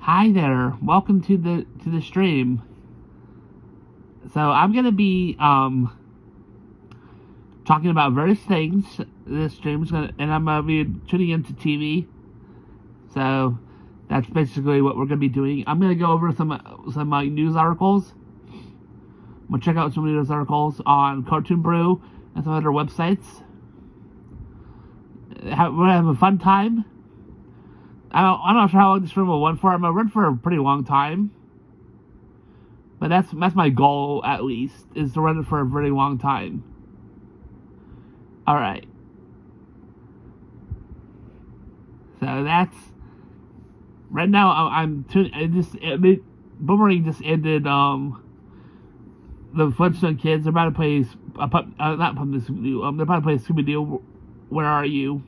Hi there. Welcome to the stream. So I'm gonna be talking about various things. This stream's gonna, and I'm gonna be tuning into TV. So that's basically what we're gonna be doing. I'm gonna go over some news articles. I'm gonna check out some news articles on Cartoon Brew and some other websites. We're gonna have a fun time. I'm not sure how long this stream will run for. I'm gonna run for a pretty long time. But that's my goal, at least, is to run it for a very long time. Alright. So that's... Right now, Boomerang just ended, the Flintstone Kids. They're about to play... not Puppet Scooby-Doo. They're about to play Scooby-Doo. Where Are You?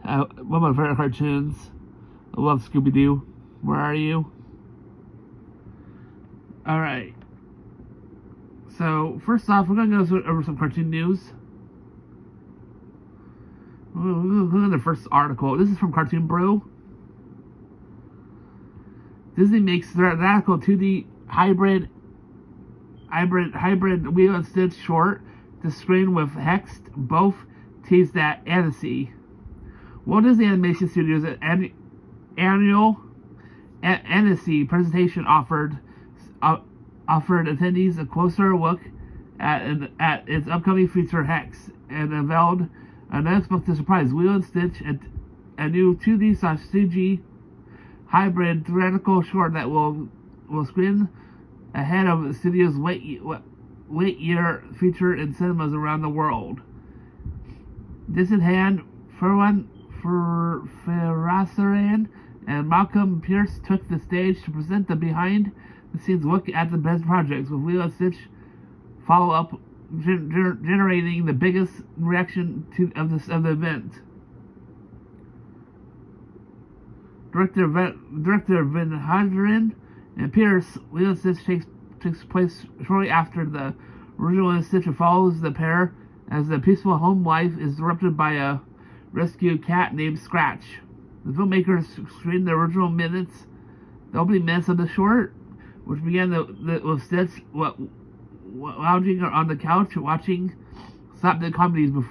One of my favorite cartoons. I love Scooby-Doo. Where Are You? Alright. So, first off, we're going to go over some cartoon news. We'll go to the first article. This is from Cartoon Brew. Disney makes their radical 2D hybrid Lilo and Stitch short to screen with Hext, both teased at Annecy. Walt Disney Animation Studios' annual Annecy presentation offered attendees a closer look at its upcoming feature Hex and unveiled an unexpected surprise: Lilo and Stitch, a new 2D/CG hybrid theatrical short that will screen ahead of the studio's late year feature in cinemas around the world. This in hand, Farasaran and Malcolm Pierce took the stage to present the behind-the-scenes look at the best projects, with Lilo and Stitch follow-up generating the biggest reaction of the event. Director Van Haderen and Pierce, Lilo and Stitch takes place shortly after the original Lilo and Stitch, and follows the pair as the peaceful home life is disrupted by a rescued cat named Scratch. The filmmakers screened the original the opening minutes of the short, which began with Stitch lounging on the couch watching slapstick comedies which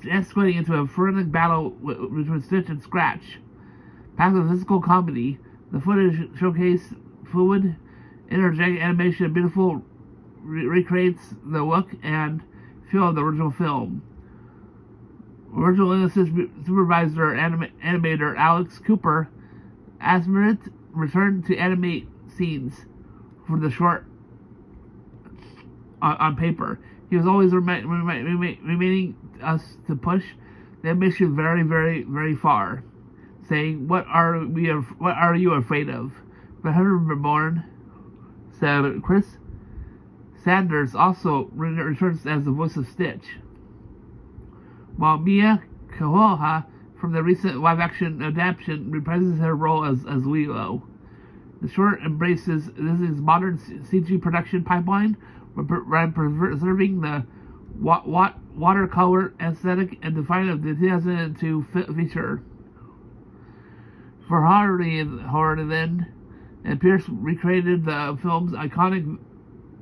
escalating into a frenetic battle between Stitch and Scratch. Packed with physical comedy, the footage showcased fluid, energetic animation and beautiful recreates the look and feel of the original film. Original Innocence supervisor animator Alex Cooper Asmerant returned to animate scenes for the short on paper. He was always remaining us to push the ambition very, very, very far, saying, "What are you afraid of?" But Reborn said Chris Sanders also returns as the voice of Stitch, while Mia Kahoha from the recent live-action adaptation reprises her role as Lilo. The short embraces Disney's modern CG production pipeline, preserving the watercolor aesthetic and defining of the 2002 feature. For Harden and Pierce recreated the film's iconic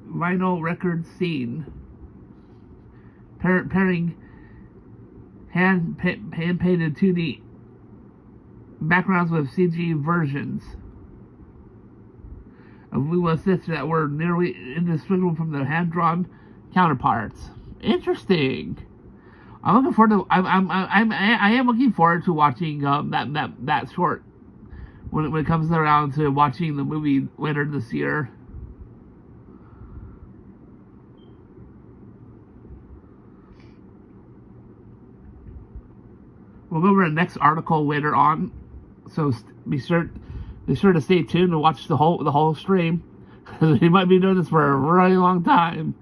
vinyl record scene, pairing hand-painted 2D backgrounds with CG versions of Lilo and Stitch that were nearly indistinguishable from their hand-drawn counterparts. Interesting. I'm looking forward to. I am looking forward to watching that short when it comes around to watching the movie later this year. We'll go over the next article later on, so be sure to stay tuned and watch the whole stream, because we might be doing this for a really long time.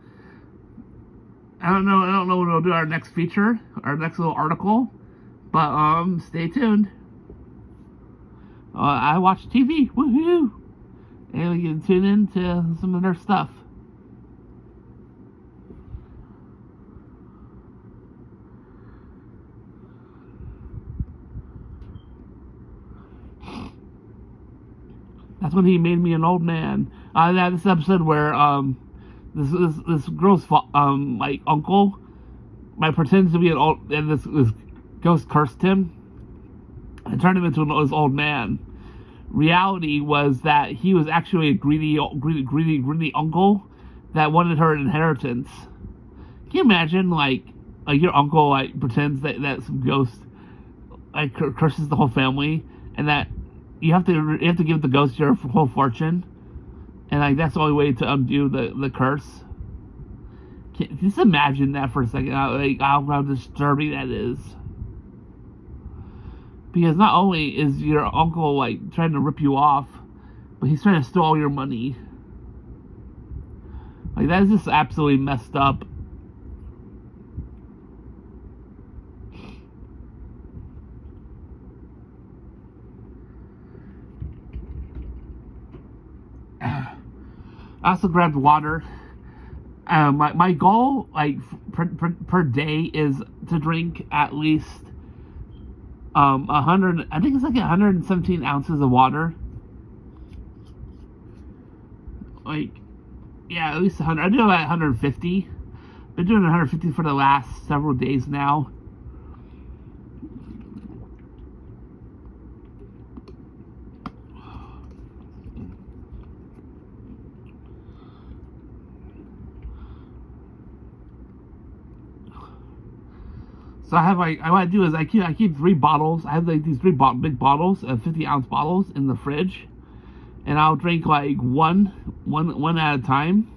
I don't know when we'll do our next feature, our next little article, but stay tuned. I watch TV, woohoo! And you can tune in to some of their stuff. That's when he made me an old man. This episode where this girl's like uncle, pretends to be an old, and this ghost cursed him and turned him into this old man. Reality was that he was actually a greedy uncle that wanted her inheritance. Can you imagine, like your uncle like pretends that some ghost like curses the whole family, and that you have to give the ghost your whole fortune, and like that's the only way to undo the curse. Just imagine that for a second, how disturbing that is. Because not only is your uncle like trying to rip you off, but he's trying to steal all your money. Like that is just absolutely messed up. I also grabbed water. My goal, like per day, is to drink at least 100. I think it's like 117 ounces of water. Like, yeah, at least 100. I do about 150. Been doing 150 for the last several days now. So I have what I do is I keep 3 bottles. I have like these 3 big bottles of 50-ounce bottles in the fridge, and I'll drink like one at a time,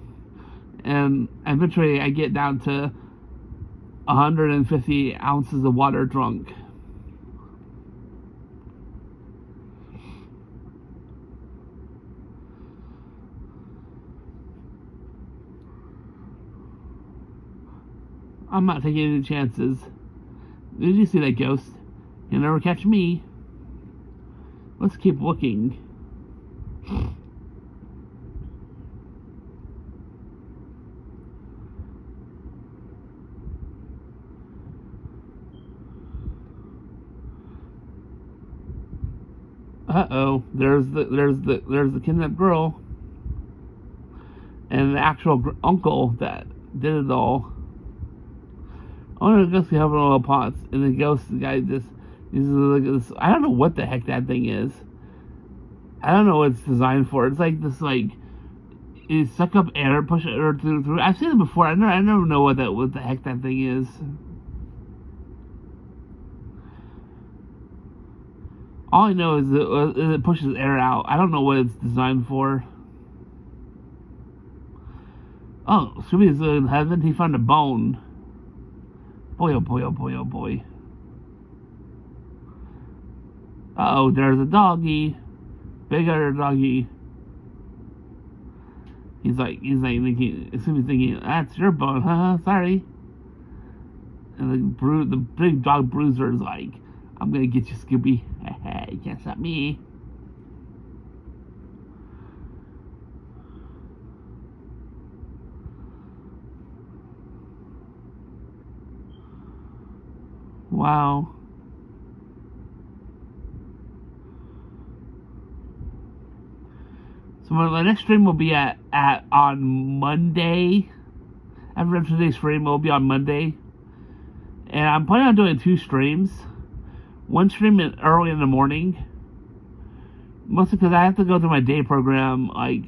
and eventually I get down to 150 ounces of water drunk. I'm not taking any chances. Did you see that ghost? You'll never catch me. Let's keep looking. Uh-oh. There's the kidnapped girl. And the actual uncle that did it all. Oh, the ghost can help in all pots, and the guy just like this. I don't know what the heck that thing is. I don't know what it's designed for. It's like this, like it suck up air, push air through. I've seen it before. I never know what the heck that thing is. All I know is it pushes air out. I don't know what it's designed for. Oh, Scooby's in heaven. He found a bone. Boy, oh boy, oh boy, oh boy. Uh-oh, there's a doggy. Bigger doggy. He's thinking, Scooby's thinking, that's your bone, huh? Sorry. And the big dog Bruiser is like, I'm gonna get you, Scooby. You can't stop me. Wow. So my next stream will be on Monday. After today's stream will be on Monday. And I'm planning on doing 2 streams. One stream early in the morning. Mostly because I have to go to my day program, like,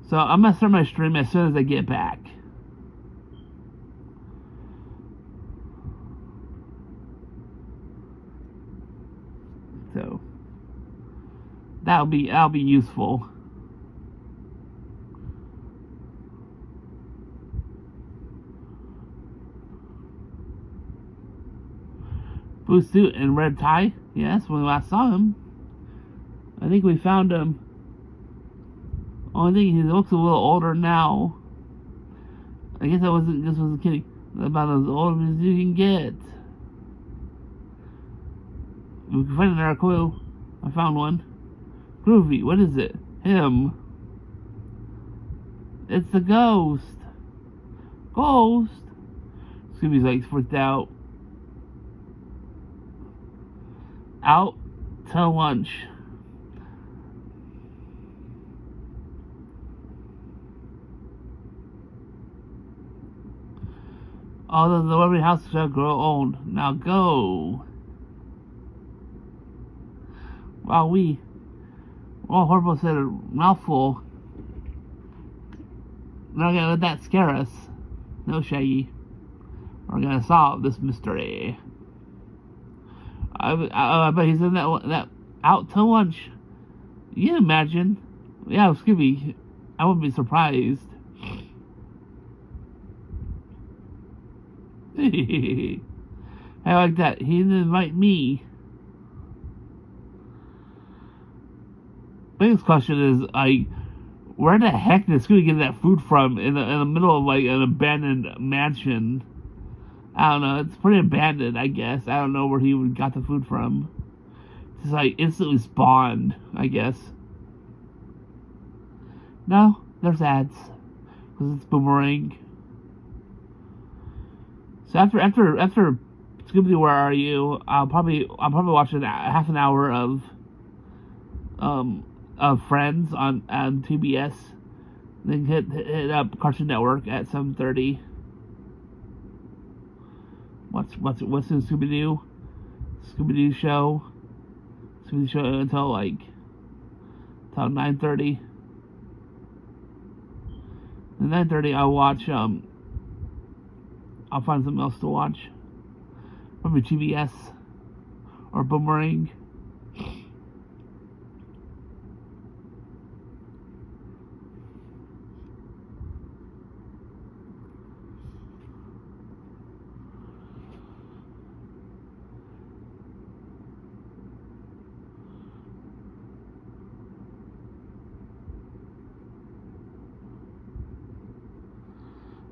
So I'm gonna start my stream as soon as I get back. So that'll be useful. Blue suit and red tie. Yes, when we last saw him. I think we found him. Only thing, he looks a little older now. I guess I wasn't kidding. About as old as you can get. We can find another clue. I found one. Groovy, what is it? Him. It's the ghost. Ghost? Scooby's like freaked out. Out to lunch. All the delivery house shall grow old. Now go. Wow, Horrible said a mouthful. We're not gonna let that scare us. No, Shaggy. We're gonna solve this mystery. I bet he's in that out to lunch. You can imagine. Yeah, Scooby. I wouldn't be surprised. I like that. He didn't invite me. Biggest question is, like, where the heck did Scooby get that food from in the middle of, like, an abandoned mansion? I don't know. It's pretty abandoned, I guess. I don't know where he got the food from. Just, like, instantly spawned, I guess. No, there's ads. Because it's Boomerang. So after Scooby-Doo, Where Are You? I'll probably watch half an hour of Friends on TBS. Then hit up Cartoon Network at 7:30. What's in Scooby-Doo? Scooby-Doo show until 9:30. At 9:30 I'll watch I'll find something else to watch. Probably TBS or Boomerang.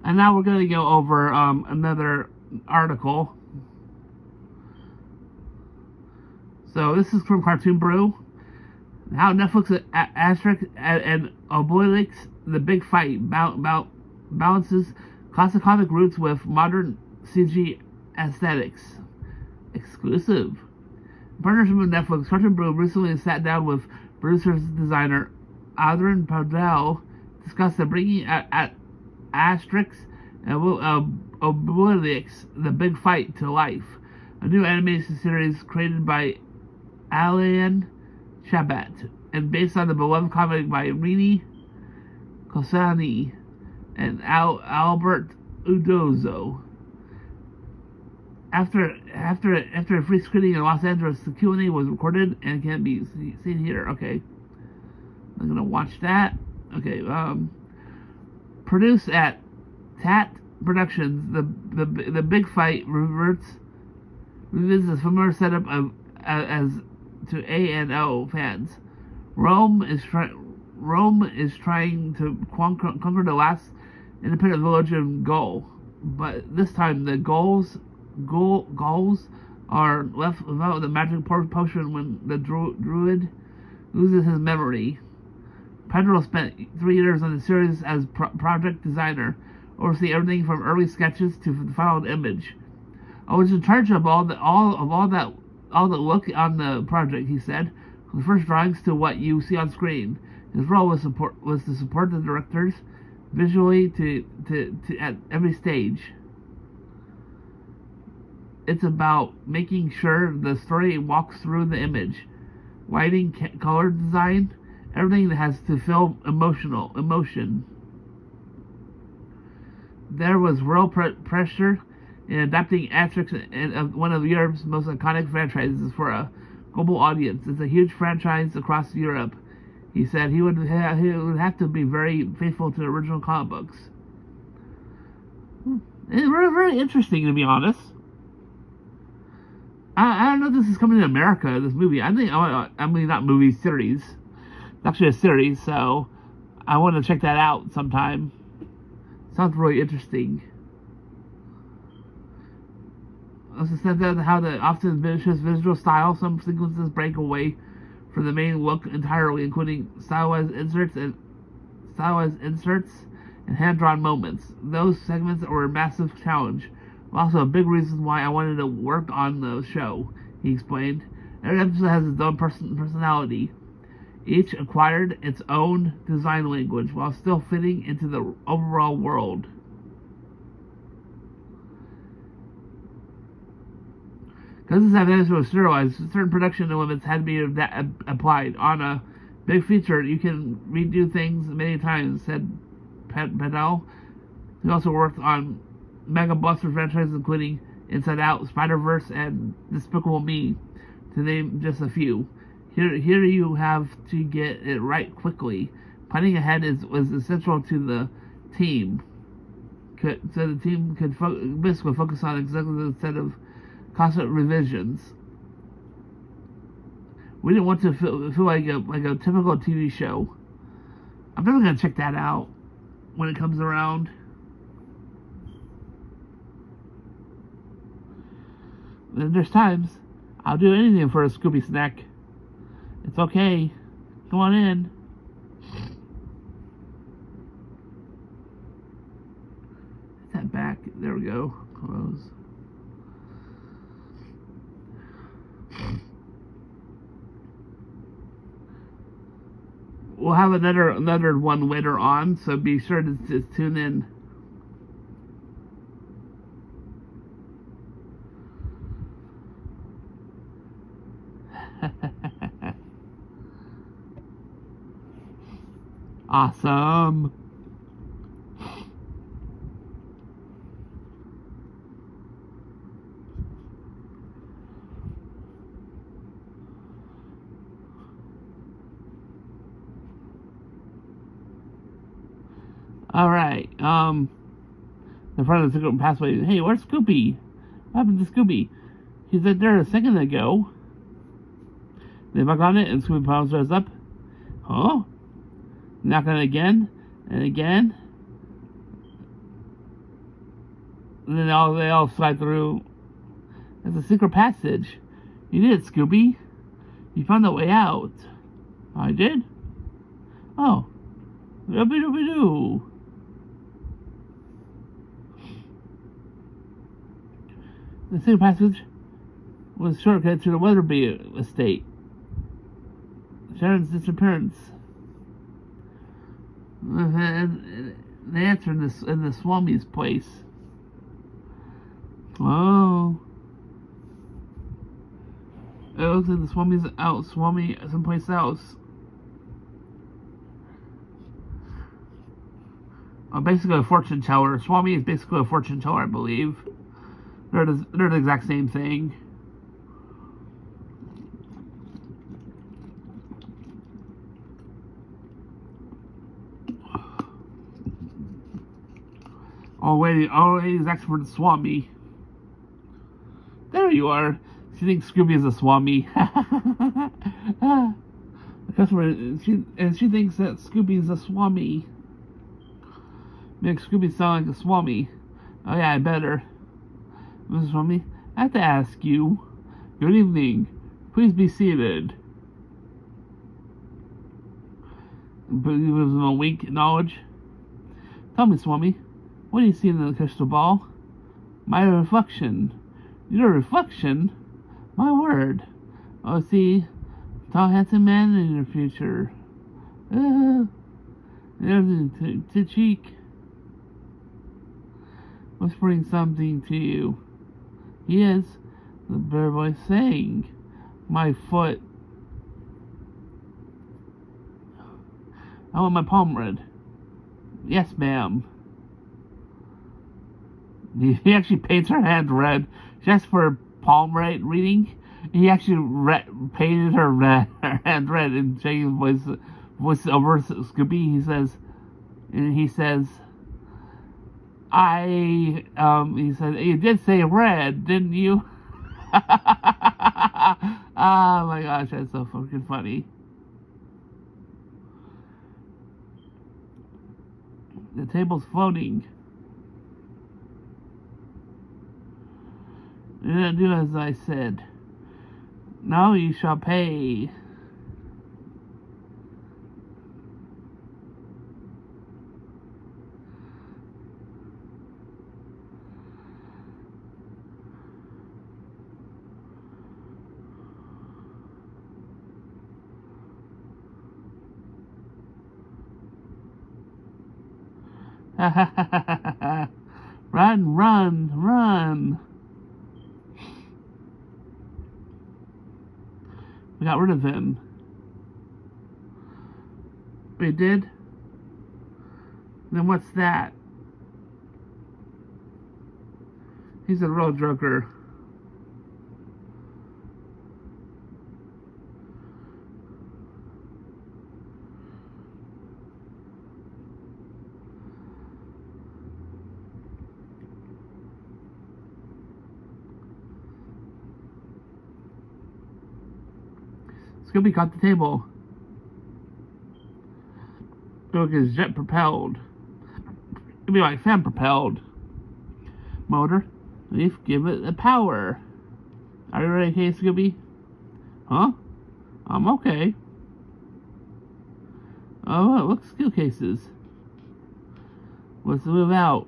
And now we're going to go over another article. So this is from Cartoon Brew. How Netflix, Asterix, and Obelix, The Big Fight, balances classic comic roots with modern CG aesthetics. Exclusive. In partnership with Netflix, Cartoon Brew recently sat down with producer designer Adrian Paudel to discuss the bringing Asterix and Obelix, The Big Fight, to life. A new animation series created by Alain Chabat and based on the beloved comic by Rini Cosani and Albert Udozo. After a free screening in Los Angeles, the Q&A was recorded and can be seen here. Okay, I'm gonna watch that. Okay, produced at Tat Productions, the Big Fight revisits a familiar setup as to A&O fans. Rome is trying to conquer the last independent village in Gaul, but this time the Gauls are left without the magic potion when the druid loses his memory. Pedro spent 3 years on the series as project designer, overseeing everything from early sketches to the final image. I was in charge of all the look on the project, he said, from the first drawings to what you see on screen. His role was to support the directors visually to at every stage. It's about making sure the story walks through the image, lighting, color design, everything that has to feel emotion. There was real pressure in adapting Asterix and one of Europe's most iconic franchises for a global audience. It's a huge franchise across Europe. He said he would have to be very faithful to the original comic books. It's very, very interesting, to be honest. I don't know if this is coming to America, this movie. I mean, not movie, series. It's actually a series, so I want to check that out sometime. Sounds really interesting. Also said that how the often vicious visual style, some sequences break away from the main look entirely, including stylized inserts and hand-drawn moments. Those segments were a massive challenge. Also, a big reason why I wanted to work on the show, he explained. Every episode has its own personality. Each acquired its own design language while still fitting into the overall world. Because this episode was serialized, certain production limits had to be applied. On a big feature, you can redo things many times, said Patel. He also worked on mega blockbuster franchises including Inside Out, Spider-Verse, and Despicable Me, to name just a few. Here you have to get it right quickly. Planning ahead was essential to the team, so the team could basically focus on executive instead of constant revisions. We didn't want to feel like a typical TV show. I'm definitely gonna check that out when it comes around. And there's times I'll do anything for a Scooby snack. It's okay. Come on in. Hit that back. There we go. Close. We'll have another one later on, so be sure to tune in. Awesome. Alright, the front of the secret passway. Hey, where's Scoopy? What happened to Scooby? He said there a second ago. They knock on it and Scooby powers up. Huh? Knock on it again and again. And then they all slide through. There's a secret passage. You did it, Scooby. You found the way out. I did? Oh. Dooby-dooby-doo. The secret passage was a shortcut to the Weatherby estate. Sharon's disappearance. The answer in the Swami's place. Oh. It looks like the Swami's out. Swami someplace else. Basically a fortune teller. Swami is basically a fortune teller, I believe. They're the exact same thing. Always ask for the Swami. There you are. She thinks Scooby is a Swami. The customer, she thinks that Scooby is a Swami. Makes Scooby sound like a Swami. Oh yeah, I better. Mrs. Swami, I have to ask you. Good evening. Please be seated. But he gives him a wink knowledge. Tell me, Swami, what do you see in the crystal ball? My reflection. Your reflection? My word. Oh, see, tall, handsome man in your future. There's to cheek. Whispering something to you. He is, the bird voice saying, my foot. I want my palm read. Yes, ma'am. He actually paints her hand red just for palm reading. He actually painted her hand red and changed voice over Scooby. He says, he said, you did say red, didn't you? Oh my gosh, that's so fucking funny. The table's floating. You didn't do as I said. Now you shall pay. Run, run, run. We got rid of him. We did? Then what's that? He's a real joker. Scooby caught the table. Look, is jet propelled. It'd be like fan propelled. Motor. Leaf, give it the power. Are you ready, okay, Scooby? Huh? I'm okay. Oh, look, skill cases. Let's move out.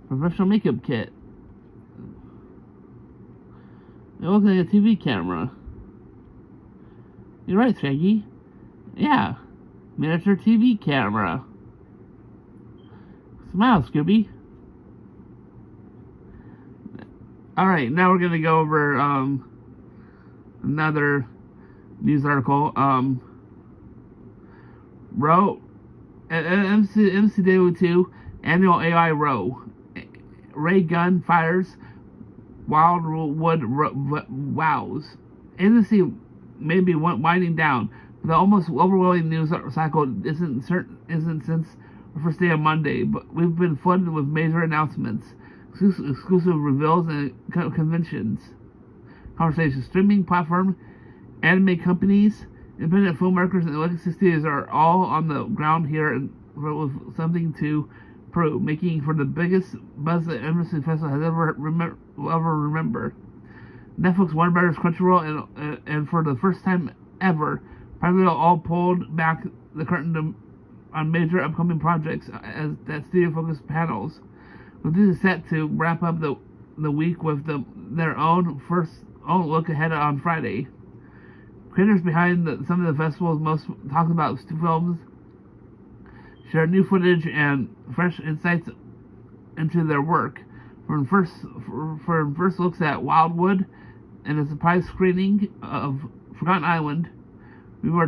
Professional makeup kit. It looks like a TV camera. You're right, Shaggy. Yeah. Miniature TV camera. Smile, Scooby. Alright, now we're gonna go over another news article. MCW2 annual AI Row. Ray Gun fires Wildwood wows. Industry may be winding down, but the almost overwhelming news cycle isn't since the first day of Monday. But we've been flooded with major announcements, exclusive reveals, and conventions. Conversations, streaming platform, anime companies, independent filmmakers, and legacy studios are all on the ground here and with something to prove, making for the biggest buzz that Emerson Festival has ever remembered. Netflix, Warner Brothers, Crunchyroll, and for the first time ever, primarily all pulled back the curtain on major upcoming projects as that studio-focused panels. With this is set to wrap up the week with their own look ahead on Friday. Creators behind some of the festival's most talked about films share new footage and fresh insights into their work. From first looks at Wildwood and a surprise screening of Forgotten Island, we were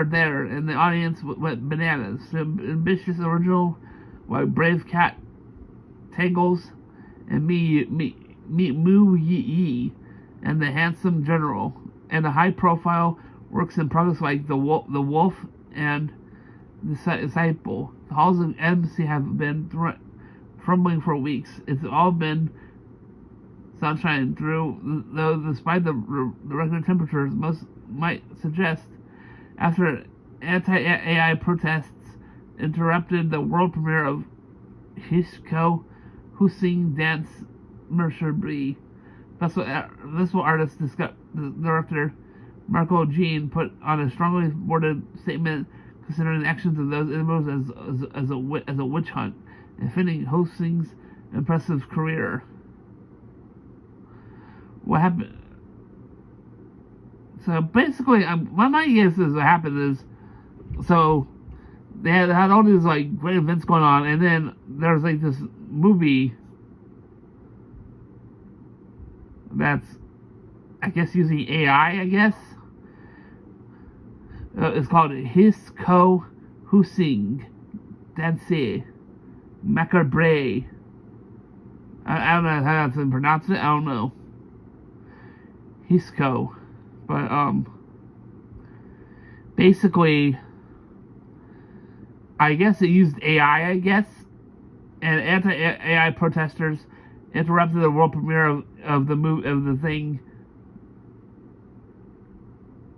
there, and the audience went bananas. The ambitious original, like Brave Cat Tangles and Moo Yi, and the Handsome General, and the high-profile works in progress like The Wolf and The Disciple. The halls of MC have been trembling for weeks. It's all been sunshine through, though despite the record temperatures most might suggest, after anti-AI protests interrupted the world premiere of Hishko Hussein Dance Mercery. Festival artist director Marco Jean put on a strongly worded statement considering the actions of those individuals as a witch hunt, and fitting Hosting's impressive career. What happened? So basically, my guess is what happened is, so they had all these like great events going on, and then there's like this movie that's, I guess, using AI, I guess. It's called Hishko Hussein Dance Macabre. I don't know how to pronounce it. I don't know. Hishko. But, basically, I guess it used AI, I guess, and anti-AI protesters interrupted the world premiere of the thing,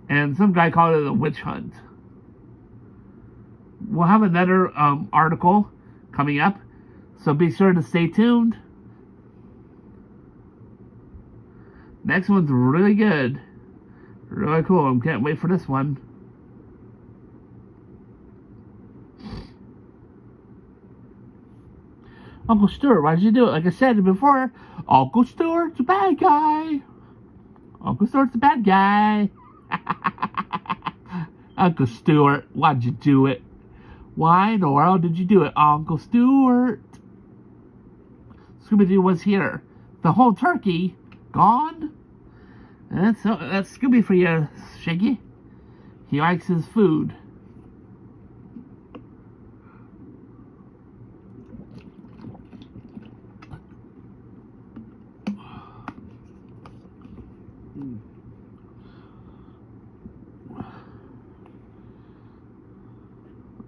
and some guy called it a witch hunt. We'll have another article coming up, so be sure to stay tuned. Next one's really good. Really cool. I can't wait for this one. Uncle Stuart, why did you do it? Like I said before, Uncle Stuart's a bad guy. Uncle Stuart's a bad guy. Uncle Stuart, why'd you do it? Why in the world did you do it, Uncle Stuart? Scooby-Doo was here. The whole turkey gone? That's Scooby for you, Shaggy. He likes his food.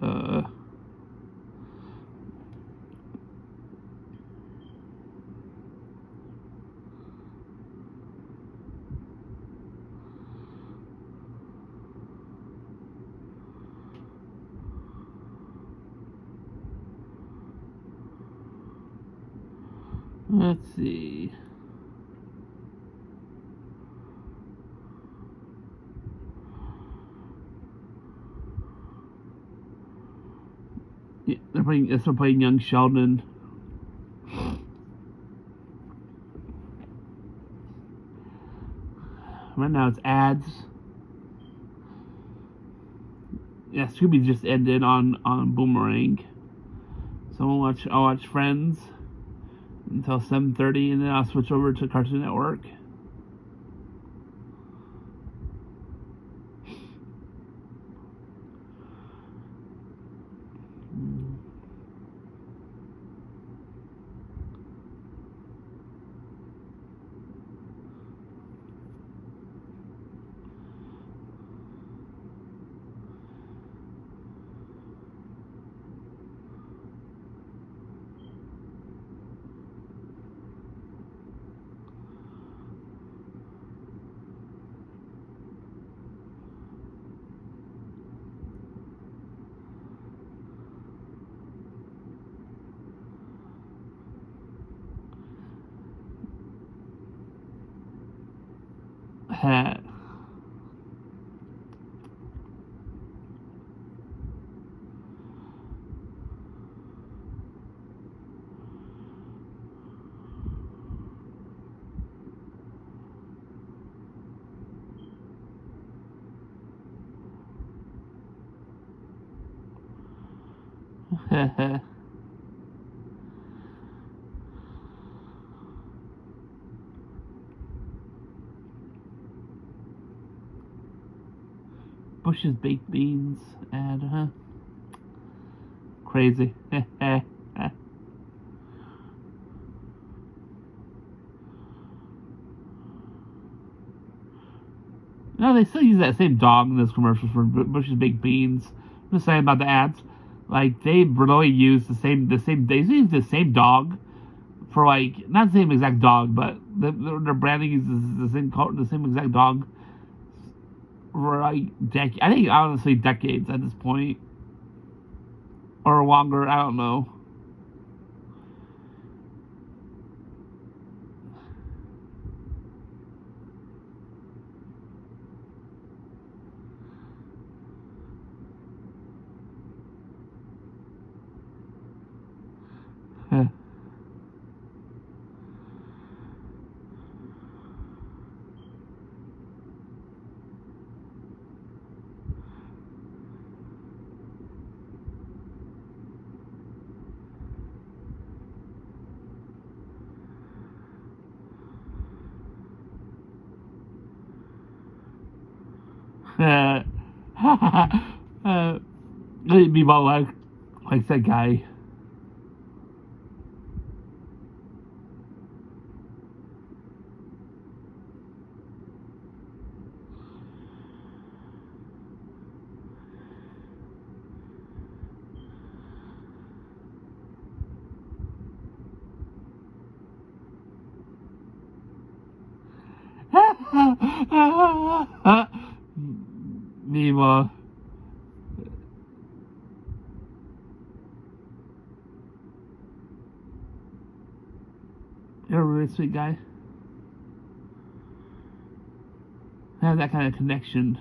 Uh... Let's see. Yeah, they're playing Young Sheldon. Right now it's ads. Yeah, Scooby just ended on Boomerang. So I'll watch Friends until 7:30, and then I'll switch over to Cartoon Network. Bush's Baked Beans ad, Crazy. No, they still use that same dog in those commercials for Bush's Baked Beans. I'm just saying about the ads. Like, they really use they use the same dog for, like, not the same exact dog, but their branding is the same exact dog for, like, decades. I think, honestly, decades at this point. Or longer, I don't know. Me about like that guy. Nemo. You're a really sweet guy. Have that kind of connection.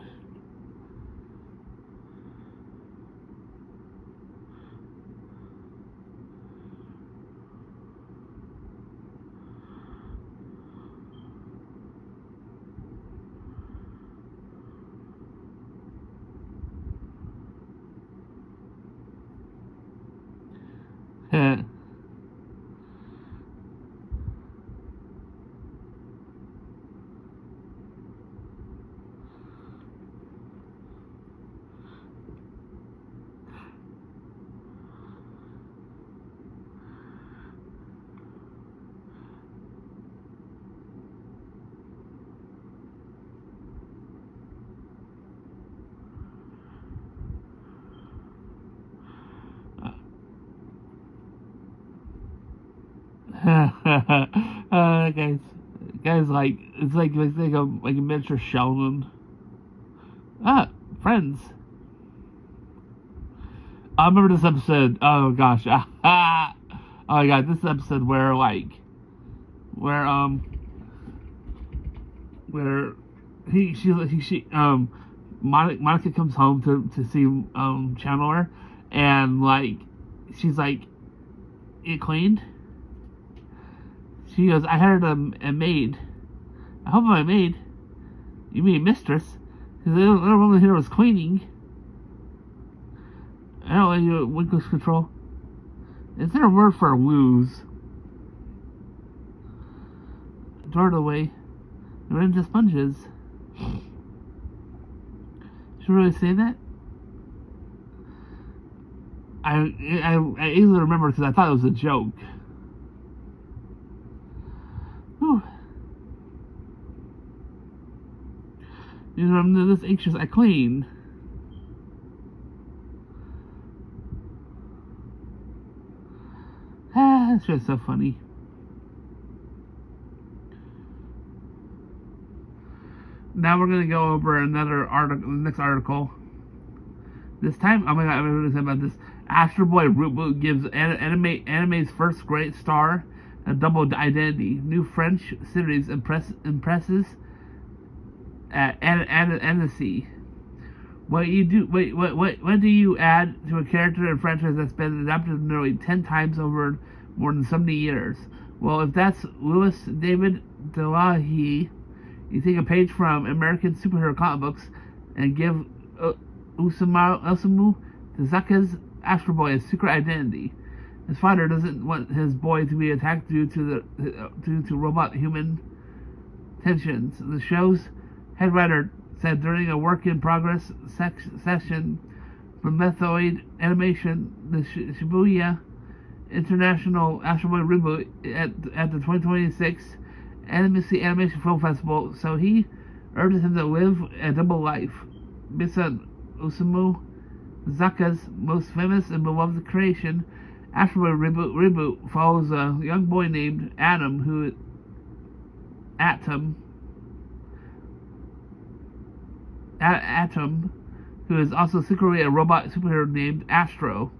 guys, like it's like a miniature Sheldon. Ah, Friends. I remember this episode. Oh gosh. Oh my god, this episode where Monica comes home to see Chandler, and like she's like, "It cleaned." She goes, "I hired a maid." "I hope my maid." "You mean mistress?" Because the other woman here was cleaning. "I don't like you, Winkler's control." Is there a word for woos? Throw it away. They're into sponges. Should we really say that? I easily remember because I thought it was a joke. Whew. You know, I'm this anxious. I clean. That's just so funny. Now we're gonna go over another article, the next article. This time, oh my god, I'm gonna say about this. Astro Boy reboot gives anime's first great star a double identity. New French series impresses at Annecy. What do you add to a character in a franchise that's been adapted nearly 10 times over more than 70 years? Well, if that's Louis David Delahaye, you take a page from American superhero comic books and give Osamu Tezuka's Astro Boy a secret identity. His father doesn't want his boy to be attacked due to robot-human tensions. The show's head writer said during a work-in-progress session for Methoid Animation, the Shibuya International Astro Boy reboot at the 2026 Annecy Animation Film Festival, so he urges him to live a double life. Based on Osamu Tezuka's most famous and beloved creation, Astro Boy reboot follows a young boy named Atom, who is also secretly a robot superhero named Astro.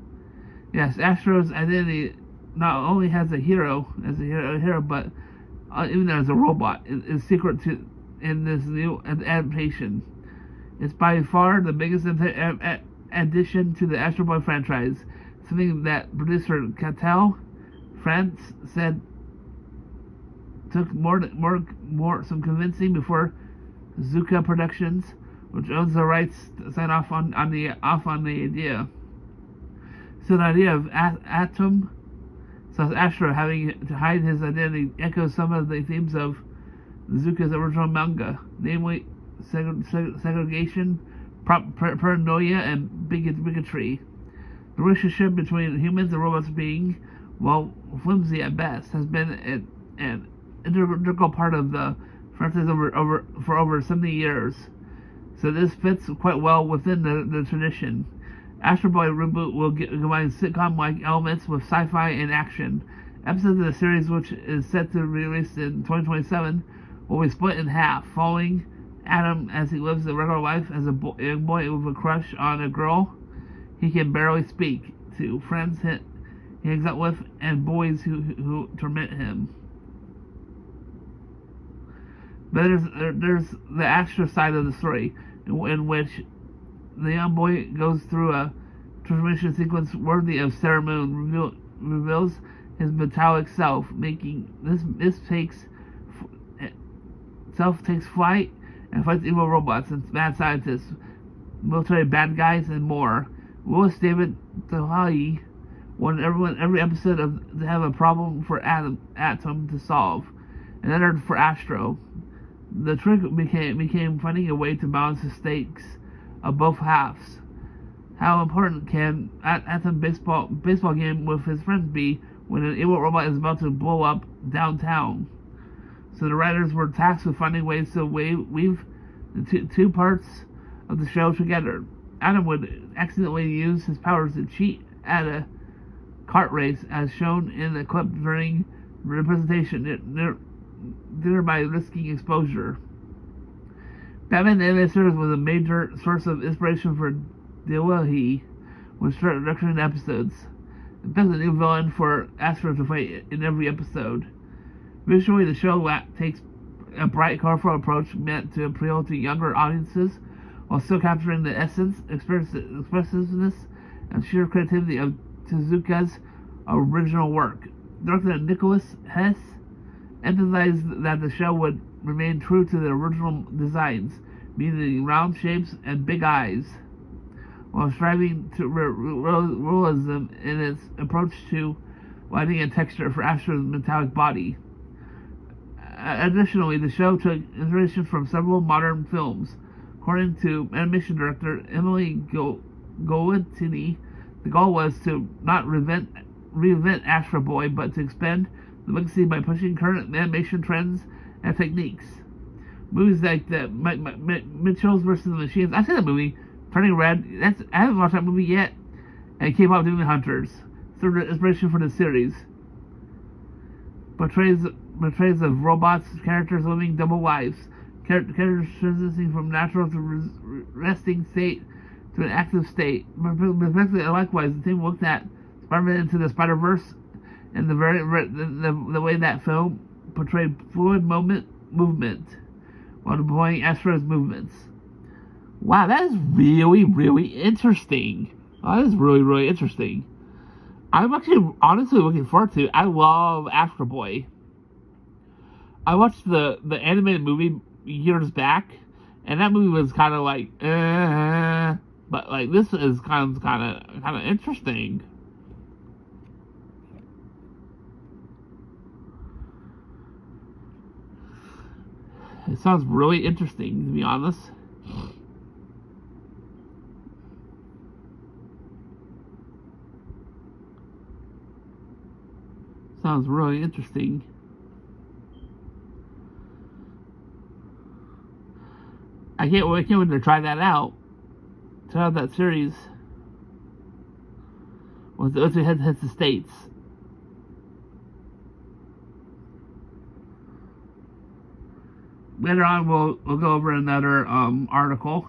Yes, Astro's identity not only has a hero, but even as a robot, is secret in this new adaptation. It's by far the biggest addition to the Astro Boy franchise, something that producer Catel France said took some convincing before Zuka Productions, which owns the rights, to sign off on the idea. So the idea of Atom, so Astro having to hide his identity, echoes some of the themes of Zuka's original manga, namely segregation, paranoia, and bigotry. The relationship between humans and robots being, while flimsy at best, has been an integral part of the franchise for over 70 years. So this fits quite well within the tradition. Astro Boy reboot will combine sitcom-like elements with sci-fi and action. Episodes of the series, which is set to be released in 2027, will be split in half, following Adam as he lives a regular life as a young boy with a crush on a girl he can barely speak to, friends he hangs out with, and boys who torment him. But there's the Astro side of the story, in which the young boy goes through a transformation sequence worthy of Sarah Moon, reveals his metallic self, making this takes flight and fights evil robots and mad scientists, military bad guys, and more. Louis David Delahaye wanted every episode to have a problem for Atom to solve, and entered for Astro. The trick became finding a way to balance the stakes of both halves. How important can Atom baseball game with his friends be when an evil robot is about to blow up downtown? So the writers were tasked with finding ways to weave the two parts of the show together. Atom would accidentally use his powers to cheat at a kart race, as shown in the clip during representation, thereby risking exposure. Batman the Animated Series was a major source of inspiration for Dewey when structuring episodes. It built a new villain for Astro to fight in every episode. Visually, the show takes a bright, colorful approach meant to appeal to younger audiences while still capturing the essence, expressiveness, and sheer creativity of Tezuka's original work. Director Nicholas Hess emphasized that the show would remain true to the original designs, meaning round shapes and big eyes, while striving to realism in its approach to lighting and texture for Astro's metallic body. Additionally, the show took inspiration from several modern films. According to animation director Emily Golightly, the goal was to not reinvent Astro Boy, but to expand the legacy by pushing current animation trends and techniques. Movies like the Mitchells vs. the Machines. I've seen that movie, Turning Red. I haven't watched that movie yet. And K-pop Demon Hunters served as inspiration for the series. Portrays of robots, characters living double lives, characters transitioning from natural to resting state to an active state. Likewise, the team looked at Spider-Man Into the Spider-Verse and the way that film portrayed fluid movement while deploying Astro's movements. Wow, that is really, really interesting. Oh, that is really, really interesting. I'm actually honestly looking forward to it. I love Astro Boy. I watched the animated movie years back, and that movie was kind of like, but like this is kind of interesting. It sounds really interesting, to be honest. Sounds really interesting. I can't wait to try that out. Try out that series. Once it hits the States. Later on, we'll go over another article.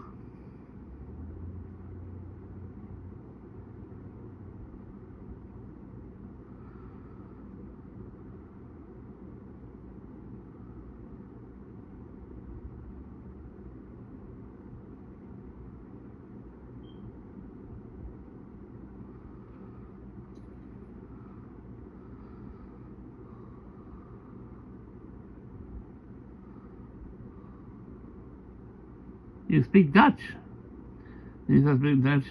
You speak Dutch. He doesn't speak Dutch.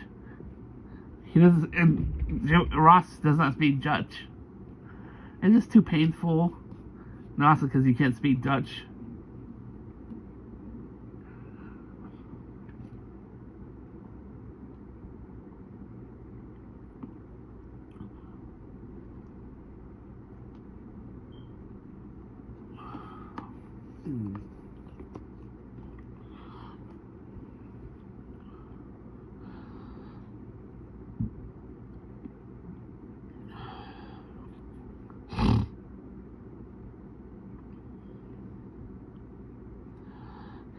He doesn't, and Ross does not speak Dutch. It's just too painful. And also because you can't speak Dutch.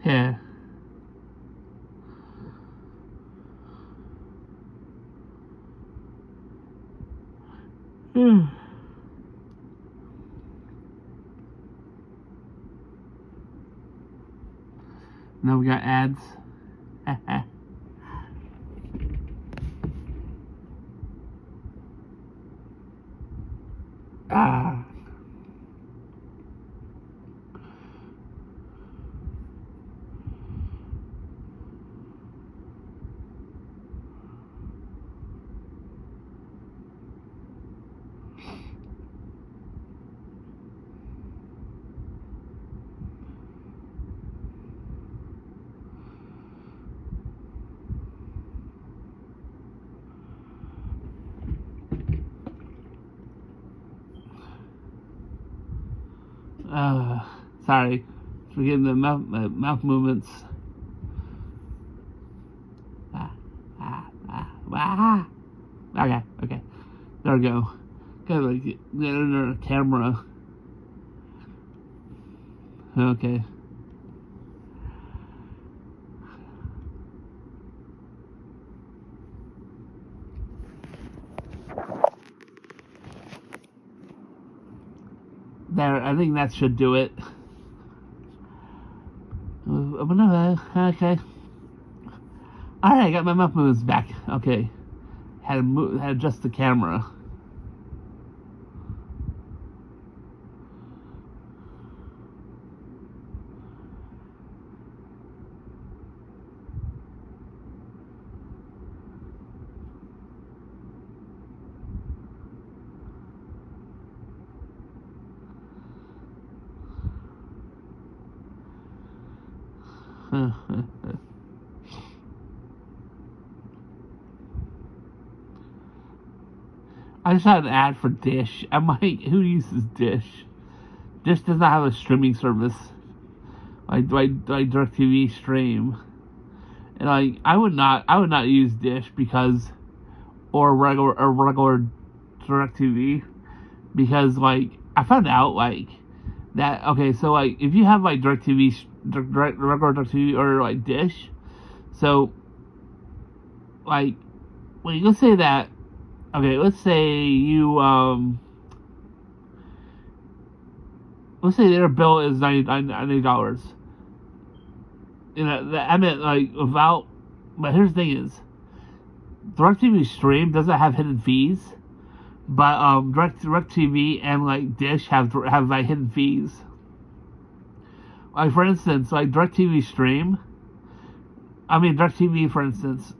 Yeah. Now we got ads. Ah. Sorry, forgetting the mouth movements. Okay, there we go. Gotta like get under the camera. Okay. There, I think that should do it. Okay. Alright, I got my mouth moves back. Okay. Had to adjust the camera. I just had an ad for Dish. I'm like, who uses Dish? Dish does not have a streaming service like DirecTV stream, and I would not use Dish because or regular DirecTV because like I found out like that. Okay, so like if you have like DirecTV, regular DirecTV or like Dish, so like when you say that. Okay, let's say you let's say their bill is $90. You know, I meant like without. But here's the thing: is DirecTV Stream doesn't have hidden fees, but DirecTV and like Dish have like hidden fees. Like for instance, like DirecTV Stream. I mean DirecTV, for instance,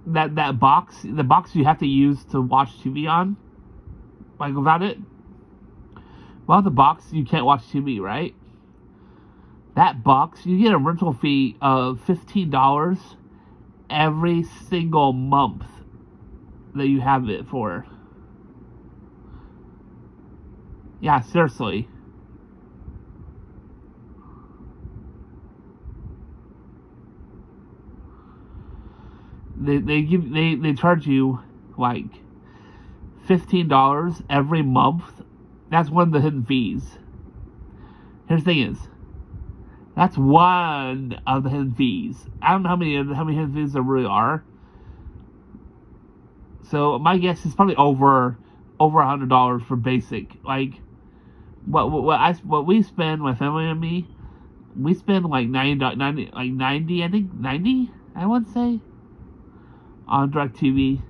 that box, the box you have to use to watch TV on, like without it, without the box you can't watch TV, right? That box you get a rental fee of $15 every single month that you have it for. Yeah, seriously. They charge you like $15 every month. That's one of the hidden fees. Here's the thing is, that's one of the hidden fees. I don't know how many hidden fees there really are. So my guess is probably over $100 for basic. Like what we spend, my family and me, we spend like 90 I think 90 I would say on DirecTV.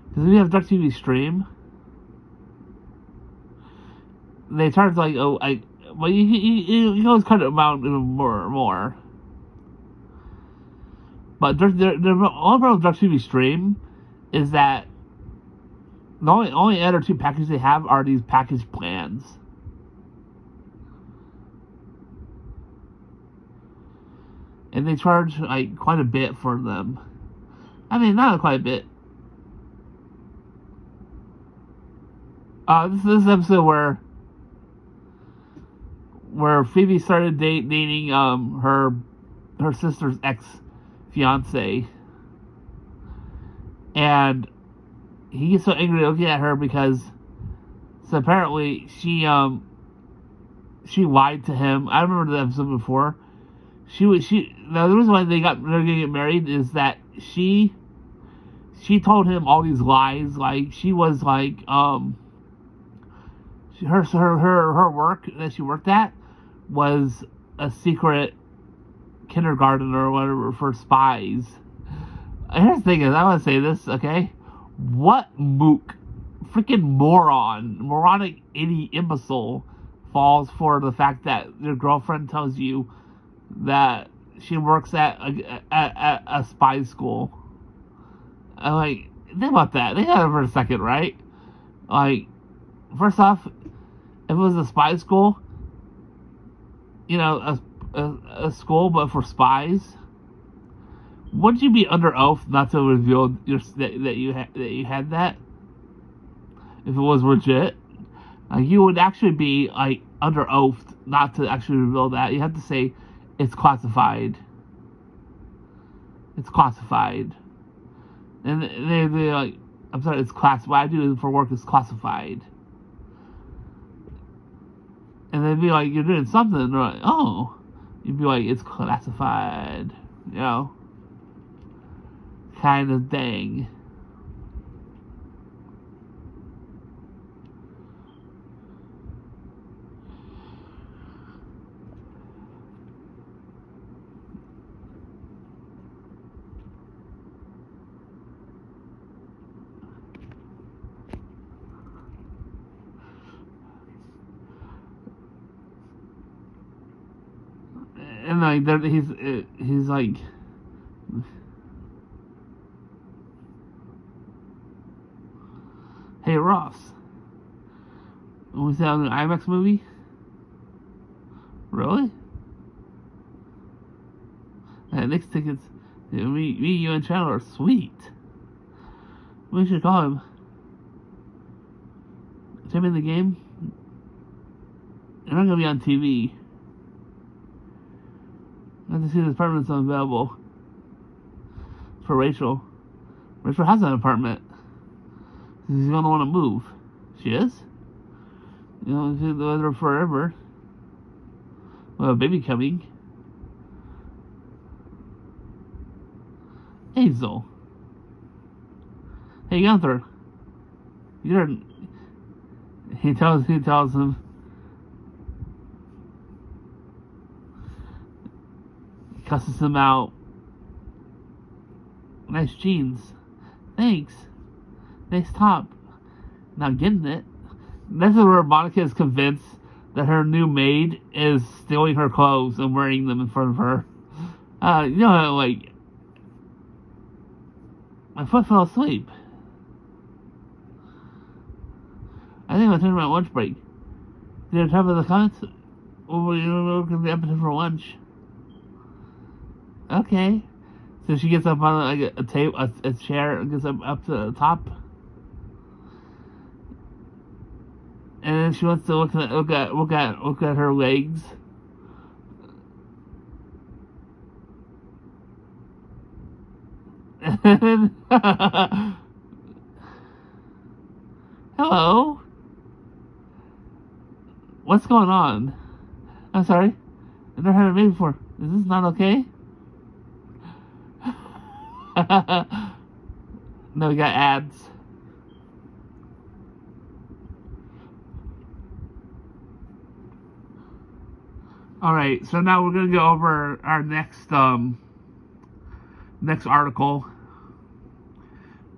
Because we have DirecTV Stream, they charge like well you can always cut it amount even more. But the only problem with DirecTV Stream is that the only other two packages they have are these package plans. And they charge like quite a bit for them. I mean, not quite a bit. This is an episode where Phoebe started dating her sister's ex fiance, and he gets so angry looking at her because so apparently she lied to him. I remember the episode before. Now the reason why they're gonna get married is that she told him all these lies. Like she was like her work that she worked at was a secret kindergarten or whatever for spies. Here's the thing is, I want to say this, okay? What mook, freaking moronic idiot imbecile falls for the fact that your girlfriend tells you that she works at a spy school? I'm like, think about that. Think about it for a second, right? Like, first off, if it was a spy school, you know, a school but for spies, wouldn't you be under oath not to reveal that you had that? If it was legit, you would actually be like under oath not to actually reveal that. You have to say it's classified. It's classified, and they like, I'm sorry, it's classified. What I do for work is classified. And they'd be like, you're doing something. And they're like, oh. You'd be like, it's classified. You know? Kind of thing. And like he's like, hey Ross, was that an IMAX movie? Really? Nick's tickets. Me, you, and Chandler are sweet. We should call him. Jim in the game. They're not gonna be on TV. I have to see if this apartment's available for Rachel. Rachel has an apartment. She's gonna want to move. She is. You know, she's with her forever. We have a baby coming. Hazel. Hey Gunther. He tells him. Cusses him out. Nice jeans. Thanks. Nice top. Not getting it. This is where Monica is convinced that her new maid is stealing her clothes and wearing them in front of her. You know, like, my foot fell asleep. I think I turned my lunch break. Did you have the comments? Or were you looking at the appetite for lunch? Okay. So she gets up on like a chair, and gets up to the top, and then she wants to look at her legs. Hello. What's going on? I'm sorry. I've never had a baby before. Is this not okay? No, we got ads. Alright, so now we're gonna go over our next article.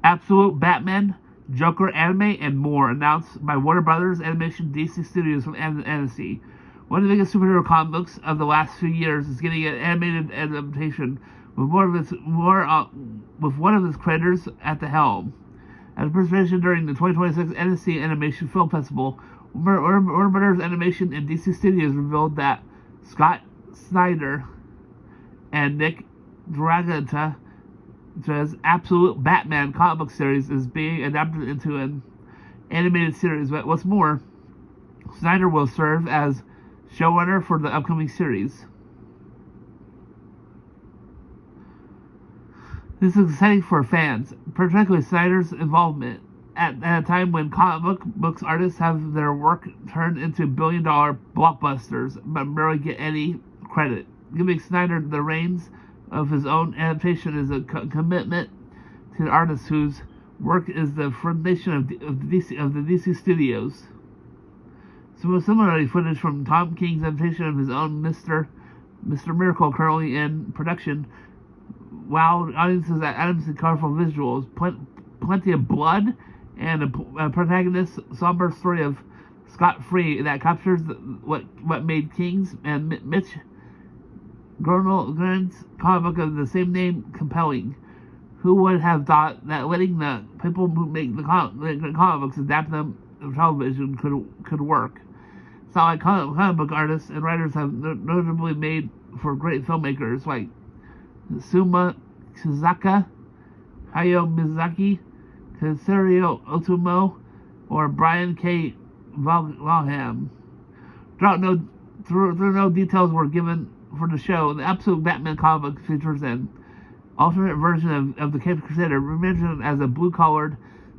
Absolute Batman, Joker anime, and more announced by Warner Brothers Animation DC Studios from NBC. One of the biggest superhero comic books of the last few years is getting an animated adaptation with one of its creators at the helm. At a presentation during the 2026 NBC Animation Film Festival, Warner Brothers Animation and DC Studios revealed that Scott Snyder and Nick Dragata's Absolute Batman comic book series is being adapted into an animated series. But what's more, Snyder will serve as showrunner for the upcoming series. This is exciting for fans, particularly Snyder's involvement at a time when comic books artists have their work turned into billion-dollar blockbusters but barely get any credit. Giving Snyder the reins of his own adaptation is a commitment to the artist whose work is the foundation of the DC studios. Similarly, footage from Tom King's adaptation of his own Mr. Miracle, currently in production, wowed audiences at Adams and colorful visuals, plenty of blood, and a protagonist's somber story of Scott Free that captures what made King's and Mitch Gurn's comic book of the same name compelling. Who would have thought that letting the people who make the comic books adapt them to television could work? It's not like comic book artists and writers have notably made for great filmmakers like Suma Shizaka, Hayao Miyazaki, Katsuhiro Otomo, or Brian K. Vaughan. Through no details were given for the show, the Absolute Batman comic book features an alternate version of the Cape Crusader, reimagined as a blue-collared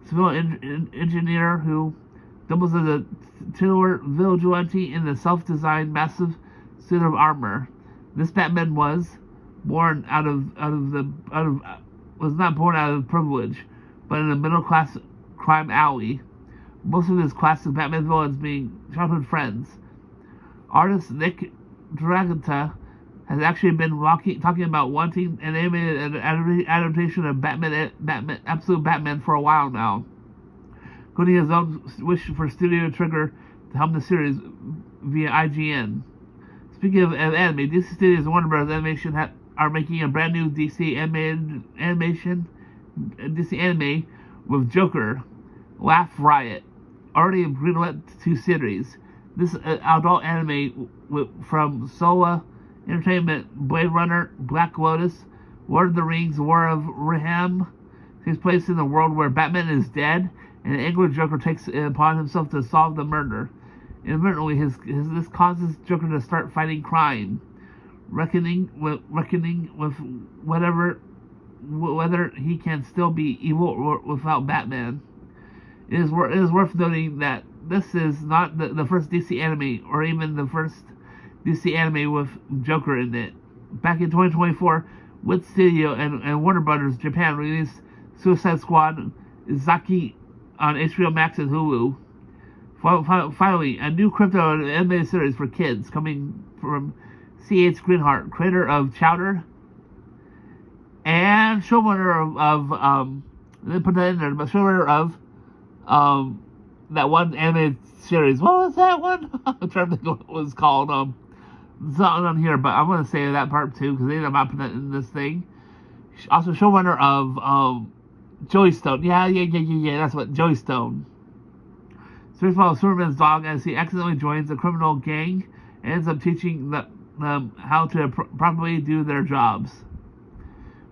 civil engineer who doubles as a titular vigilante in the self-designed massive suit of armor. This Batman was not born out of privilege, but in a middle-class crime alley. Most of his classic Batman villains being childhood friends. Artist Nick Draganta has actually been talking about wanting an animated adaptation of Absolute Batman for a while now, including his own wish for Studio Trigger to helm the series via IGN. Speaking of anime, DC Studios and Warner Bros. Animation are making a brand new DC anime with Joker, Laugh Riot, already greenlit 2 series. This adult anime from Sola Entertainment, Blade Runner, Black Lotus, Lord of the Rings, War of Rohirrim, takes place in a world where Batman is dead and an angry Joker takes it upon himself to solve the murder. Inadvertently, this causes Joker to start fighting crime, reckoning with whether he can still be evil without Batman. It is worth noting that this is not the first DC anime, or even the first DC anime with Joker in it. Back in 2024, Wit Studio and Warner Brothers Japan released Suicide Squad Izaki on HBO Max and Hulu. Finally, a new crypto animated series for kids coming from C.H. Greenhart, creator of Chowder and showrunner of they put that in there, but showrunner of that one animated series. What was that one? I'm trying to think what it was called. It's not on here, but I'm going to say that part too, because they did not put that in this thing. Also showrunner of Joey Stone. Yeah, that's what, Joey Stone. Stories follow Superman's dog as he accidentally joins a criminal gang and ends up teaching them how to properly do their jobs,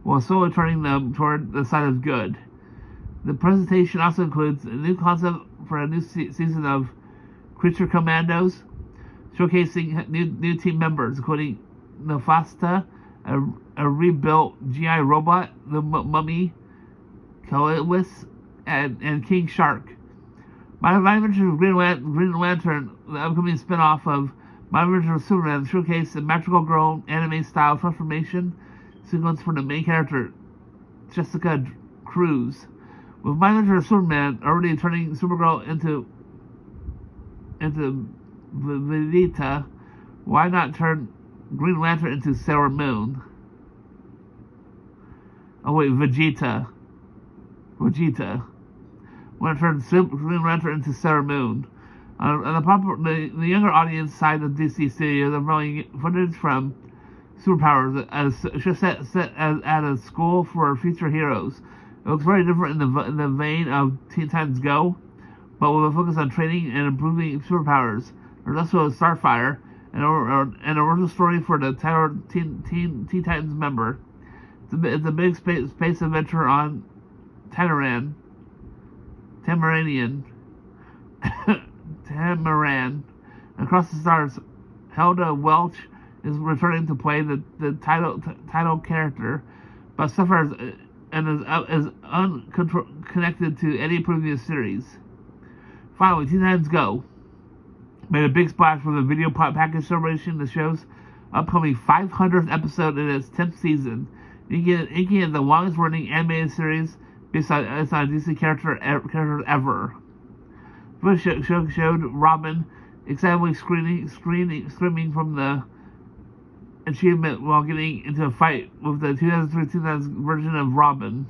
while slowly turning them toward the side of good. The presentation also includes a new concept for a new season of Creature Commandos, showcasing new team members, including Nefasta, a rebuilt GI robot, the Mummy, Kaliwis, and King Shark. My Adventures of Green Lantern, the upcoming spin-off of My Adventures of Superman, showcased a magical girl anime-style transformation sequence for the main character, Jessica Cruz. With My Adventures of Superman already turning Supergirl into Vegeta, why not turn Green Lantern into Sailor Moon? Oh wait, Vegeta. When it turns Green Lantern into Sailor Moon. On the younger audience side of DC Studios, they're running footage from Superpowers as set at a school for future heroes. It looks very different in the vein of Teen Titans Go, but with a focus on training and improving superpowers. There's also Starfire, an original story for the Teen Titans member. It's a big space adventure on Tamaran. Across the stars, Helda Welch is returning to play the title character, but suffers and is unconnected to any previous series. Finally, Teen Titans Go made a big splash with a video package celebration the show's upcoming 500th episode in its 10th season, making it the longest-running animated series based on a DC character ever. The show showed Robin excitedly screaming from the achievement while getting into a fight with the 2003 version of Robin.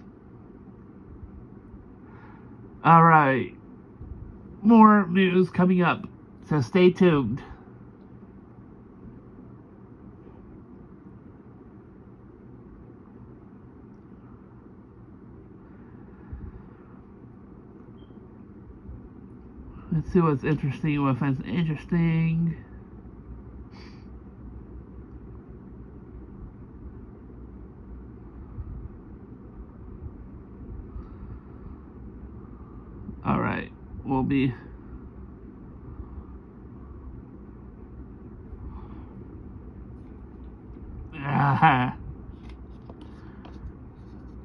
Alright, more news coming up, so stay tuned. Let's see what's interesting, what I find interesting. Alright, we'll be...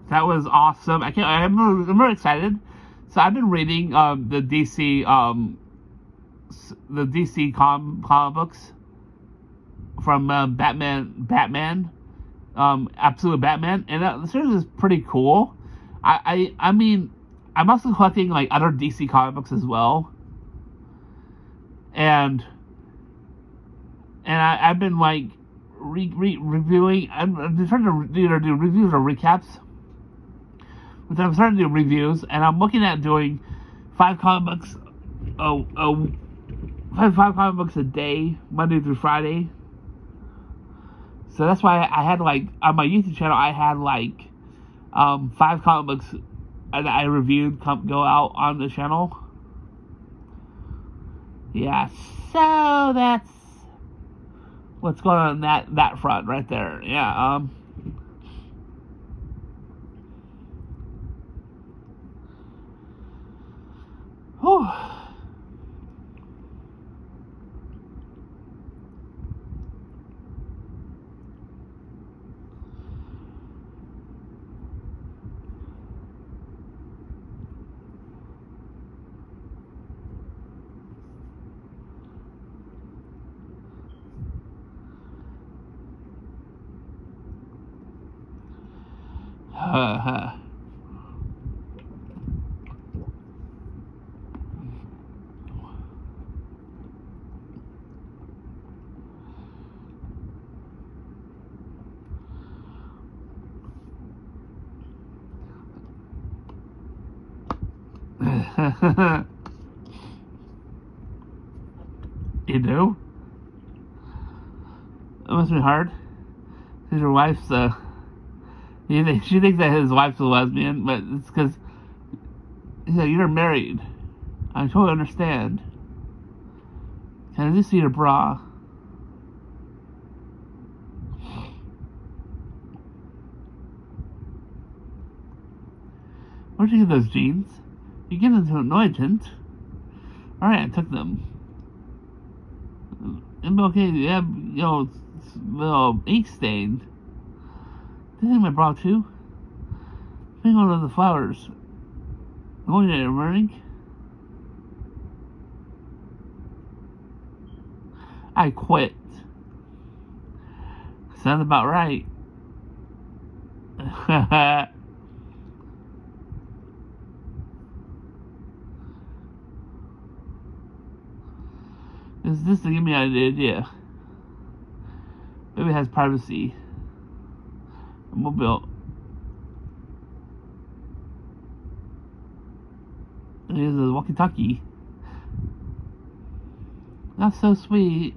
That was awesome. I'm really excited. So I've been reading the DC the DC comic books from Batman, Absolute Batman, and the series is pretty cool. I mean, I'm also collecting like other DC comic books as well, and I've been like reviewing. I'm trying to either do reviews or recaps. But I'm starting to do reviews, and I'm looking at doing 5 comic books, five comic books a day, Monday through Friday. So that's why I had like on my YouTube channel, I had like 5 comic books that I reviewed go out on the channel. Yeah, so that's what's going on that front right there. Yeah. Whew. You do? It must be hard. Because your wife's, she thinks that his wife's a lesbian, but it's because, you're married. I totally understand. Can I just see your bra? Where'd you get those jeans? You get them to an agent. Alright, I took them. Okay, yeah, little ink stain. This is my bra too. I think one of the flowers. Going to wearing. I quit. Sounds about right. Is this to give me an idea? Maybe it has privacy. A mobile. Here's a walkie-talkie. That's so sweet.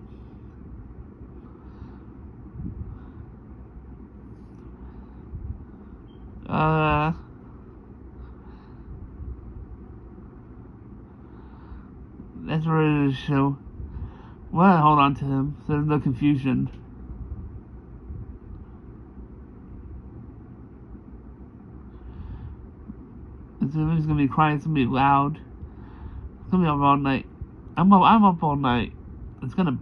That's ready to show. Well, hold on to him so there's no confusion. Somebody's gonna be crying, it's gonna be loud. It's gonna be up all night. I'm up all night. It's gonna.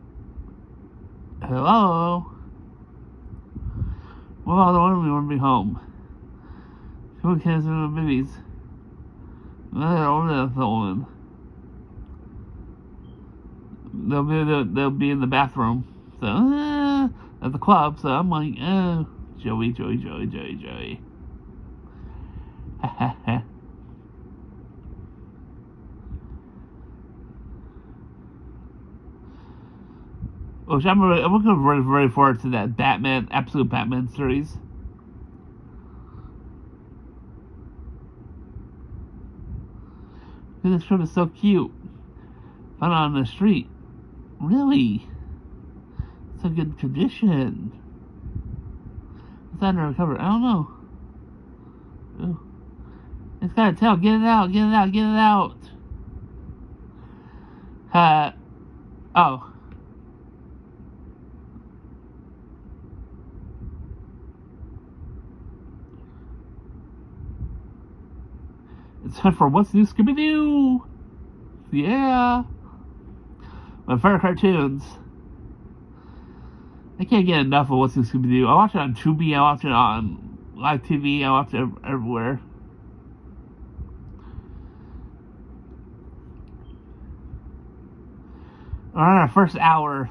Hello? Well, I don't want to be home. People can't see the babies. They're older than They'll be in the bathroom. So, at the club. So I'm like, Joey. Which I'm looking very forward to that Batman, Absolute Batman series. This strip is so cute. Found it on the street. Really? It's a good condition. It's under a cover. I don't know. Ooh. It's got a tail. Get it out. Oh. It's time for What's New Scooby-Doo! Yeah! My favorite cartoons. I can't get enough of What's New Scooby-Doo. I watch it on Tubi, I watch it on live TV, I watch it everywhere. We're on our first hour.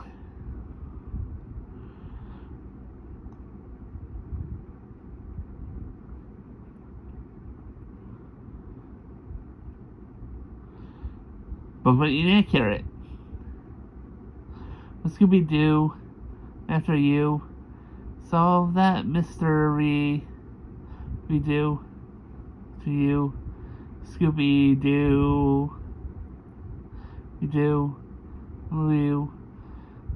But inaccurate. Scooby-Doo, after you solve that mystery, we do to you, Scooby-Doo, we do you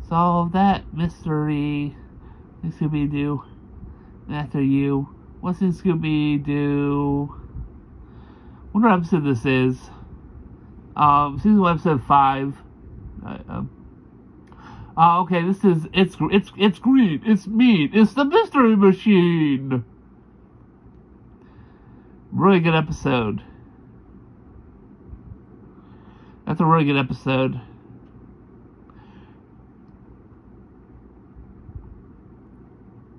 solve that mystery, Scooby-Doo, after you. What's in Scooby-Doo? Wonder what episode this is. Season 1, episode 5. Okay, this is it's green, it's mean, it's the Mystery Machine. Really good episode. That's a really good episode.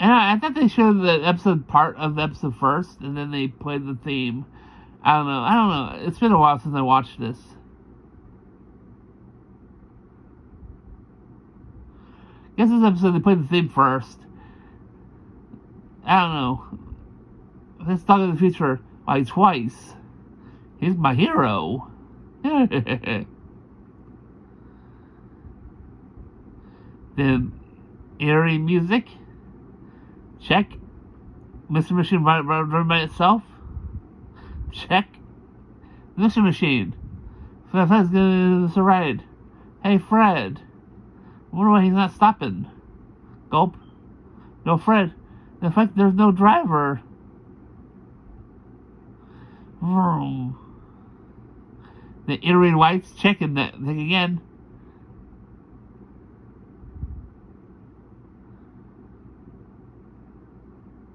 And I thought they showed the episode part of the episode first, and then they played the theme. I don't know. It's been a while since I watched this. I guess this episode they played the theme first. I don't know. Let's talk in the future like twice. He's my hero. Then eerie music. Check. Mr. Machine run by itself. Check. Mr. Machine. Fred's gonna ride. Hey Fred. I wonder why he's not stopping. Gulp. No Fred. In fact, there's no driver. Vroom. The eerie lights checking that thing again.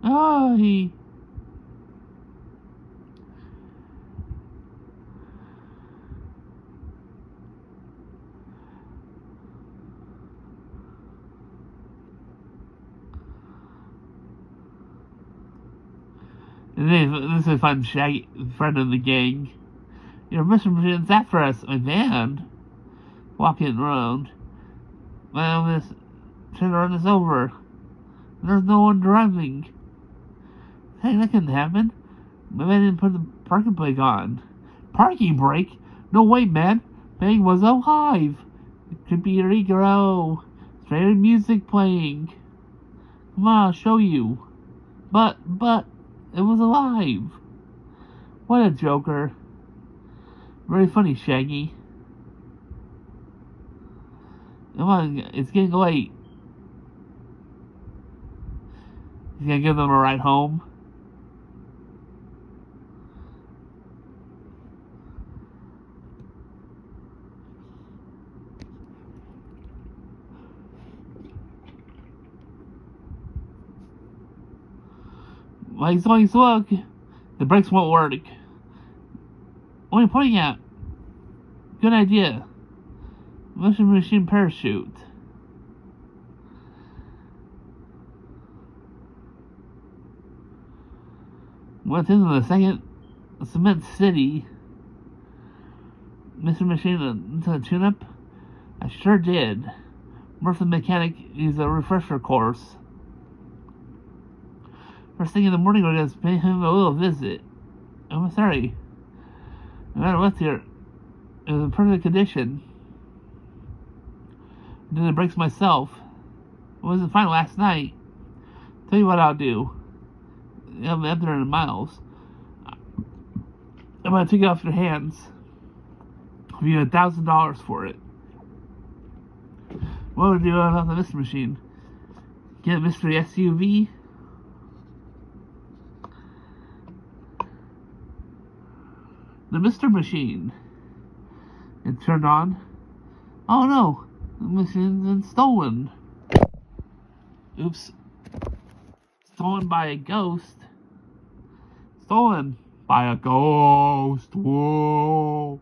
Oh, he. And then this is a fun Shaggy friend of the gang. You know, Mr. Machine's after us, my van. Walking around. Well, this trying to run us over. There's no one driving. Hey, that couldn't happen. Maybe I didn't put the parking brake on. Parking brake? No way, man. Bang was alive. It could be your ego. Straight music playing. Come on, I'll show you. But, it was alive. What a joker. Very funny, Shaggy. Come on, it's getting late. He's gonna give them a ride home. Like, look, the brakes won't work. What are you pointing at? Good idea. Motion machine parachute. Went into the second cement city. Mr. Machine into a tune-up? I sure did. Mercer Mechanic is a refresher course. First thing in the morning, we're going to pay him a little visit. I'm sorry. No matter what's here, it was in perfect condition. I did the brakes myself. It wasn't fine last night. Tell you what I'll do. I'm up there in miles. I'm going to take it off your hands. I'll give you $1,000 for it. What would you do about the Mr. Machine? Get a mystery SUV? The Mr. Machine. It turned on. Oh no! The machine's been stolen. Oops. Stolen by a ghost. Stolen by a ghost. Whoa.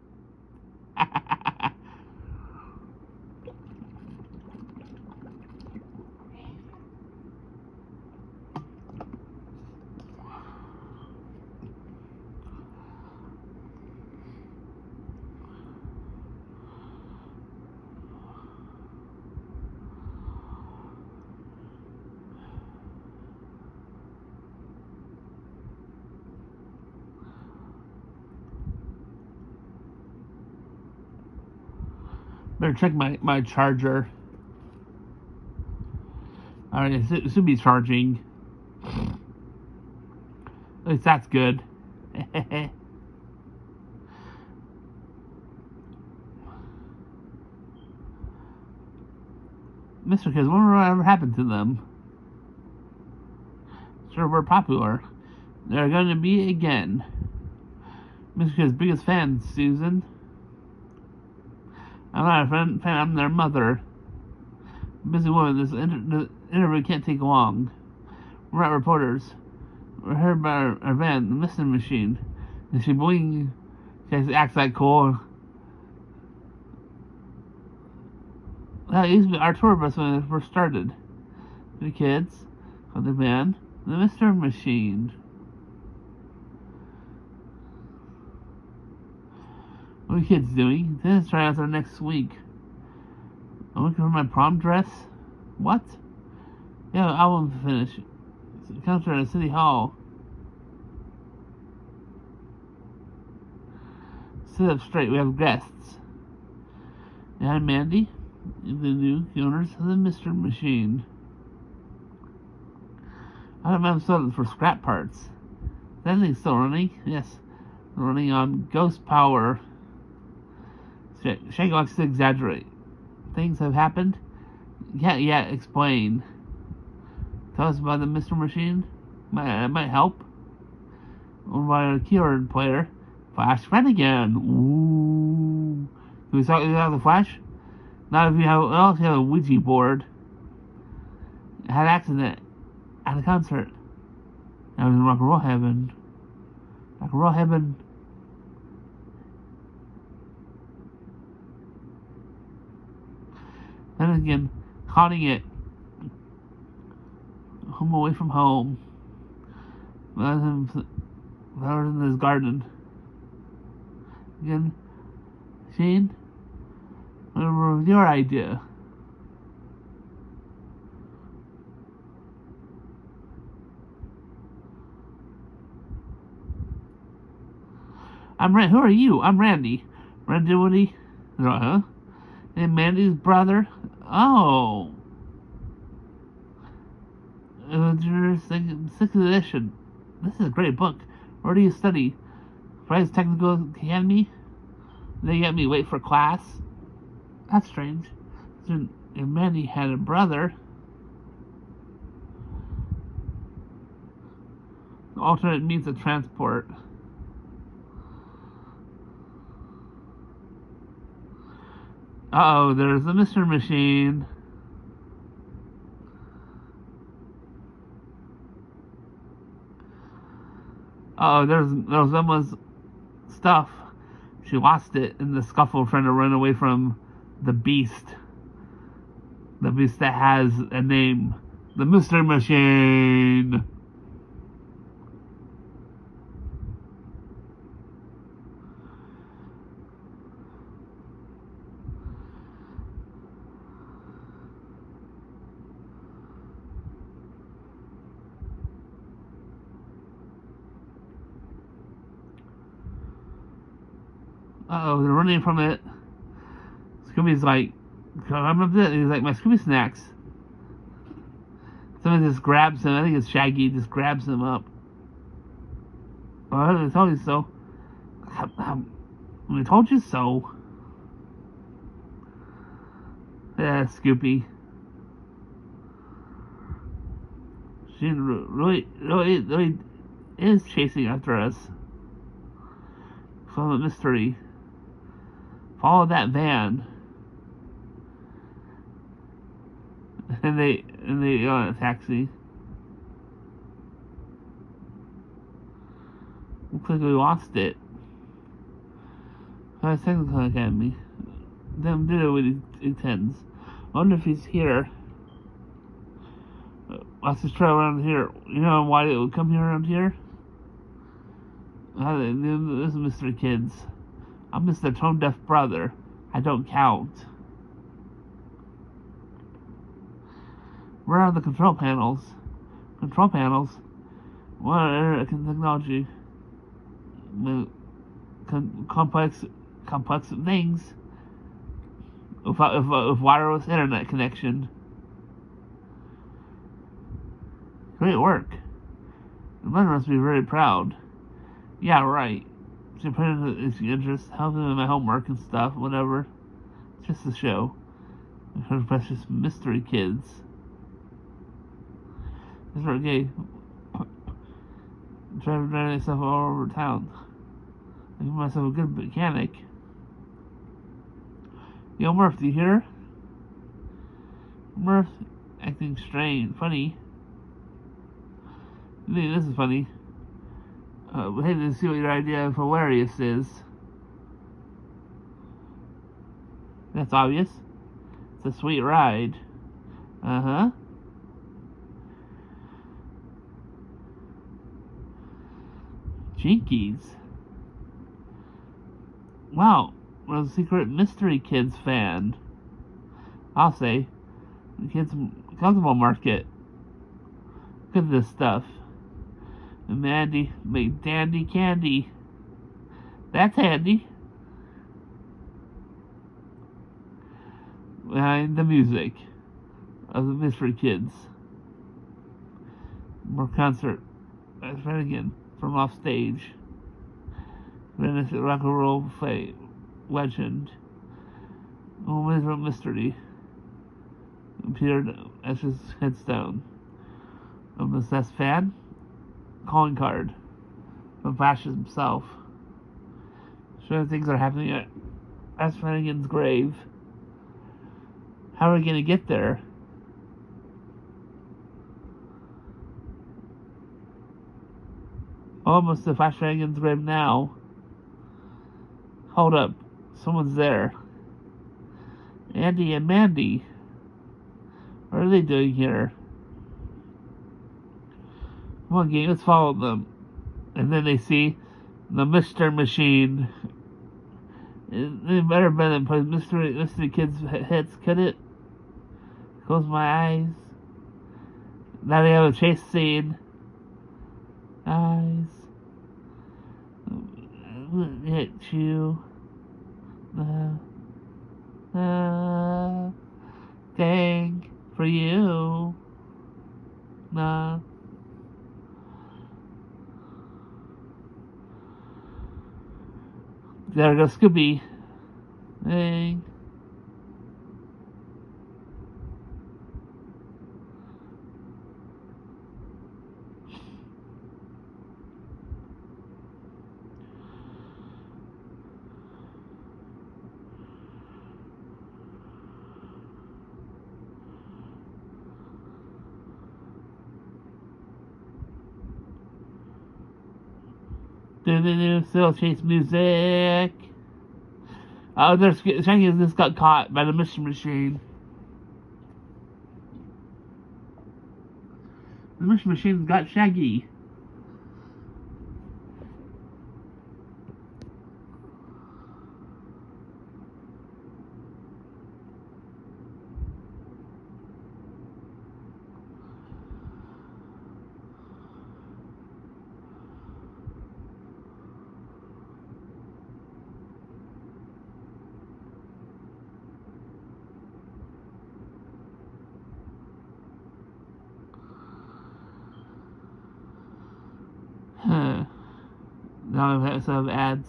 Better check my charger. Alright, it should be charging. At least that's good. Mr. Kids, wonder what ever happened to them. Sure, we're popular. They're going to be again. Mr. Kids' biggest fan, Susan. I'm not a fan, I'm their mother. Busy woman, this interview can't take long. We're not reporters. We're here about our van, the Missing Machine. And she bling. She acts like cool. That used to be our tour bus when it first started. The kids, on the van, the Mr. Machine. What are you kids doing? This try out there next week. I'm looking for my prom dress. What? Yeah, album finish. Concert at City Hall. Sit up straight. We have guests. And I'm Mandy, the new owners of the Mr. Machine. I don't have sold for scrap parts. That thing's still running. Yes, running on ghost power. Shaggy likes to exaggerate. Things have happened. Can't yet explain. Tell us about the Mr. Machine. Might help. Or by a keyboard player. Flash Red again. Ooh. Can we talk about the Flash? Not if you have a Ouija board. I had an accident at a concert. I was in rock and roll heaven. Rock and roll heaven. Then again, haunting it. Home away from home. Flowers in his garden. Again, Shane, what was your idea? Who are you? I'm Randy. Randy Woody? Huh? And Mandy's brother? Oh. Sixth edition. This is a great book. Where do you study? Fry's Technical Academy? They get me late for class? That's strange. And Mandy had a brother. Alternate means of transport. Uh-oh, there's the Mr. Machine. Uh-oh, there's Emma's stuff. She lost it in the scuffle trying to run away from the beast. The beast that has a name. The Mr. Machine. Uh-oh, they're running from it. Scooby's like, I'm a bit. He's like, my Scooby snacks. Someone just grabs him. I think it's Shaggy. Just grabs him up. I told you so. I told you so. Yeah, Scoopy. She really is chasing after us. Follow the mystery. Follow that van. And they go on a taxi. Looks like we lost it. Technical Academy. Them did it what he intends. I wonder if he's here. Let's just try around here. You know why it would come here around here? This is Mr. Kids. I'm Mr. Tone Deaf Brother. I don't count. Where are the control panels? Control panels? What are technology? Complex things. with wireless internet connection. Great work. The mother must be very proud. Yeah, right. She put in his interest, helping him with my homework and stuff, whatever. It's just a show. Her precious mystery kids. It's very gay. Driving myself all over town. I give myself a good mechanic. Yo, Murph, do you hear? Murph acting strange, funny. I think this is funny. But hey, let's see what your idea of hilarious is. That's obvious. It's a sweet ride. Uh-huh. Jinkies. Wow, we're a secret Mystery Kids fan. I'll say. The Kids Cosmo Market. Look at this stuff. And Mandy made dandy candy. That's handy. Behind the music of the Mystery Kids. More concert. That's right again. From off stage. Venice rock and roll legend. Moment of mystery. Appeared as his headstone. A obsessed fan. Calling card. From Flash himself. Sure things are happening at S. Flanagan's grave. How are we going to get there? Almost to Flash Flanagan's grave now. Hold up. Someone's there. Andy and Mandy. What are they doing here? Come on, gang, let's follow them. And then they see the Mr. Machine. It better than put Mystery Kids hits, could it? Close my eyes. Now they have a chase scene. Eyes. Hit you. Dang for you. Nah. There goes Scooby. Dang. Still chase music. Oh, there's Shaggy just got caught by the Mystery Machine. The Mystery Machine's got Shaggy. Now I have some ads.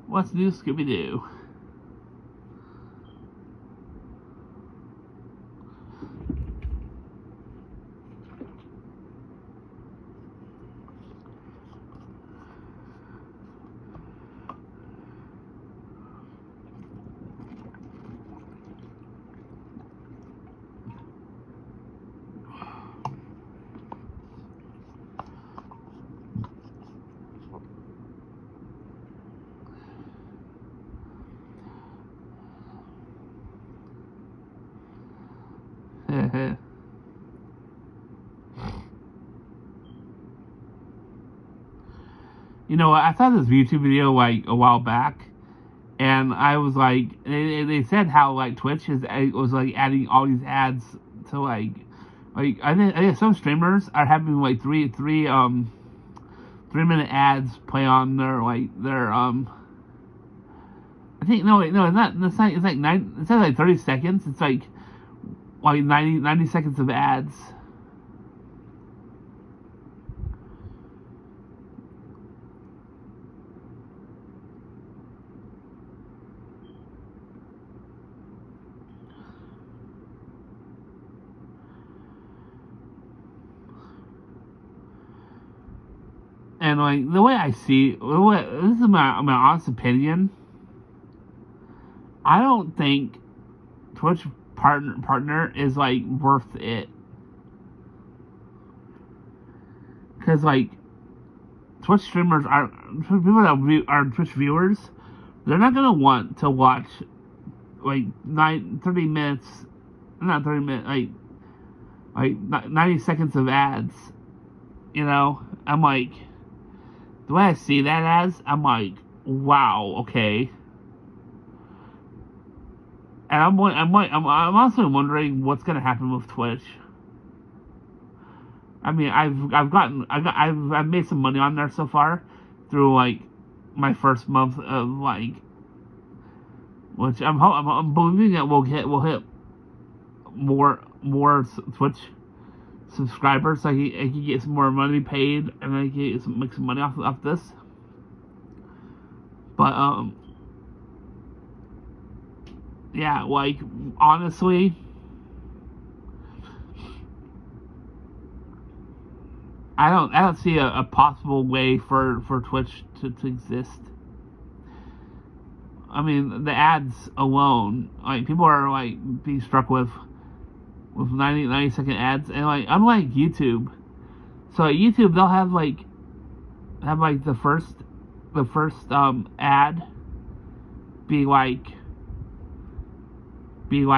What's new, Scooby-Doo? You know, I saw this YouTube video like a while back, and I was like, they said how like Twitch is was like adding all these ads to like I think some streamers are having like 3 minute ads play on their I think no wait no it's like nine it's like 30 seconds. It's like 90 seconds of ads. And like the way I see, this is my honest opinion. I don't think Twitch partner is like worth it, because like Twitch streamers are people that are Twitch viewers. They're not gonna want to watch like 30 minutes, not 30 minutes, like 90 seconds of ads. You know, I'm like, the way I see that as, I'm like, wow, okay. And I'm also wondering what's gonna happen with Twitch. I mean, I've made some money on there so far through like my first month of like, which I'm believing that we'll hit more Twitch subscribers, so I can get some more money paid, and I can make some money off this. But yeah, like honestly, I don't see a possible way for Twitch to exist. I mean, the ads alone, like people are like being struck with 90-second ads, and like unlike YouTube, so at YouTube they'll have like the first ad be like they'll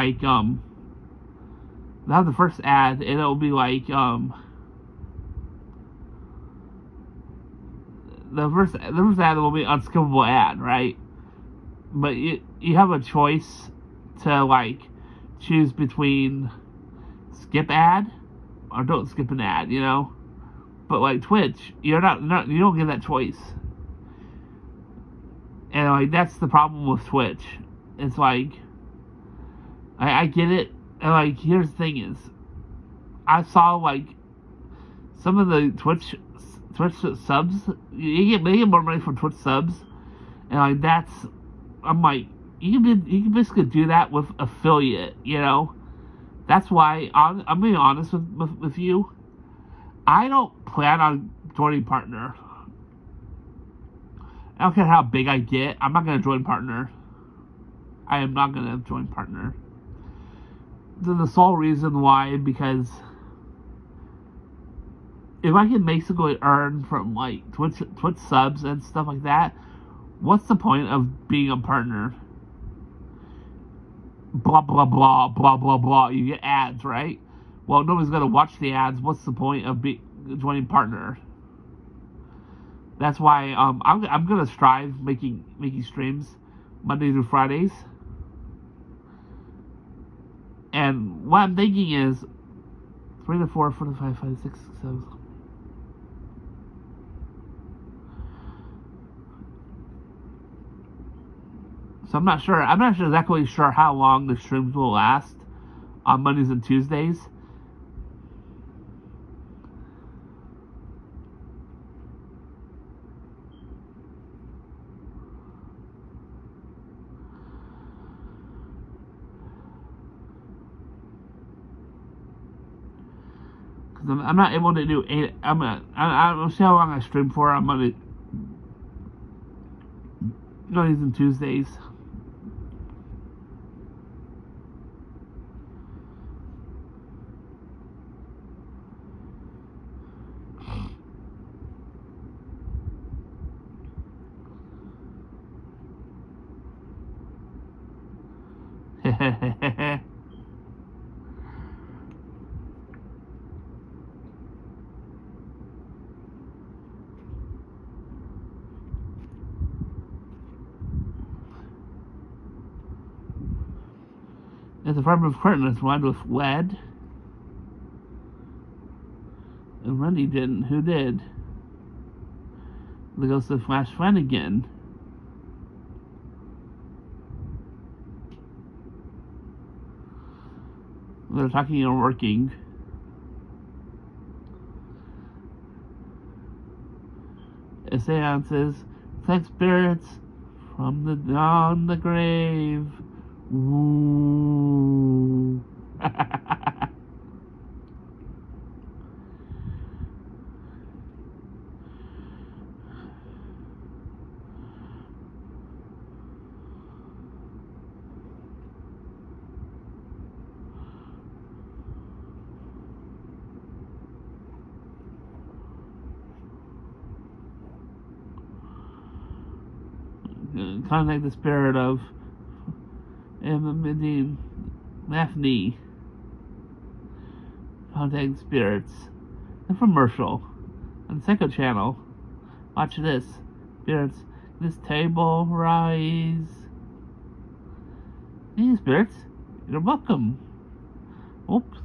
have the first ad, and it'll be like the first ad will be unskippable ad, right? But you have a choice to like choose between skip ad or don't skip an ad, you know. But like Twitch, you don't get that choice, and like that's the problem with Twitch. It's like I get it, and like here's the thing is, I saw like some of the Twitch subs. They get more money from Twitch subs, and like that's, I'm like, you can basically do that with affiliate, you know. That's why I'm being honest with you. I don't plan on joining partner. I don't care how big I get. I'm not gonna join partner. I am not gonna join partner. The sole reason why, because if I can basically earn from like Twitch subs and stuff like that, what's the point of being a partner? Blah blah blah blah blah blah. You get ads, right? Well, nobody's gonna watch the ads. What's the point of joining partner? That's why I'm gonna strive making streams Monday through Fridays. And what I'm thinking is 3 to 4, 4 to 5, 5 to 6, 7. So I'm not sure exactly how long the streams will last on Mondays and Tuesdays. Because I'm not able to do 8. I'll see how long I stream for on Mondays and Tuesdays. It's a affirmative curtain one with Wed. And Randy didn't. Who did? The Ghost of Flash Flanagan. They're talking and working. Seances, thank spirits from the grave. Ooh. Contact the spirit of Medine Daphne. Contact spirits. Infomercial on Psycho Channel. Watch this. Spirits. This table rise. Hey, spirits. You're welcome. Oops.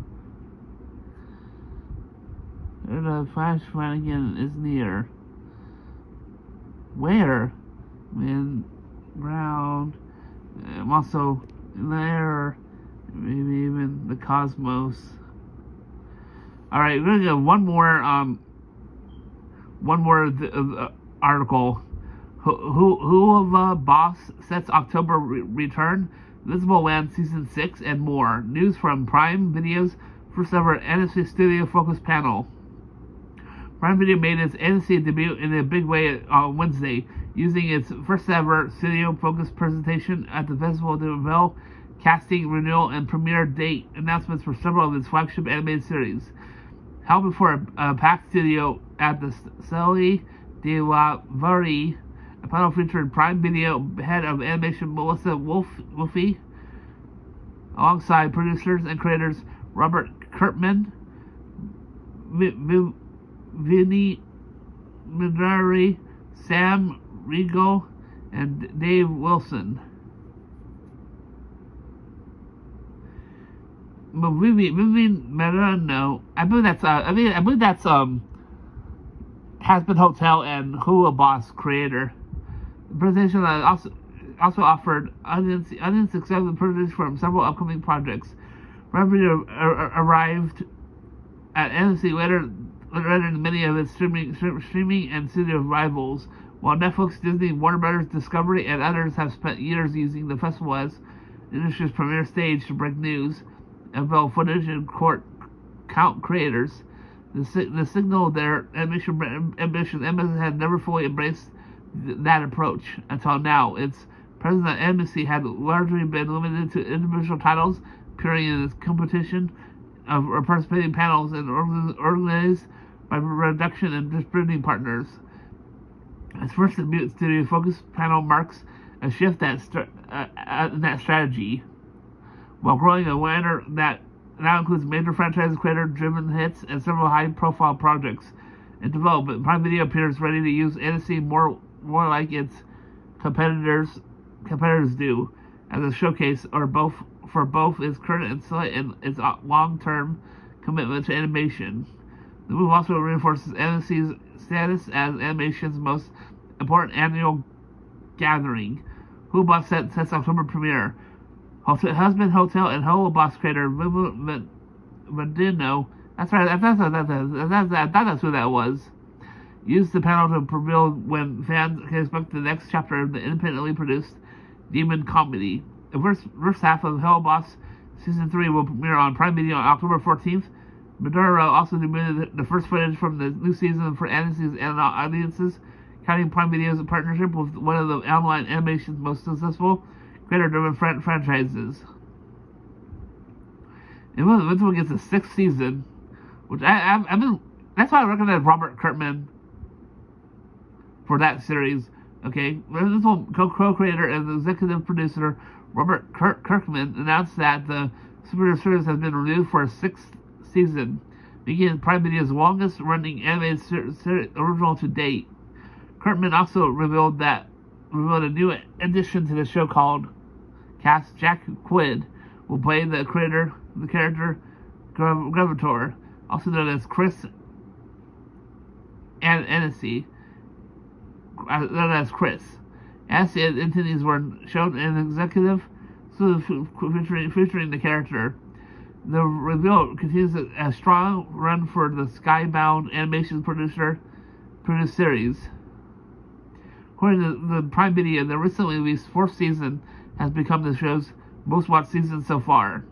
The Flash Flanagan is near. Where? In ground. I'm also there. Maybe even the cosmos. Alright, we're gonna get one more article. Who of Boss sets October return? Visible Land Season 6 and more. News from Prime Video's first ever NFC Studio Focus panel. Prime Video made its NFC debut in a big way on Wednesday, using its first ever studio focus presentation at the Festival de Reveal, casting, renewal, and premiere date announcements for several of its flagship animated series. Held before a packed studio at the Celle de la Verre, a panel featured Prime Video head of animation Melissa Wolfe, alongside producers and creators Robert Kirkman, Vinny Medari, Sam Riegel, and Dave Wilson. Moving Merano, I believe that's Has-Been Hotel and Who a Boss creator. The presentation also offered audience exclusive footage from several upcoming projects. Revenue arrived at NFC later than many of its streaming and studio rivals, while Netflix, Disney, Warner Brothers, Discovery, and others have spent years using the festival as the industry's premier stage to break news, unveil footage, and count creators. The signal their animation ambition, Amazon had never fully embraced that approach until now. Its presence at NBC had largely been limited to individual titles appearing in its competition of participating panels and organized by production and distributing partners. Its first debut studio focus panel marks a shift in that strategy, while growing a lineup that now includes major franchise creator-driven hits and several high-profile projects in development. Prime Video appears ready to use NFC more like its competitors do, as a showcase for both its current and its long-term commitment to animation. The move also reinforces NFC's status as animation's most important annual gathering. Who Boss sets October premiere. Has-Been Hotel and Who Boss creator Vadino, that's right, I thought that's who that was, used the panel to reveal when fans can expect the next chapter of the independently produced Demon comedy. The first half of Hell Boss Season 3 will premiere on Prime Video on October 14th. Maduro also debuted the first footage from the new season for NBC's and audiences, counting Prime Video's partnership with one of the online animation's most successful creator-driven franchises. Invincible gets a 6th season, which that's why I recommend Robert Kirkman for that series. Okay, Invincible co-creator and executive producer Robert Kirkman announced that the superhero series has been renewed for a 6th season, making Prime Video's longest-running animated original to date. Kirkman also revealed a new addition to the show called Cast Jack Quid will play the character Gravitor, also known as Chris Annecy, known as Chris. As the entities were shown in executive, featuring the character. The reveal continues a strong run for the Skybound Animation produced series. According to the Prime Video, the recently released fourth season has become the show's most watched season so far.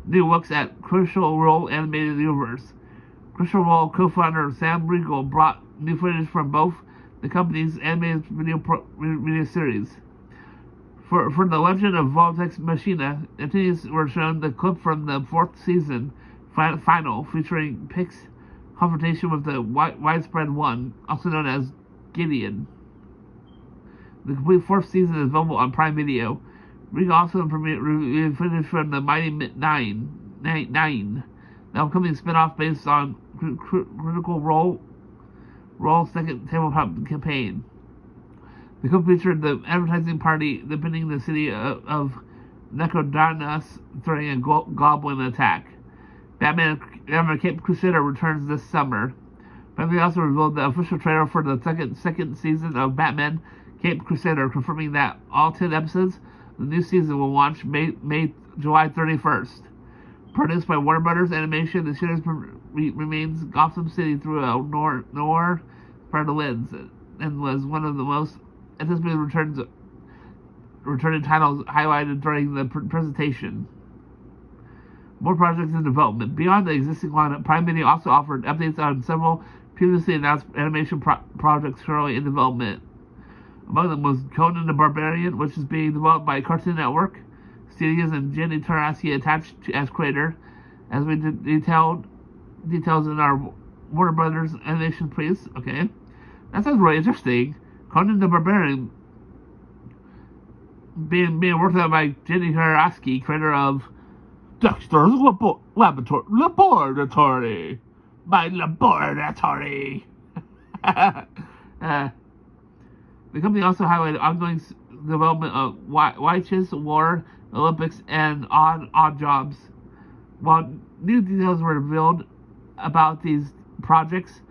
New looks at Crucial Role animated universe. Crucial Role co-founder Sam Riegel brought new footage from both the company's animated video series. For The Legend of Vortex Machina, entities were shown the clip from the fourth season final, featuring Pic's confrontation with the Widespread One, also known as Gideon. The complete fourth season is available on Prime Video. Riegel also premiered footage from the Mighty Nine, the upcoming spin-off based on Critical Role second tabletop campaign. The clip featured the advertising party depicting the city of Necrodanos during a goblin attack. Batman Cape Crusader returns this summer. Batman also revealed the official trailer for the second season of Batman Cape Crusader, confirming that all 10 episodes of the new season will launch July 31st. Produced by Warner Brothers Animation, the series remains Gotham City through a noir part of lens, and was one of the most anticipated returning titles highlighted during the presentation. More projects in development. Beyond the existing lineup, Prime Video also offered updates on several previously announced animation projects currently in development. Among them was Conan the Barbarian, which is being developed by Cartoon Network Studios and Jenny Tarasi attached as creator, as we details in our Warner Brothers Animation piece. Okay, that sounds really interesting. Conan the Barbarian being worked on by Jenny Tarasi, creator of Dexter's Laboratory. My laboratory. The company also highlighted ongoing development of Witches, War, Olympics, and Odd Jobs. While new details were revealed about these projects,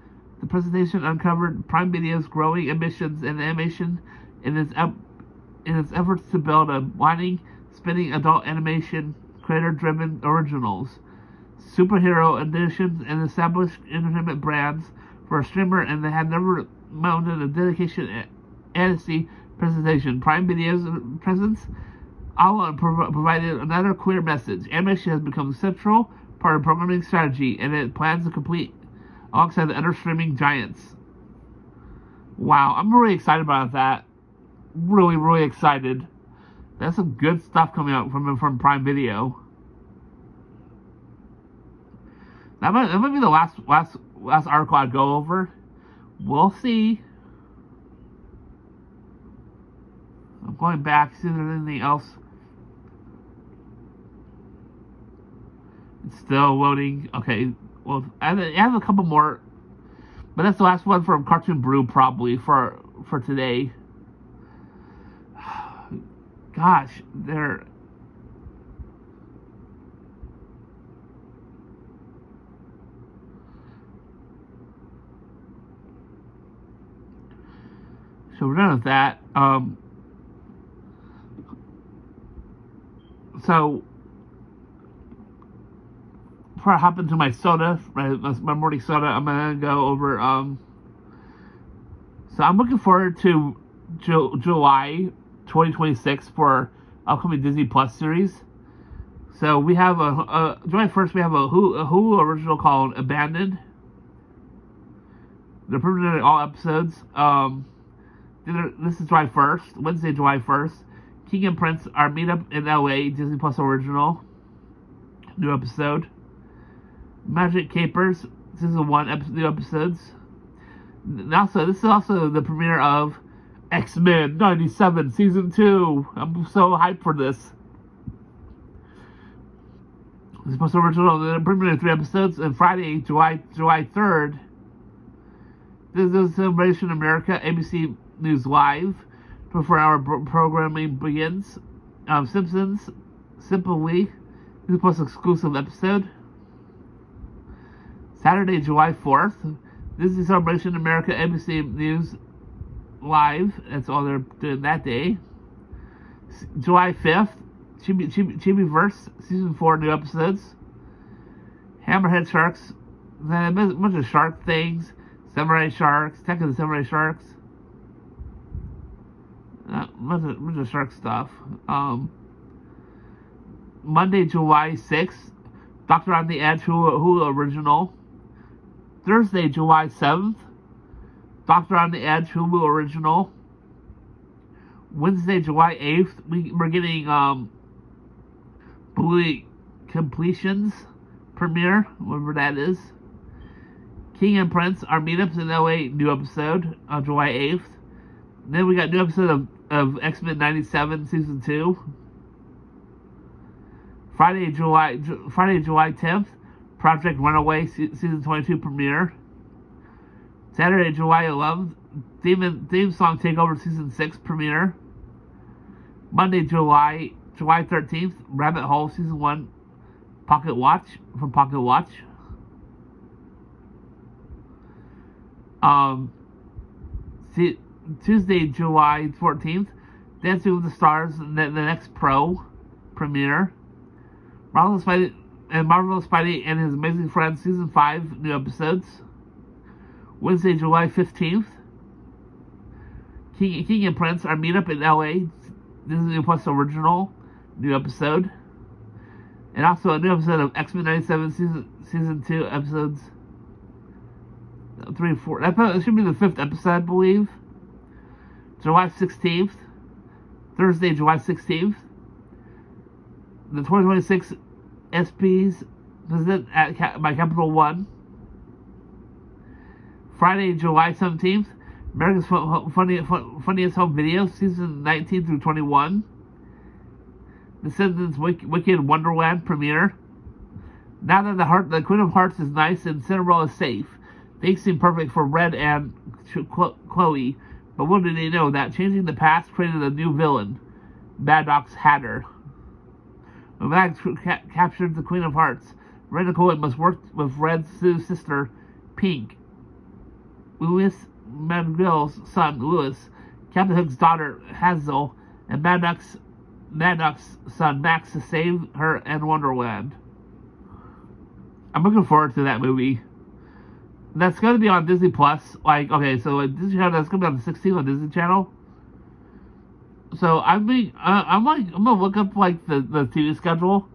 the presentation uncovered Prime Video's growing ambitions in animation in its efforts to build a winding, spinning adult animation, creator-driven originals, superhero editions, and established entertainment brands for a streamer, and they had never mounted a dedication fantasy presentation. Prime Video's presence provided another clear message. Animation has become a central part of programming strategy, and it plans to complete alongside the other streaming giants. Wow, I'm really excited about that. Really, really excited. That's some good stuff coming out from Prime Video. That might be the last article I'd go over. We'll see. I'm going back, see if there's anything else. It's still loading. Okay, well, I have a couple more, but that's the last one from Cartoon Brew probably for today. Gosh, they're... So we're done with that. So before I hop into my soda, my morning soda, I'm gonna go over. So I'm looking forward to July 2026 for upcoming Disney Plus series. So we have July 1st. We have a Hulu original called Abandoned. They're premiering all episodes. This is July 1st, Wednesday, July 1st. King and Prince are meet up in LA, Disney Plus original. New episode. Magic Capers, season 1, new episodes. This is also the premiere of X-Men 97, season 2. I'm so hyped for this. Disney Plus original, they're premiering 3 episodes. And Friday, July 3rd, this is Celebration America, ABC News Live. 24-hour programming begins. Simpsons, Simply, Disney Plus exclusive episode. Saturday, July 4th, Disney Celebration America ABC News Live. That's all they're doing that day. July 5th, Chibiverse Season 4 new episodes. Hammerhead Sharks, then a bunch of shark things. Samurai Sharks, Attack of the Samurai Sharks. Bunch of shark stuff. Monday, July 6th, Doctor on the Edge, Hulu original. Thursday, July 7th, Doctor on the Edge, Hulu original. Wednesday, July 8th, we're getting Bluey Completions premiere, whatever that is. King and Prince, Our Meetups in LA, new episode on July 8th. Then we got new episode of X-Men 97 Season 2. Friday, July 10th, Project Runaway Season 22 premiere. Saturday, July 11th, Theme Song Takeover Season 6 premiere. Monday, July 13th, Rabbit Hole Season 1 Pocket Watch from Pocket Watch. Tuesday, July 14th, Dancing with the Stars, the next Pro premiere. Marvelous Spidey and His Amazing Friends Season 5 new episodes. Wednesday, July 15th, King and Prince, Our Meetup in LA, Disney Plus original new episode. And also a new episode of X-Men 97 Season 2 episodes 3 and 4. That should be the 5th episode, I believe. July 16th, Thursday, July 16th, the 2026 SPs presented by Capital One. Friday, July 17th, America's Funniest Home Videos, Season 19 through 21. Descendants Wicked Wonderland premiere. Now that the Queen of Hearts is nice and Cinderella is safe, things seem perfect for Red and Chloe, but little did they know that changing the past created a new villain, Maddox Hatter. When Maddox captured the Queen of Hearts, Red and Chloe must work with Red's sister, Pink, Louis Mandel's son, Louis, Captain Hook's daughter, Hazel, and Maddox's son, Max, to save her and Wonderland. I'm looking forward to that movie. That's going to be on Disney Plus. Disney Channel, that's going to be on the 16th on Disney Channel. So I'm gonna look up the TV schedule,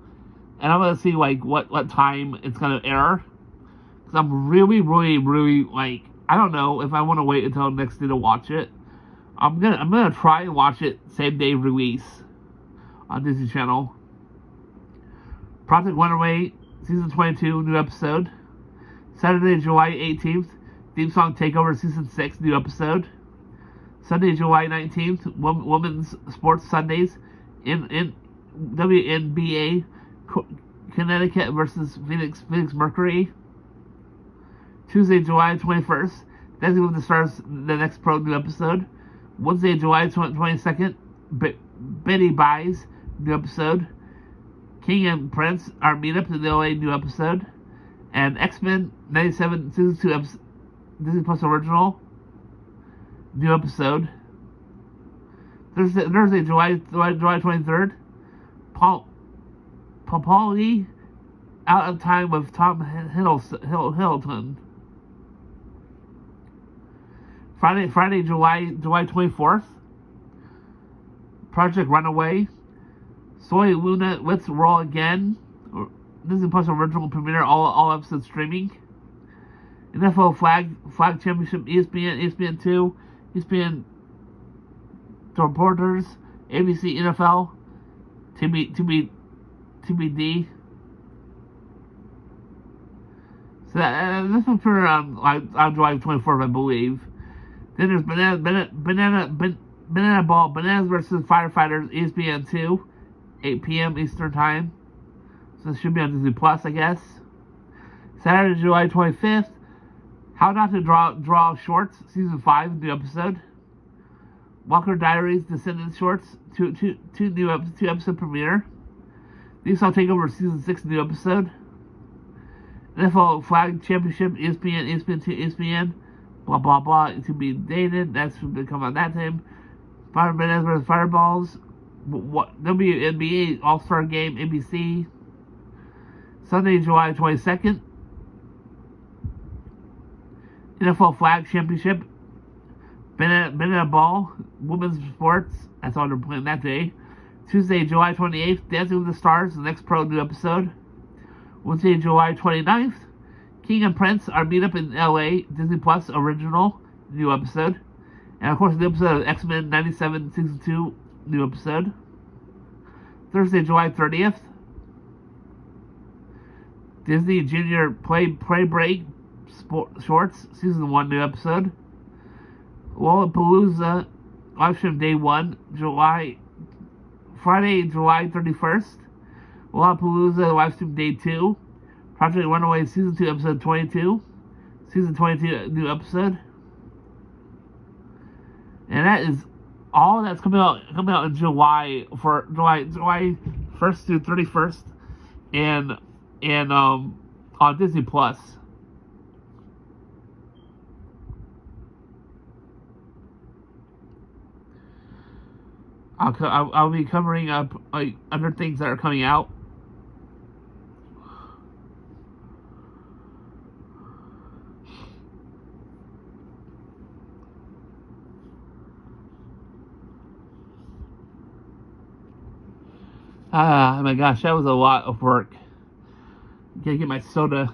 and I'm gonna see what time it's gonna air. Cause I'm really I don't know if I want to wait until next day to watch it. I'm gonna try and watch it same day release on Disney Channel. Project Runaway Season 22 new episode. Saturday, July 18th, Theme Song Takeover Season 6 new episode. Sunday, July 19th, Women's Sports Sundays in WNBA, Connecticut versus Phoenix Mercury. Tuesday, July 21st, Dancing with the Stars, the next Pro new episode. Wednesday, July 22nd, Betty Buys new episode. King and Prince, Our Meetup in LA new episode. And X-Men 97 Season 2 Disney Plus original new episode. Thursday, July 23rd, Polly Out of Time with Tom Hiddleston. Friday, July 24th, Project Runaway, Soy Luna, Let's Roll Again, Disney Plus original premiere, all episodes streaming. NFL Flag Championship, ESPN2, ESPN The Reporters, ABC NFL, TBD. So this will appear on July 24th, I believe. Then there's Bananas versus Firefighters, ESPN2, 8 p.m. Eastern Time. So it should be on Disney Plus, I guess. Saturday, July 25th, How Not to Draw Shorts, Season 5, new episode. Walker Diaries, Descendants Shorts, two episode premiere. Jigsaw Takeover Season 6 new episode. NFL Flag Championship, ESPN, blah blah blah, to be dated. That's been come out that time. Fire Menez vs. Fireballs. WNBA All-Star Game, ABC. Sunday, July 22nd. NFL Flag Championship. Bennett Ball, Women's Sports. That's all they're playing that day. Tuesday, July 28th, Dancing with the Stars, the next pro new episode. Wednesday, July 29th, King and Prince are meet up in LA, Disney Plus original new episode. And of course, the episode of X-Men 97 Season 2 new episode. Thursday, July 30th, Disney Junior Play Break Shorts Season 1 new episode. Lollapalooza live stream day 1, Friday, July 31st. Lollapalooza live stream day 2. Project Runaway Season 2 episode 22. Season 22 new episode. And that is all that's coming out in July for July 1st through 31st and on Disney Plus. I'll be covering up like other things that are coming out. Ah, my gosh, that was a lot of work. Gotta get my soda.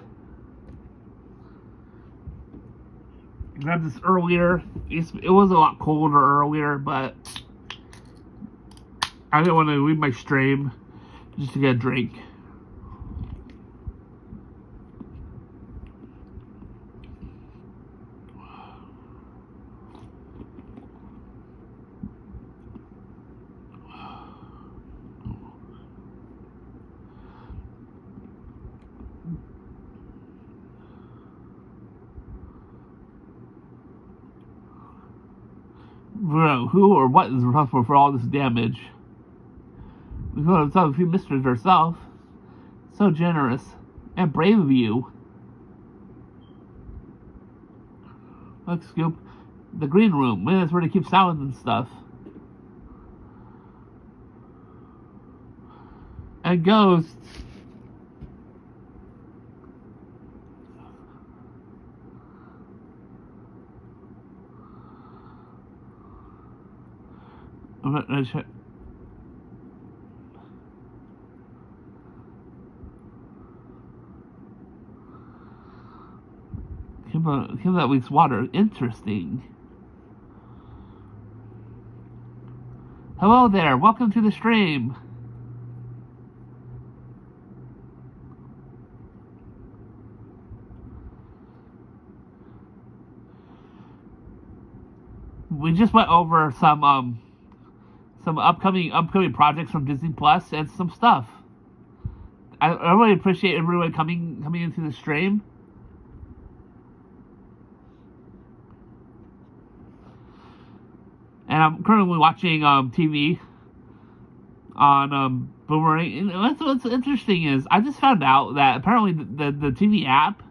Grabbed this earlier. It was a lot colder earlier, but I didn't want to leave my stream just to get a drink. Bro, who or what is responsible for all this damage? We could have solved a few mysteries ourselves. So generous and brave of you. Look, Scoop. The green room. Maybe that's where they keep salads and stuff. And ghosts. Give that week's water. Interesting. Hello there. Welcome to the stream. We just went over some upcoming projects from Disney Plus and some stuff. I really appreciate everyone coming into the stream. And I'm currently watching TV on Boomerang. And what's interesting is I just found out that apparently the TV app,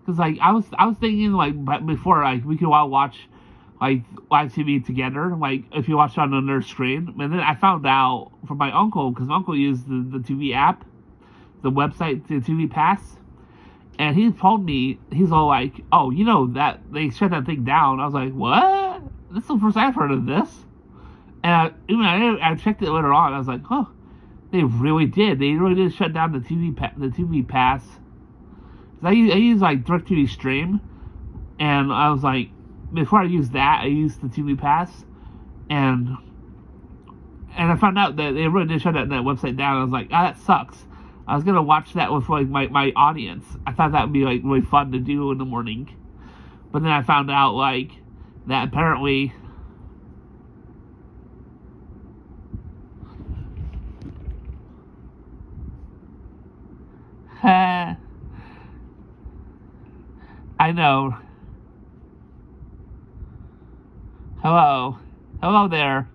because like I was thinking like before, like we could all watch like live TV together, like if you watch it on another screen. And then I found out from my uncle, because my uncle used the TV app, the website, the TV Pass, and he told me, he's all like, oh, you know that they shut that thing down. I was like, what? This is the first I've heard of this. And I checked it later on. I was like, huh, they really did. They really did shut down the TV Pass. I use like DirecTV Stream, and I was like, before I used that, I used the TV Pass, and I found out that they really did shut that website down. I was like, that sucks. I was gonna watch that with like my audience. I thought that would be like really fun to do in the morning, but then I found out like that apparently I know. Hello there.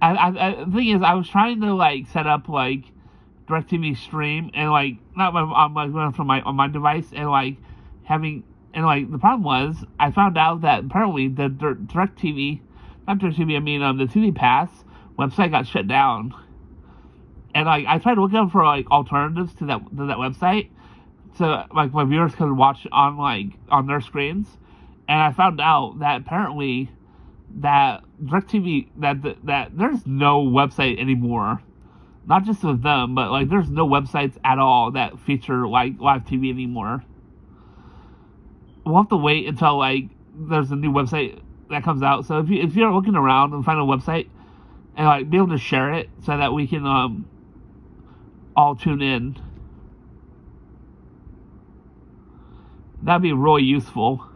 The thing is, I was trying to like set up like DirecTV stream and like not on my device and like having and like the problem was I found out that apparently the DirecTV, not DirecTV, I mean the TV Pass website got shut down. And like I tried looking for like alternatives to that website, so like my viewers could watch on their screens, and I found out that apparently that DirecTV that there's no website anymore, not just with them, but like there's no websites at all that feature like live TV anymore. We'll have to wait until like there's a new website that comes out. So if you're looking around and find a website and like be able to share it so that we can all tune in, that'd be really useful.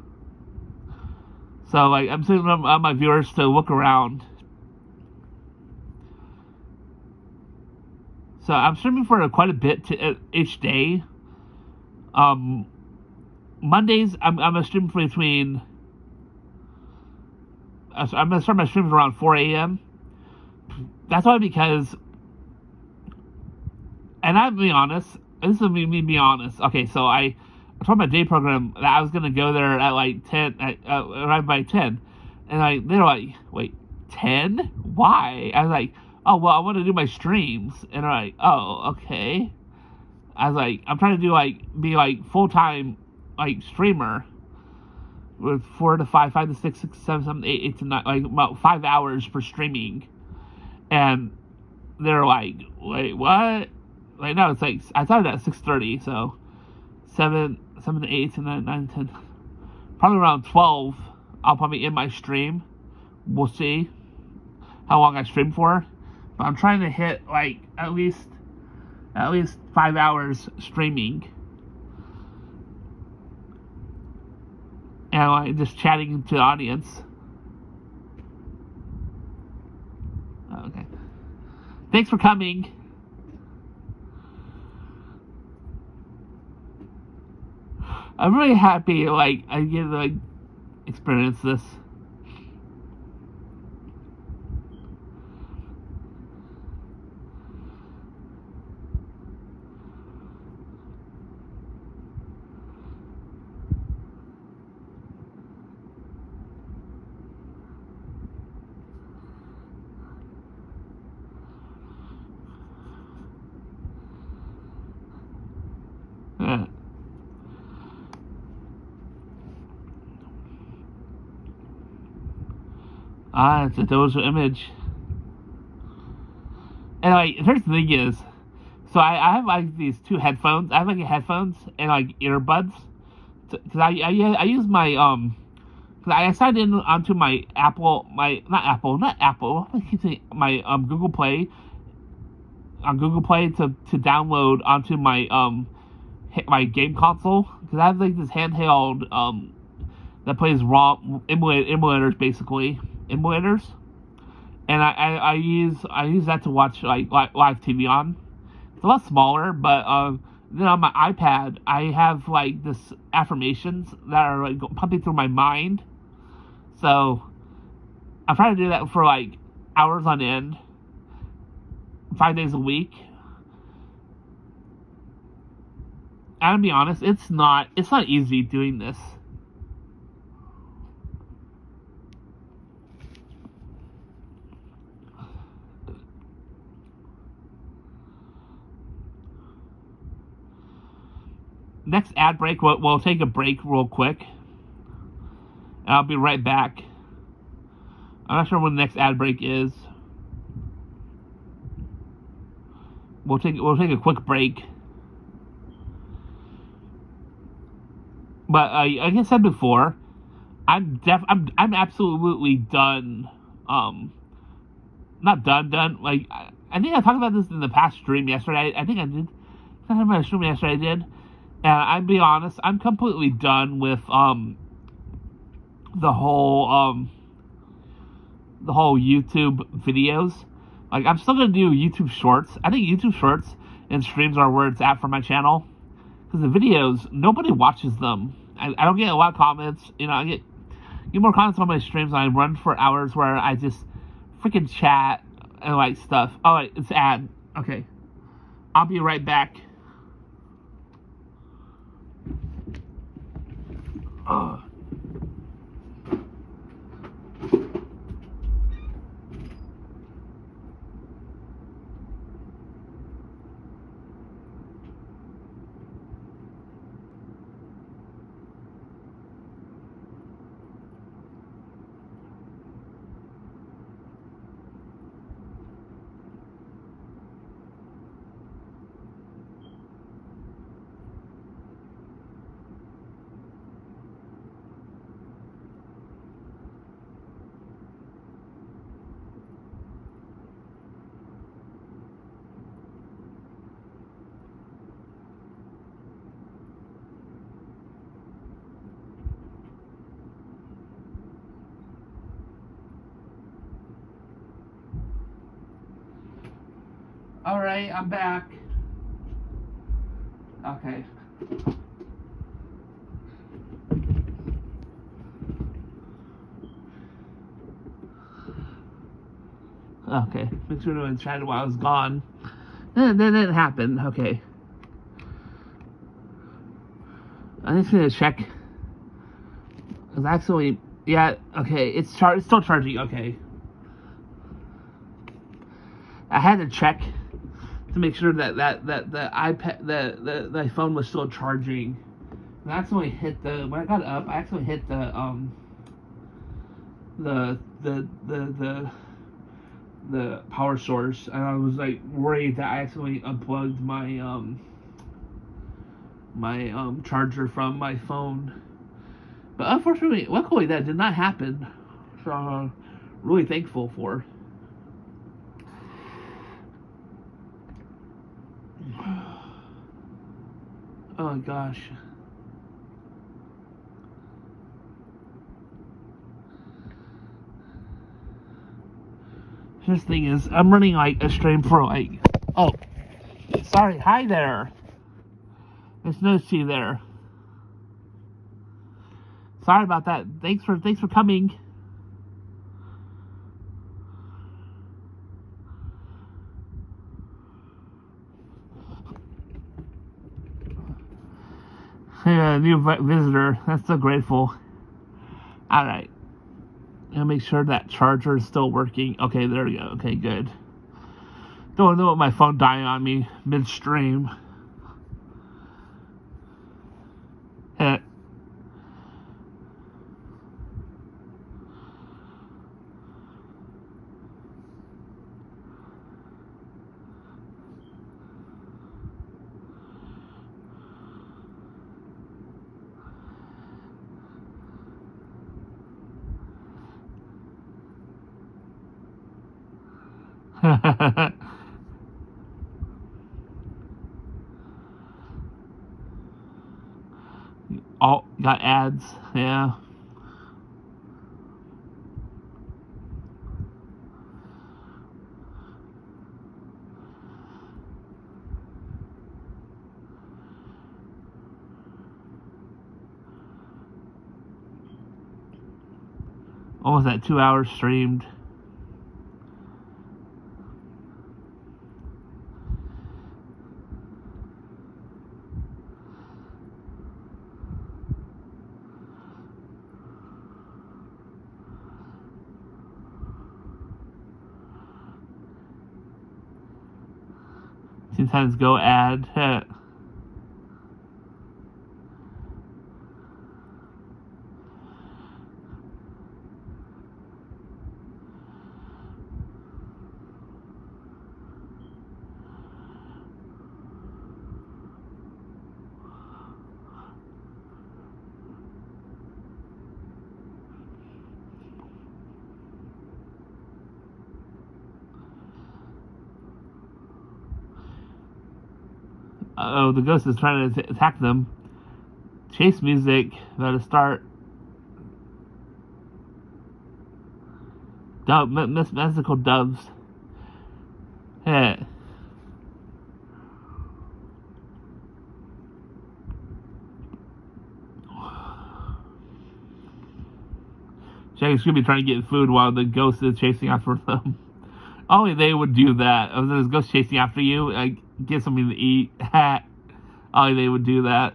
So like I'm saying on my viewers to look around. So I'm streaming for quite a bit each day. Mondays I'm gonna stream between. I'm gonna start my streams around 4 a.m. That's why because. And I'm being honest. This is me being honest. Okay, so I told my day program that I was gonna go there at like 10, arrive by 10, and they're like, wait, 10? Why? I was like, oh well, I want to do my streams, and they're like, oh okay. I was like, I'm trying to do be full time streamer with 4 to 5, 5 to 6, 6 to 7, 7 to 8, 8 to 9, like about 5 hours for streaming, and they're like, wait, what? Right now it's like I started at 6:30, so 7 to 8 to 9 to 10, probably around 12. I'll probably end my stream. We'll see how long I stream for, but I'm trying to hit like at least 5 hours streaming, and like just chatting to the audience. Okay, thanks for coming. I'm really happy, like, I get to, experience this. Yeah. It's a Doja image. And here's the thing is, so I have these two headphones. I have headphones and earbuds. Cause I use my cause I signed in onto my my Google Play. On Google Play to download onto my game console, because I have this handheld that plays ROM emulators, basically emulators, and I use that to watch live TV on. It's a lot smaller, but then on my iPad I have this affirmations that are pumping through my mind. So I'm trying to do that for hours on end, 5 days a week. And to be honest, it's not easy doing this. Next ad break, we'll take a break real quick, and I'll be right back. I'm not sure when the next ad break is. We'll take a quick break. But like I said before, I'm absolutely done. Not done. I think I talked about this in the past stream yesterday. I think I did. I talked about a stream yesterday. I did. And I'll be honest, I'm completely done with the whole YouTube videos. I'm still gonna do YouTube Shorts. I think YouTube Shorts and streams are where it's at for my channel, because the videos, nobody watches them. I don't get a lot of comments. I get more comments on my streams, and I run for hours where I just freaking chat and like stuff. Oh, it's ad. Okay, I'll be right back. Oh. All right, I'm back. Okay. Okay, make sure no one chatted while I was gone. Then it happened. Okay. I'm just gonna check. Cause actually, yeah. Okay, it's still charging. Okay. I had to check to make sure that the iPad, the phone was still charging. And I actually hit when I got up. I actually hit the power source, and I was like worried that I accidentally unplugged my charger from my phone. But unfortunately, luckily that did not happen. So I'm really thankful for. Oh gosh. This thing is, I'm running like a stream for like, oh, sorry, hi there. There's no see there. Sorry about that. Thanks for coming. Yeah, new visitor. That's so grateful. All right. I'll make sure that charger is still working. Okay, there we go. Okay, good. Don't know what my phone dying on me midstream. Hit. Oh, got ads. Yeah. Almost at 2 hours streamed. Sometimes go ad. Oh, the ghost is trying to attack them. Chase music. About to start. Mystical doves. Yeah. Jack's gonna be trying to get food while the ghost is chasing after them. Only they would do that. If there's a ghost chasing after you, get something to eat. Only they would do that.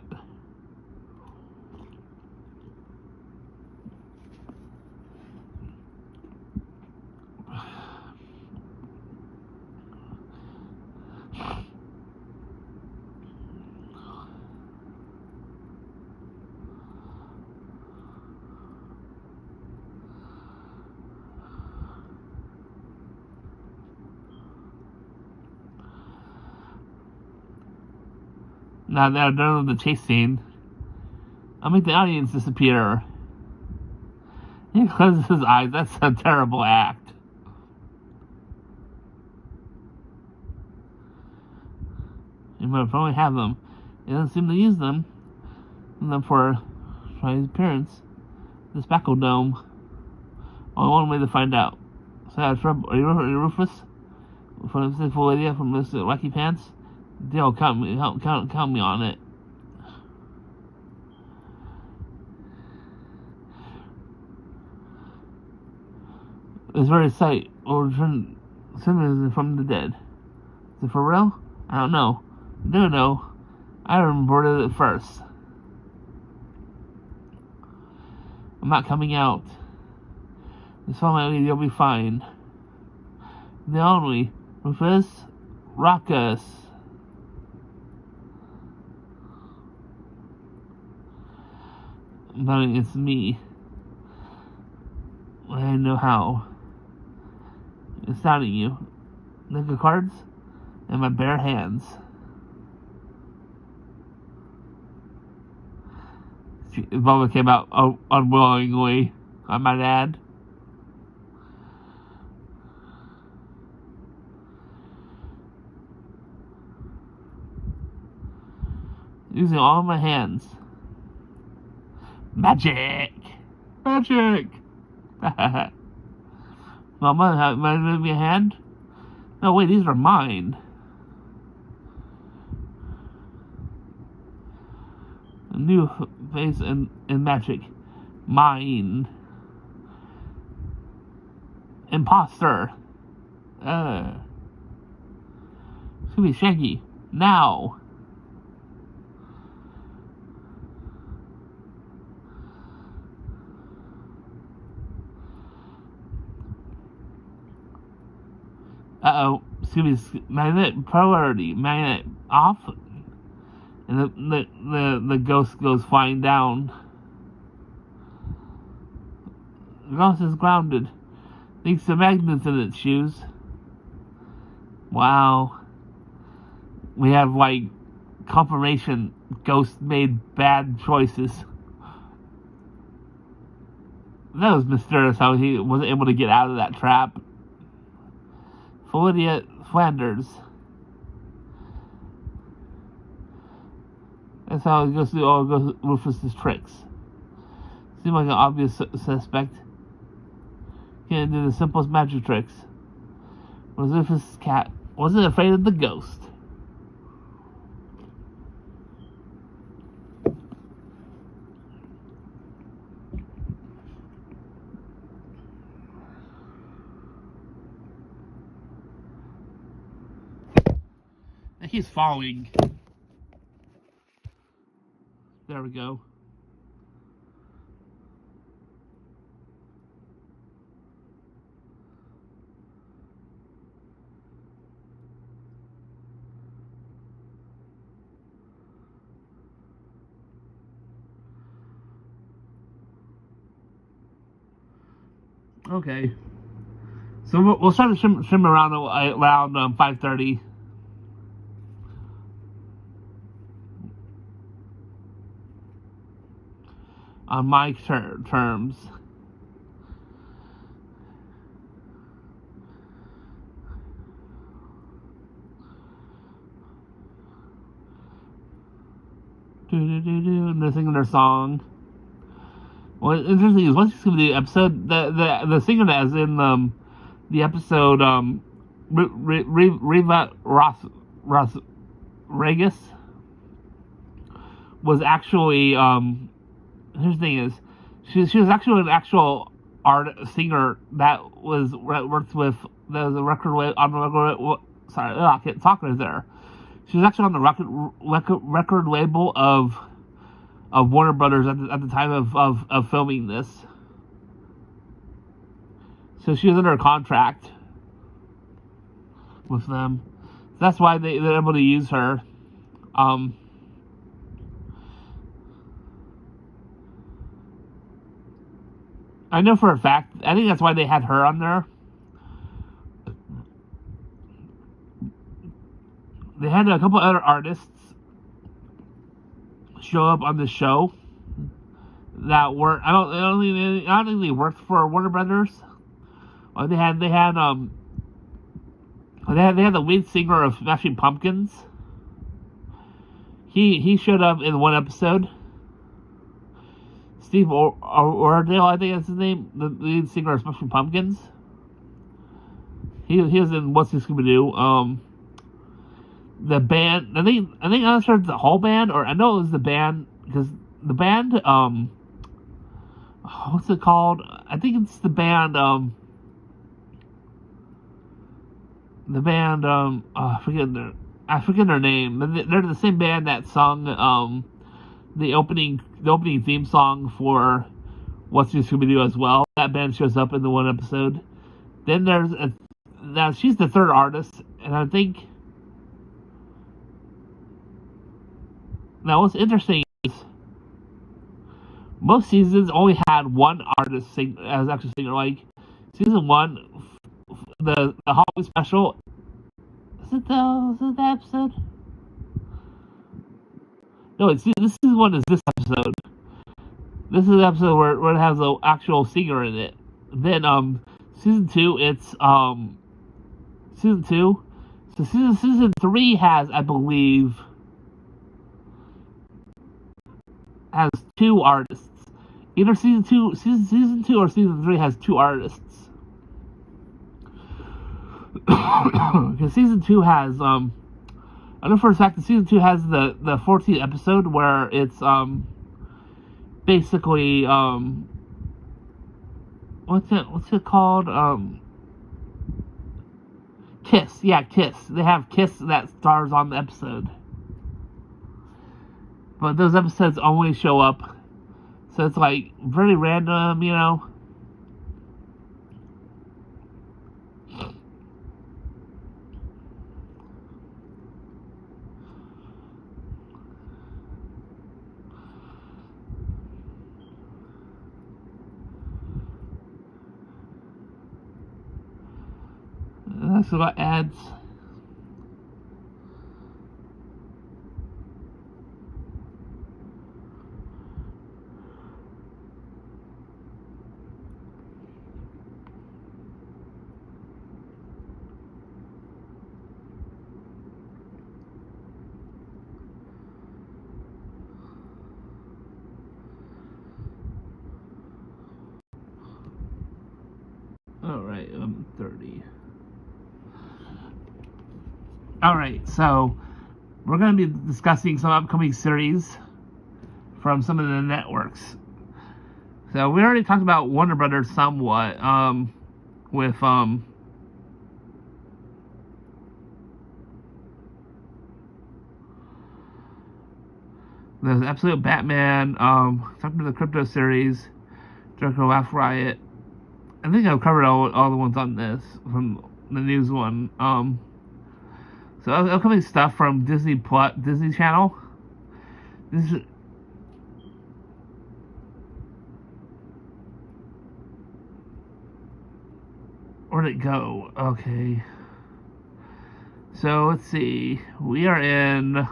Now they're done with the chase scene. I'll make the audience disappear. He closes his eyes. That's a terrible act. You might probably have them. He doesn't seem to use them. And then for his appearance, the Spackle Dome. Only one way to find out. So, are you Rufus? From this full idea from this Wacky Pants? Deal, count me on it. This very sight will return Simmons from the dead. Is it for real? I don't know. I do know. I reported it first. I'm not coming out. Just follow me, you'll be fine. The only Rufus Ruckus. But it's me. I know how. It's starting you. Look at cards and my bare hands. Bubba came out unwillingly, I might add. Using all my hands. Magic! Magic! Mama, might I move your hand? No, wait, these are mine. A new face in magic. Mine. Imposter. It's gonna be Shaggy. Now. Uh-oh, Scooby's magnet priority, magnet off, and the ghost goes flying down. The ghost is grounded, thanks to magnets in its shoes. Wow. We have, like, confirmation Ghost made bad choices. That was mysterious how he wasn't able to get out of that trap. Lydia Flanders. That's how he goes through all Rufus's tricks. Seems like an obvious suspect. Can't do the simplest magic tricks. Was Rufus's cat wasn't afraid of the ghost. He's falling. There we go. Okay. So we'll start to shim around 5:30. On my terms. And they're singing their song. What's interesting is once you see the episode, the singer that is in the episode Riva Regis was actually here's the thing is, she was actually an actual singer that worked with the record on the record. Sorry, I can't talk right there. She was actually on the record label of Warner Brothers at the time of filming this. So she was under a contract with them. So that's why they're able to use her. I know for a fact, I think that's why they had her on there. They had a couple other artists show up on the show that were I don't think they worked for Warner Brothers. They had the lead singer of Smashing Pumpkins. He showed up in one episode. Steve Ordale, I think that's his name, the lead singer of Smashing Pumpkins. He was in What's This Gonna Do? The band, I think I'm not sure if it's the whole band, or I know it was the band, because the band, what's it called? I think it's the band, I forget their name. They're the same band that sung, the opening theme song for What's New Scooby-Doo as well. That band shows up in the one episode. Then now she's the third artist, and I think now what's interesting is most seasons only had one artist sing as actual singer. Like season 1, the Halloween special. Is it the episode? No, this one is this episode. This is the episode where it has an actual singer in it. Then season 2, it's season 2. So season 3 has, I believe, has 2 artists. Either season 2 or season 3 has 2 artists. Because season 2 has I know for a fact that season 2 has the 14th episode where it's basically what's it called? Kiss. Yeah, Kiss. They have Kiss that stars on the episode. But those episodes only show up. So it's like very random, you know. That's about ads. Alright, 30. Alright, so we're going to be discussing some upcoming series from some of the networks. So we already talked about Warner Brothers somewhat, with there's Absolute Batman, talking about the Crypto series, Joker Laugh Riot. I think I've covered all the ones on this from the news one. So upcoming stuff from Disney Channel. Where'd it go? Okay. So let's see. We are in.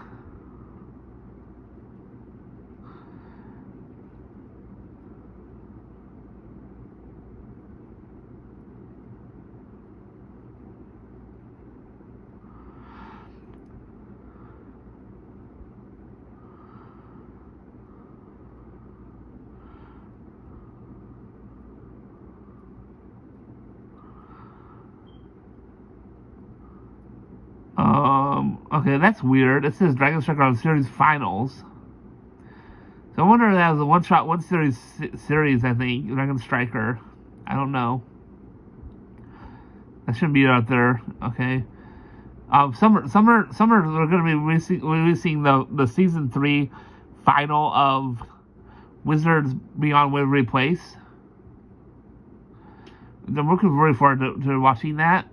Okay, that's weird. It says Dragon Striker on series finals. So I wonder if that was a one series, I think, Dragon Striker. I don't know. That shouldn't be out there. Okay. Summer. We're going to be releasing the season 3 final of Wizards Beyond Waverly Place. I'm looking very forward to watching that.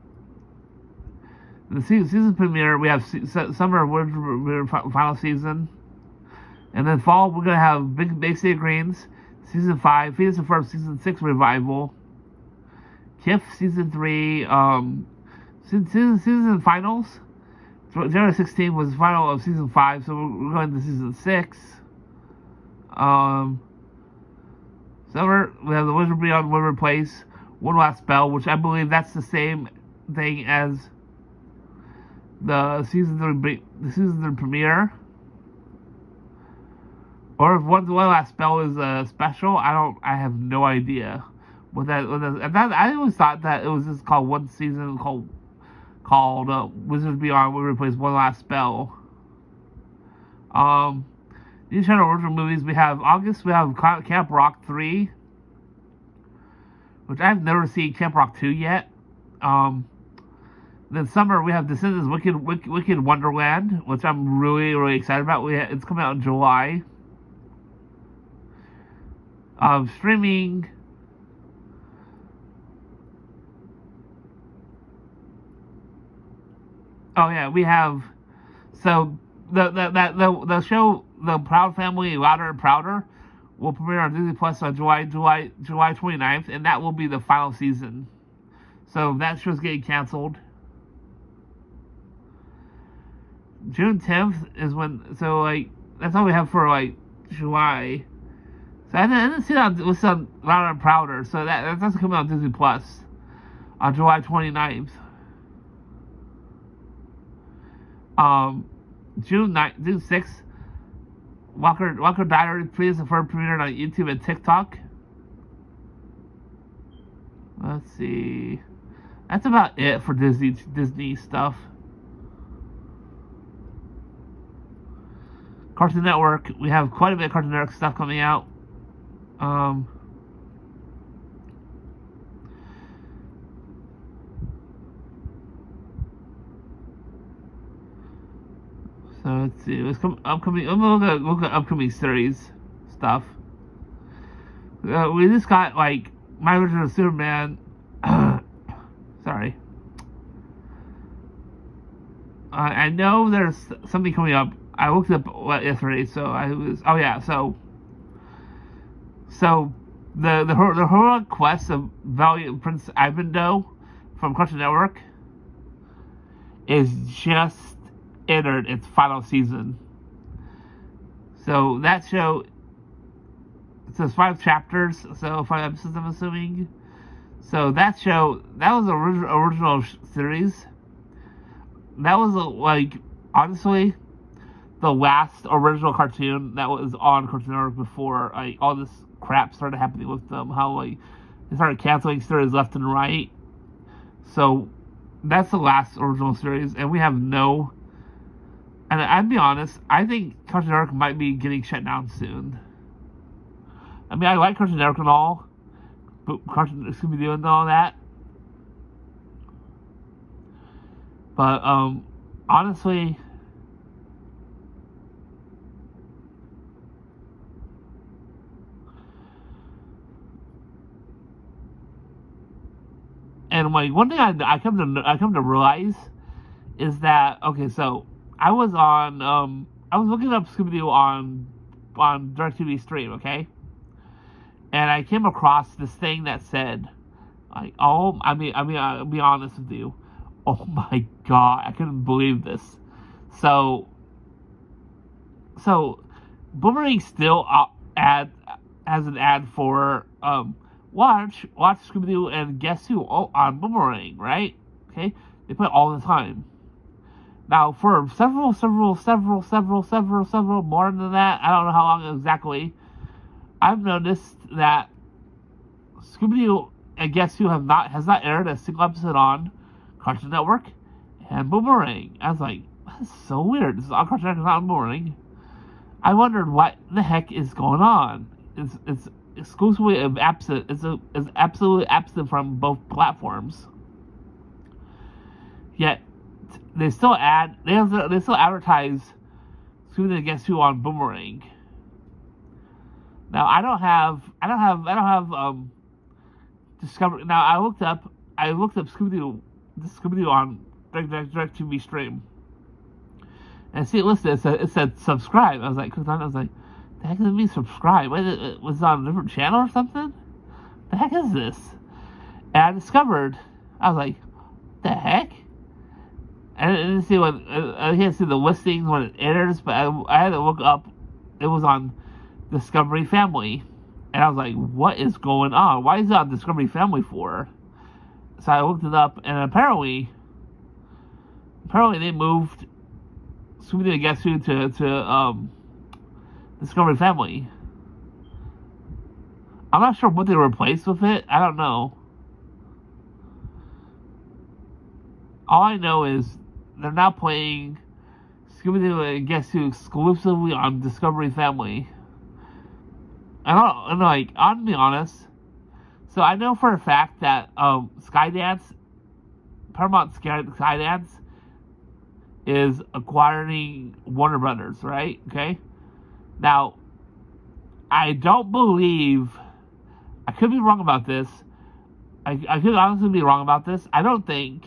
The season premiere, we have summer Wizards final season, and then fall we're going to have Big City Greens season 5, Phoenix and Ferb season 6 revival, KIF season 3, season finals. January 16th was the final of season 5, so we're going to season 6. Summer, we have the Wizard Beyond Waverly Place, One Last Spell, which I believe that's the same thing as the season 3 premiere. Or if One Last Spell is a special, I have no idea what that. I always thought that it was just called one season called Wizards Beyond Waverly Place One Last Spell. These channel original movies, we have August, we have Camp Rock 3, which I've never seen Camp Rock 2 yet. Then summer, we have Descendants Wicked Wonderland, which I'm really, really excited about. It's coming out in July. Streaming. Oh yeah, we have. So the show, The Proud Family, Louder and Prouder, will premiere on Disney Plus on July 29th, and that will be the final season. So that show's getting canceled. June 10th is when. So that's all we have for July. So I didn't see that with some Louder and Prouder. So that doesn't come out on Disney Plus on July 29th. June 6th, Walker Diary Phoenix and Ferb premiered on YouTube and TikTok. Let's see. That's about it for Disney stuff. Cartoon Network, we have quite a bit of Cartoon Network stuff coming out. So let's see. Upcoming. I'm gonna look at upcoming series stuff. We just got My Version of Superman. Sorry. I know there's something coming up. I looked up yesterday, so I was. Oh yeah, so the heroic quest of Valiant Prince Ivandoe from Cartoon Network is just entered its final season. So that show, it says 5 chapters, so 5 episodes, I'm assuming. So that show, that was an original series. That was honestly the last original cartoon that was on Cartoon Network before all this crap started happening with them. How they started canceling series left and right. So that's the last original series, and we have no. And I'd be honest, I think Cartoon Network might be getting shut down soon. I mean, I like Cartoon Network and all, but Cartoon Scooby-Doo and all that. But honestly, and one thing I come to realize is that so I was looking up Scooby-Doo on DirecTV Stream, okay, and I came across this thing that said I'll be honest with you. Oh my god, I couldn't believe this. So Boomerang still has an ad for watch Scooby-Doo and Guess Who on Boomerang, right? Okay, they put it all the time. Now for several more than that, I don't know how long exactly, I've noticed that Scooby-Doo and Guess Who has not aired a single episode on Cartoon Network and Boomerang. I was like, that's so weird. This is on Cartoon Network, not on Boomerang. I wondered what the heck is going on. exclusively absent. Is absolutely absent from both platforms. Yet they still advertise Scooby Doo Guess Who on Boomerang. Now I don't have Discovery. Now I looked up Scooby Doo on Direct TV stream, and see it listed. It said subscribe. I was like, the heck does it mean subscribe? Was it on a different channel or something? The heck is this? And I discovered. I was like, the heck? And I didn't see I can't see the listings when it airs, but I had to look up. It was on Discovery Family, and I was like, what is going on? Why is it on Discovery Family for? So I looked it up, and apparently they moved Scooby Doo Guess Who to Discovery Family. I'm not sure what they replaced with it. I don't know. All I know is they're now playing Scooby Doo Guess Who exclusively on Discovery Family. I'm to be honest, so I know for a fact that Skydance, Paramount Skydance, is acquiring Warner Brothers, right? Okay. Now, I don't believe, I could be wrong about this. I could honestly be wrong about this. I don't think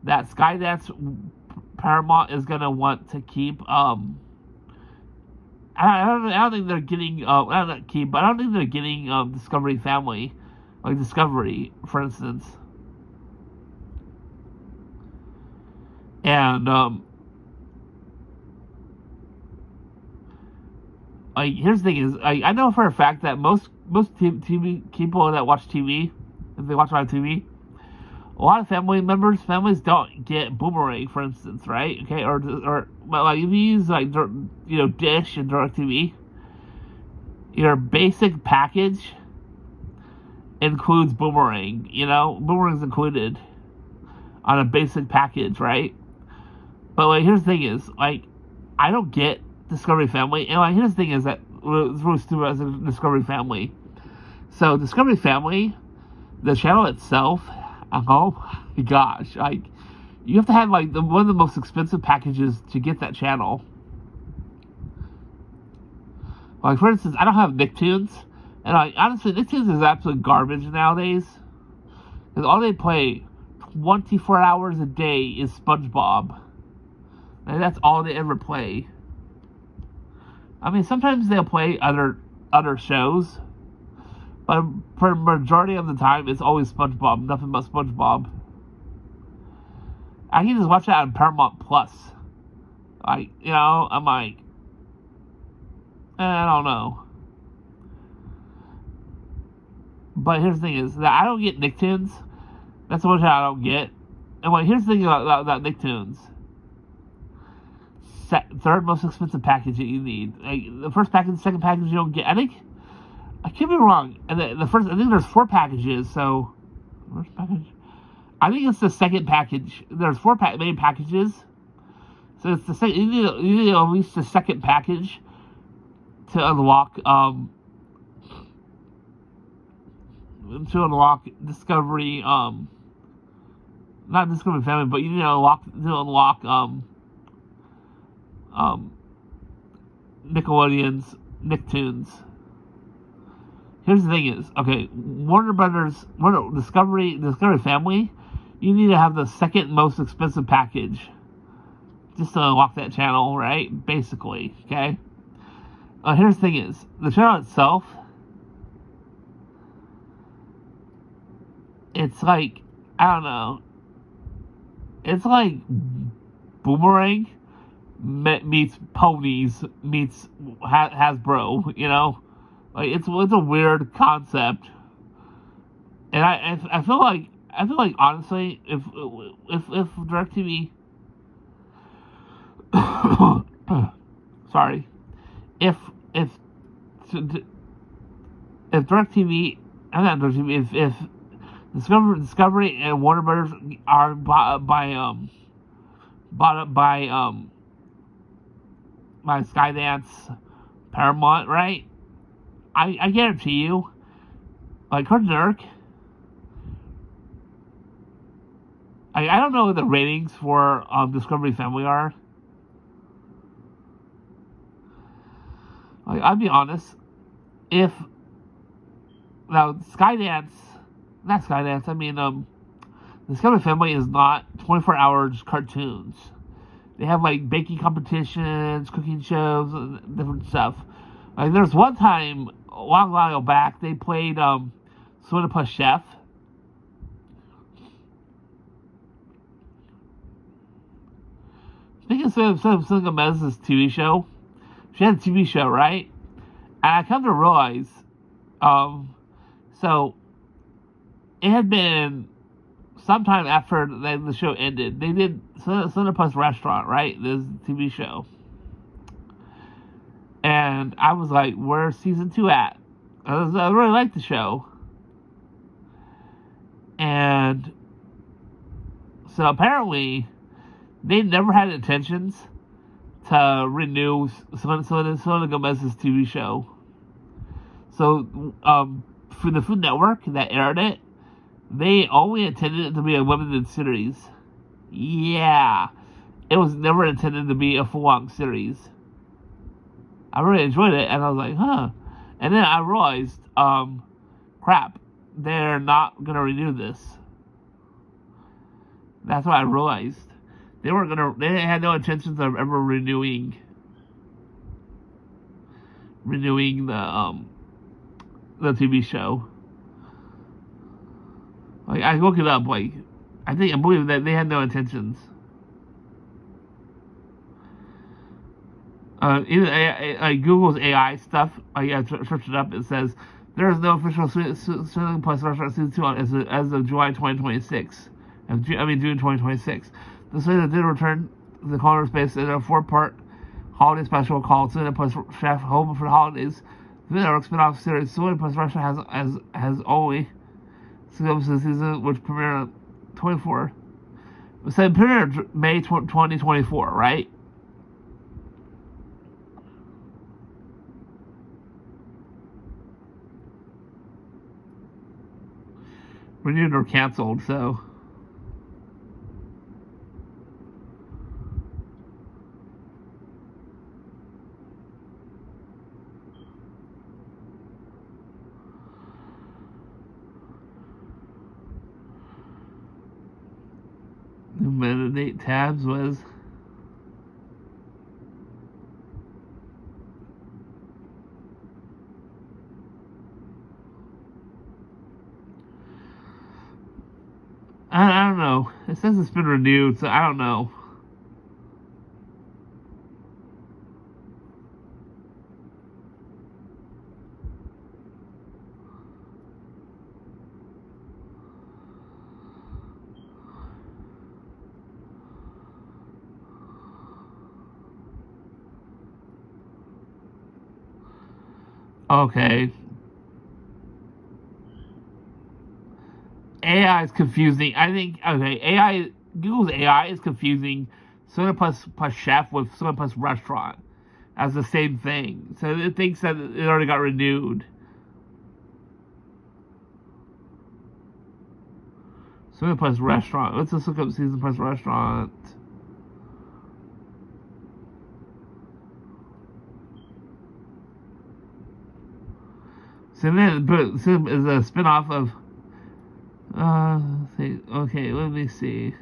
that Skydance Paramount is gonna want to keep I don't think they're getting I don't think they're getting Discovery Family, like Discovery, for instance. And here's the thing is, I know for a fact that most TV people that watch TV, if they watch live TV, a lot of families don't get Boomerang, for instance, right? Okay, or like if you use Dish and DirecTV, your basic package includes Boomerang. Boomerang's included on a basic package, right? But here's the thing is, I don't get Discovery Family, and here's the thing is that it's really stupid as a Discovery Family. So Discovery Family, the channel itself. Oh my gosh! You have to have one of the most expensive packages to get that channel. Like for instance, I don't have Nicktoons, and honestly, Nicktoons is absolute garbage nowadays. Because all they play 24 hours a day is SpongeBob, and that's all they ever play. I mean, sometimes they'll play other shows. But for the majority of the time, it's always SpongeBob, nothing but SpongeBob. I can just watch that on Paramount Plus. I'm like, I don't know. But here's the thing is that I don't get Nicktoons. That's the one thing I don't get. And here's the thing about Nicktoons. Third most expensive package that you need. The first package, the second package you don't get. I could be wrong. And the first, I think there's 4 packages. So, first package. I think it's the second package. There's 4 main packages. So it's the second. You need at least the second package to unlock Discovery. Not Discovery Family, but you need to unlock Nickelodeon's Nicktoons. Here's the thing is, okay, Discovery Family, you need to have the second most expensive package just to unlock that channel, right? Basically, okay? Here's the thing is, the channel itself, it's like, I don't know, it's like Boomerang meets Ponies meets Hasbro, it's a weird concept, and I feel like honestly, if DirecTV, sorry, if DirecTV, I'm not DirecTV, if Discovery and Warner Brothers are bought up by Skydance Paramount, right? I guarantee you, like Cartoon Network, I don't know what the ratings for Discovery Family are. Like, I'll be honest, if now Skydance, not Skydance, I mean Discovery Family is not 24 hours cartoons. They have like baking competitions, cooking shows, and different stuff. Like there's one time a while back they played Swin Plus Chef. Speaking of Selena Gomez's TV show, she had a TV show, right? And I come to realize, so it had been sometime after the show ended. They did Cineplus Restaurant, right? This TV show. And I was like, where's season 2 at? I really liked the show. And so apparently, they never had intentions to renew Selena Gomez's TV show. So, for the Food Network that aired it, they only intended it to be a limited series. Yeah. It was never intended to be a full-on series. I really enjoyed it, and I was like, huh. And then I realized, crap, they're not going to renew this. That's what I realized. They had no intentions of ever renewing the TV show. Like, I looked it up, like, I believe that they had no intentions. Even Google's AI stuff, I searched it up, it says, there is no official Swing Plus Restaurant Season 2 as of July 2026. June 2026. The season did return to the culinary space in a 4-part holiday special called Swing Plus Chef Home for the Holidays. The network spin-off series Swing Plus Restaurant has only 6 episodes season, which premiered on 24. It said premiered May 2024, right? Renewed or canceled, so. The metadate tabs was. I don't know. It says it's been renewed, so I don't know. Okay. AI is confusing. I think, okay, Google's AI is confusing Swing Plus Chef with Swing Plus Restaurant as the same thing. So it thinks that it already got renewed. Swing Plus Restaurant. Let's just look up Season Plus Restaurant. So then, is a spin-off of. Okay, let me see.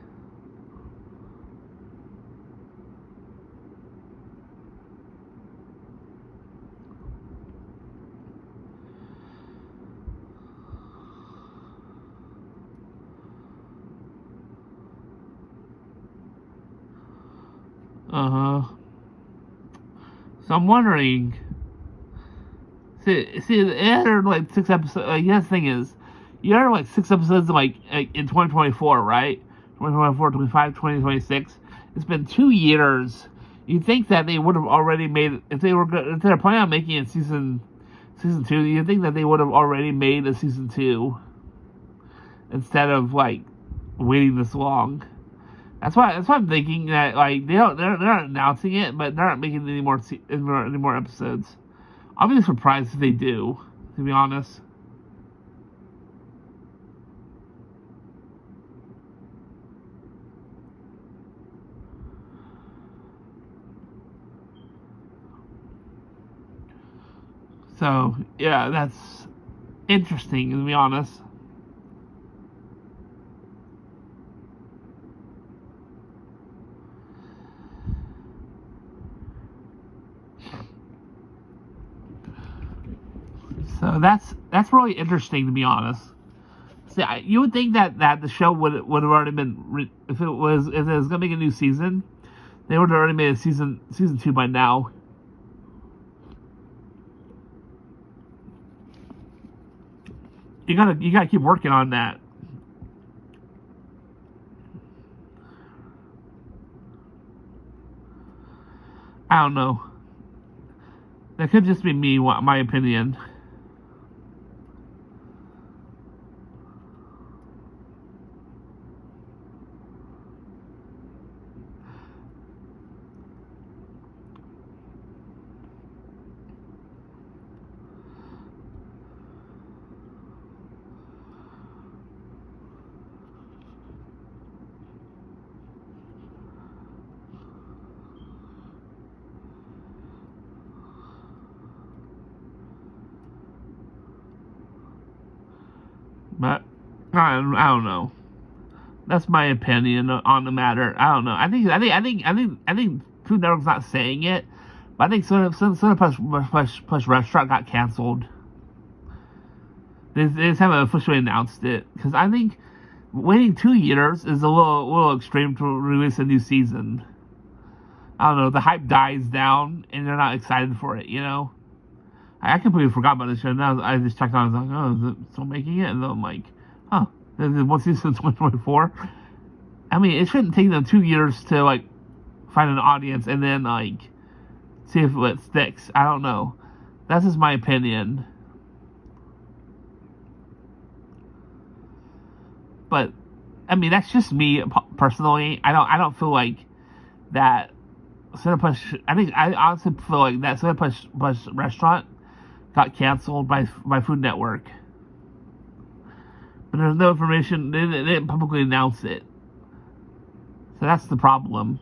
So I'm wondering. See, it aired like 6 episodes. The thing is, you aired like 6 episodes in 2024, right? 2024, 25, 2026. It's been 2 years. You'd think that they would have already made, if they're planning on making it season 2, you'd think that they would have already made a season 2 instead of waiting this long. That's why I'm thinking that they're not announcing it, but they're not making any more episodes. I'll be surprised if they do, to be honest. So, yeah, that's interesting, to be honest. So that's really interesting, to be honest. See, you would think that the show would have already been if it was gonna make a new season, they would have already made a season 2 by now. You gotta keep working on that. I don't know. That could just be me, my opinion. But I don't know. That's my opinion on the matter. I don't know. I think Food Network's not saying it, but I think Cine Plus Restaurant got canceled. They just haven't officially announced it because I think waiting 2 years is a little extreme to release a new season. I don't know. The hype dies down and they're not excited for it. You know. I completely forgot about this show. Now I just checked on it. I was like, oh, is it still making it? And then I'm like, huh, there's one season 2024. I mean, it shouldn't take them 2 years to like find an audience and then like see if it sticks. I don't know. That's just my opinion. But I mean, that's just me personally. I don't feel like that. Cinepush. I honestly feel like that Cinepush Restaurant got canceled by Food Network, but there's no information. They didn't publicly announce it, so that's the problem.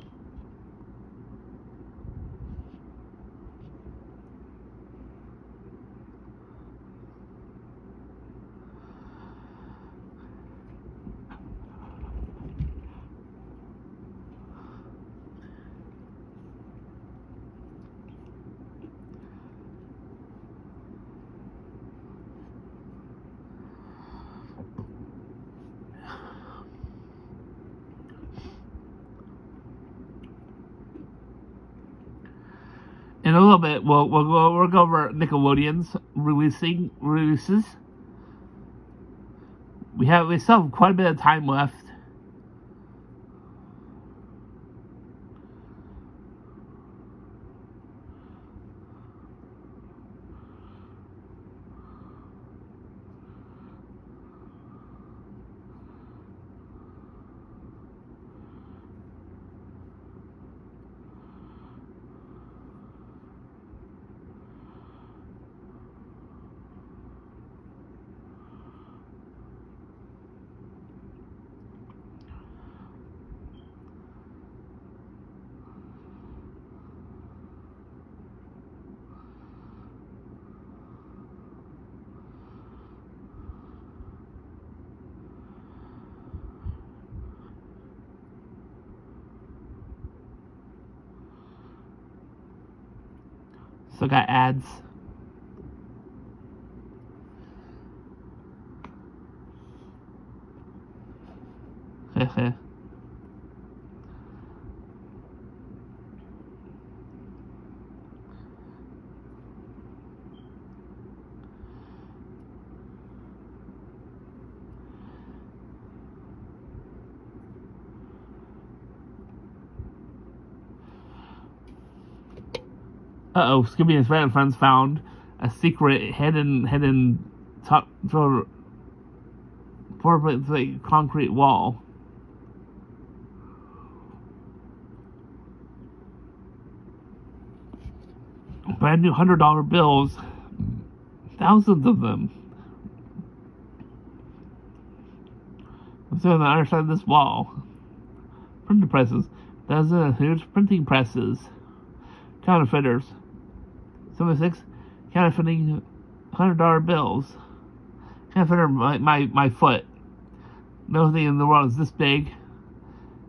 In a little bit, we'll go over Nickelodeon's releases. We still have quite a bit of time left. Still got ads. Scooby and his friends found a secret hidden top for like concrete wall. brand new $100 bills, thousands of them. So on the other side of this wall, printing presses, dozens of huge printing presses, counterfeiters, 76, counterfeiting $100 bills, counterfeiter my foot. No thing in the world is this big.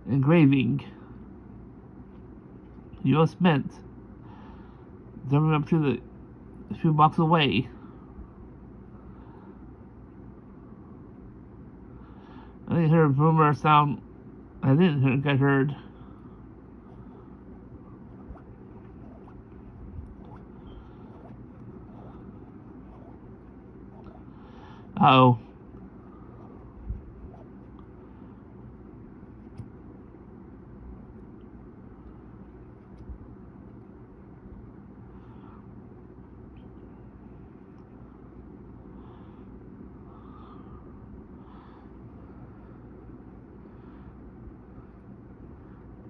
Engraving, U.S. Mint, jumping up to the a few blocks away. I didn't hear a boomer sound. I didn't think I heard. Uh-oh.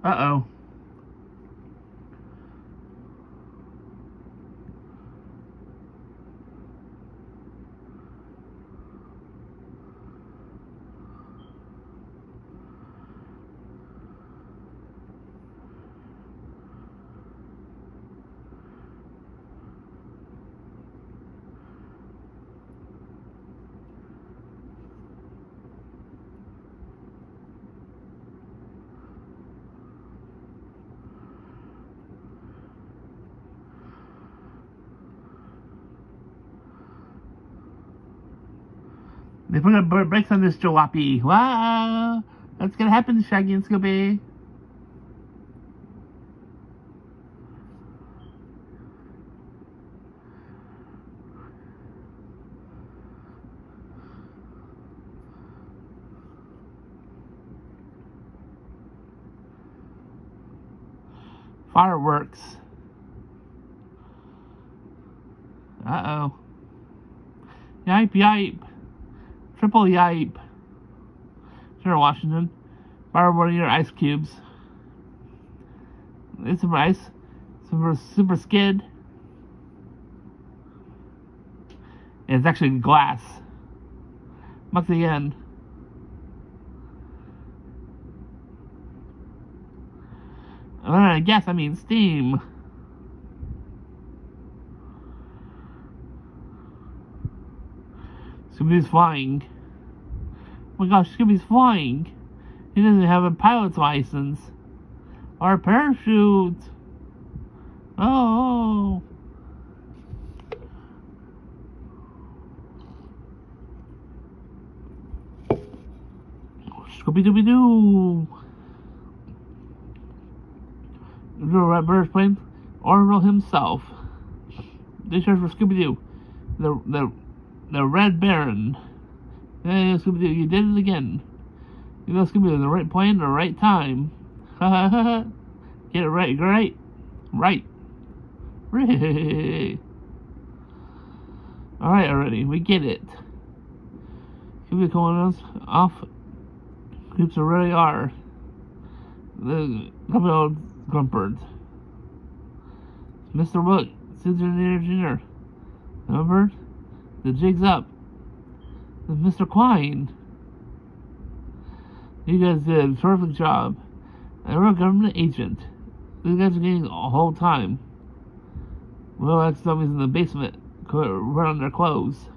Uh-oh. They put up brakes on this jalopy. Wow! That's gonna happen, Shaggy and Scooby. Fireworks. Uh-oh. Yipe, yipe. Triple yipe. Sure, Washington. Borrow one of your ice cubes. It's some ice. Super skid. And it's actually glass. Muck again. I guess I mean steam. Scooby's flying. Oh my gosh, Scooby's flying. He doesn't have a pilot's license. Or a parachute. Oh. Scooby-Dooby-Doo. The Red Bird's plane. Orville himself. They search for Scooby-Doo. The Red Baron. Hey, Scooby-Doo, you did it again. You know Scooby-Doo, the right plane, the right time. Get it right, right. Right. Alright already, we get it. Scooby calling us off. Groups already are. The couple old Grumpards. Mr. Wood, Engineer Jr. Remember? The jig's up. With Mr. Quine. You guys did a terrific job. I'm a government agent. These guys are getting a whole time. Well, like somebody's in the basement, run on their clothes.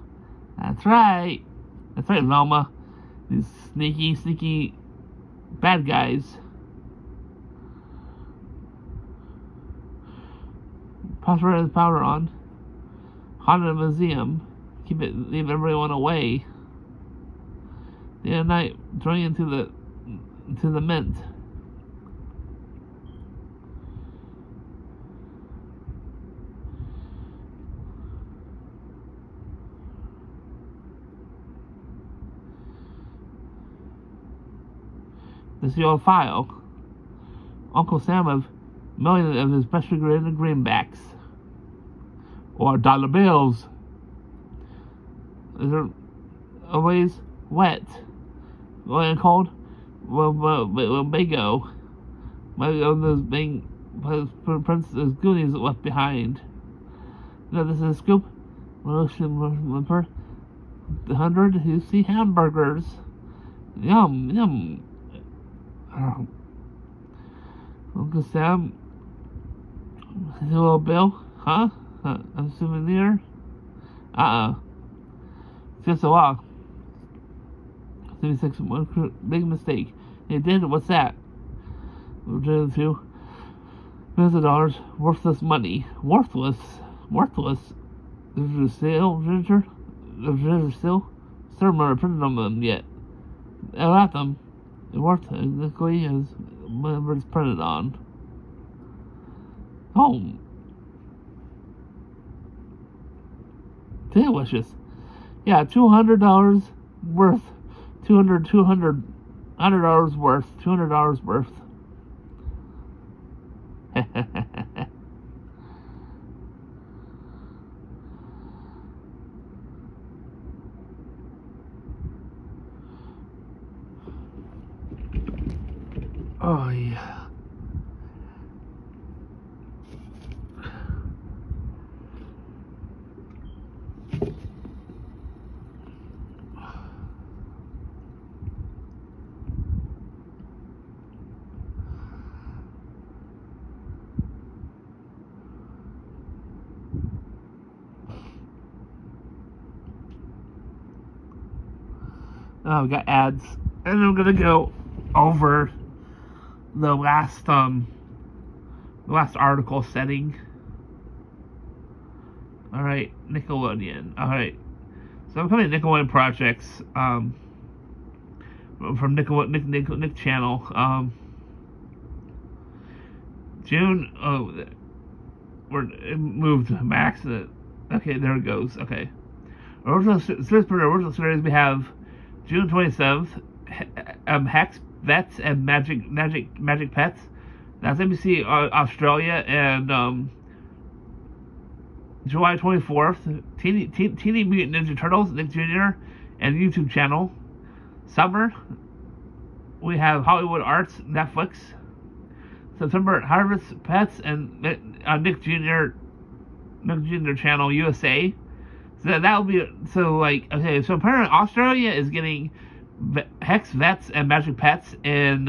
That's right. That's right, Velma. These sneaky bad guys. Pass the power on. Haunted Museum. Leave everyone away. The other night, throwing into the mint. This is the old file. Uncle Sam of millions of his best regretted greenbacks. Or dollar bills. They're always wet. When cold, well, Bago. Those being Princess Goonies left behind. No, this is a scoop. The 100 you see hamburgers. Yum, yum. Uncle Sam. Hello, Bill. Huh? A souvenir? Just a walk. 76, big mistake. They did, what's that? $2 million. Worthless money. Worthless? Is there still, Ginger? Is there still? Still never printed on them yet. I got them. It worked exactly as whatever it's printed on. Oh. Delicious. Yeah, $200 worth. $100 worth. $200 worth. Oh, yeah. Oh, we got ads. And I'm gonna go over the last article setting. Alright, Nickelodeon. Alright. So I'm coming to Nickelodeon projects, from Nick channel. June, it moved Max. Okay, there it goes. Okay. Original series we have June 27th, Hex, Vets, and Magic Pets. That's NBC Australia. And July 24th, Teeny Mutant Ninja Turtles, Nick Jr. and YouTube channel. Summer, we have Hollywood Arts, Netflix. September, Harvest Pets and Nick Jr. channel, USA. So that'll be, so like, okay, so apparently Australia is getting Hex, Vets, and Magic Pets in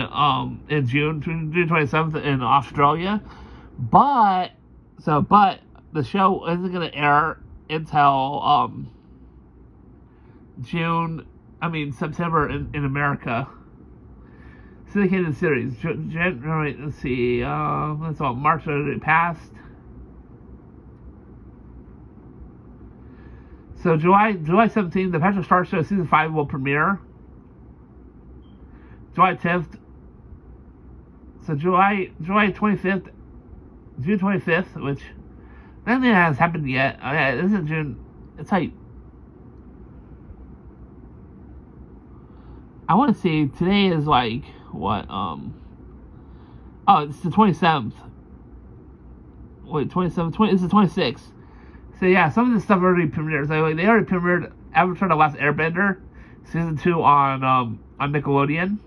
June 27th in Australia. But the show isn't going to air until September in America. Syndicated series. Let's see. That's all. March already passed. So July 17th, the Patrick Star Show season 5 will premiere. July 10th. So July 25th, June 25th, which nothing has happened yet. This is June. It's like, I want to see, today is like, what, it's the 27th. Wait, 27th, it's the 26th. So yeah, some of this stuff already premiered. So they already premiered Avatar: The Last Airbender, season 2 on Nickelodeon.